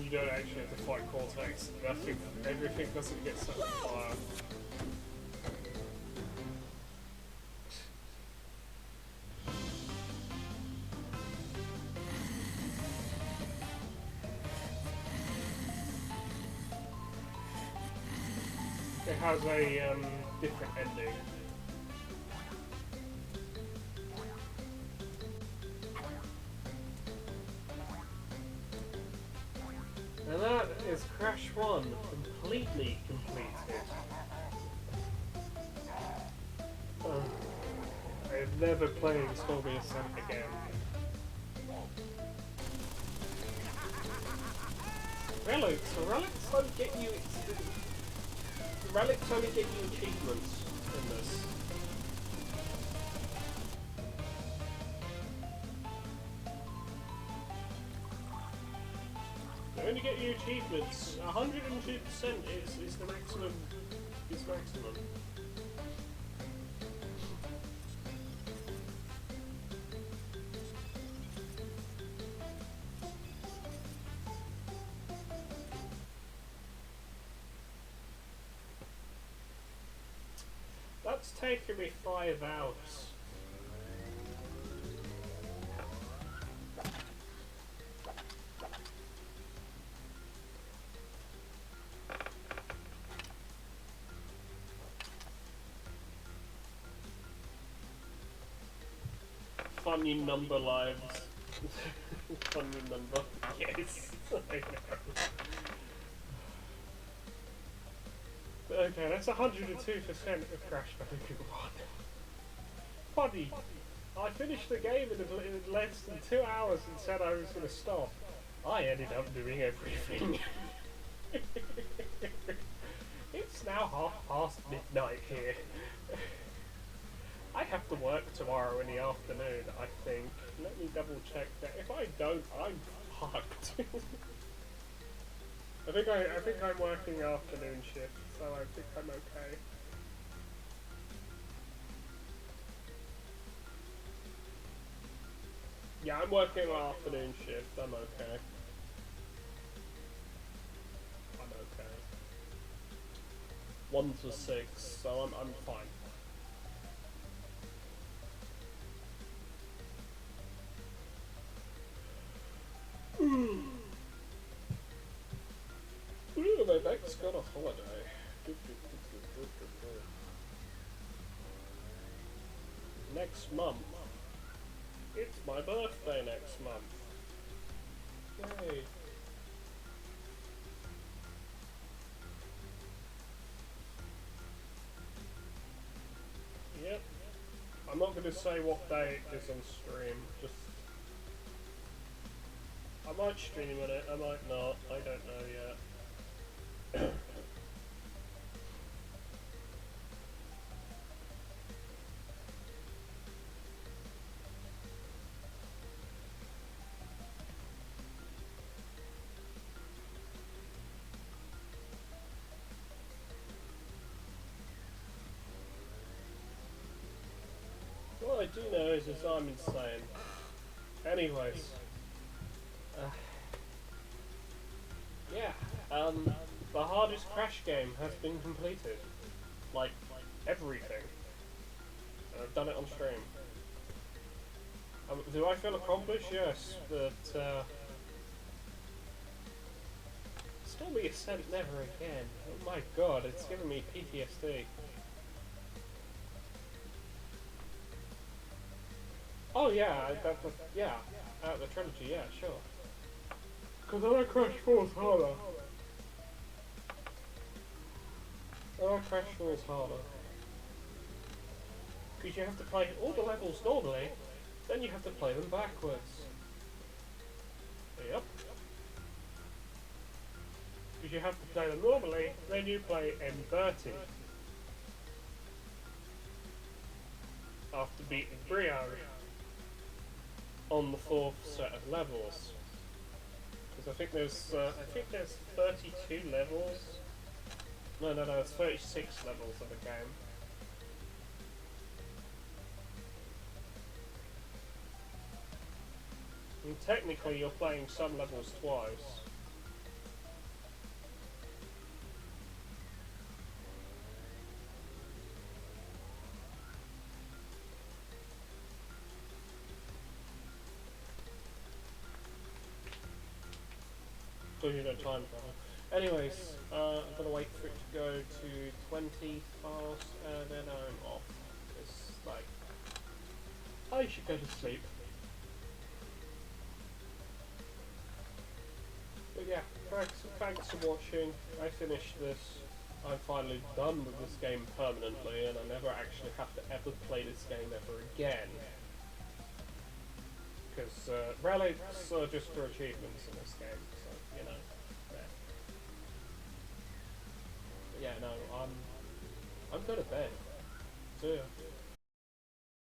You don't actually have to fight Cortex. Everything doesn't get set on fire. It has a different ending. And that is Crash 1 completely completed. I'm never playing Stormy Ascent again. Relics? The relics don't get you... The relics only get you achievements in this. They only get you achievements. 102% is the maximum. Is maximum. That's taken me 5 hours. Funny number lives. Funny number. Yes. I know. Okay, that's 102% of Crash Bandicoot 1. Funny. I finished the game in less than 2 hours and said I was going to stop. I ended up doing everything. It's now midnight here. I have to work tomorrow in the afternoon, I think. Let me double check that. If I don't, I'm fucked. I think I'm working afternoon shift, so I think I'm okay. Yeah, I'm working an afternoon shift. I'm okay. I'm okay. 1 to 6, so I'm fine. Ooh, my back's got a holiday. Next month. It's my birthday next month. Yay. Yep. I'm not going to say what day it is on stream, just... I might stream on it, I might not, I don't know yet. What I do know is I'm insane. Anyways. Yeah, the hardest Crash game has been completed. Like, everything. And I've done it on stream. Do I feel accomplished? Yes, but, Stormy Ascent never again. Oh my god, it's giving me PTSD. Oh yeah, the trilogy, yeah, sure. Because I like Crash 4's harder. I like Crash 4's harder. Because you have to play all the levels normally, then you have to play them backwards. Yep. Because you have to play them normally, then you play inverted. After beating Brio on the 4th set of levels. Because I think there's 32 levels. No, it's 36 levels of the game. And technically you're playing some levels twice. So you don't time travel. Anyways, I'm gonna wait for it to go to 20 fast and then I'm off. It's like, I should go to sleep. But yeah, thanks for watching. I finished this. I'm finally done with this game permanently and I never actually have to ever play this game ever again. Because relics are just for achievements in this game, so, you know. Yeah. But yeah, no, I'm going to bed. See ya.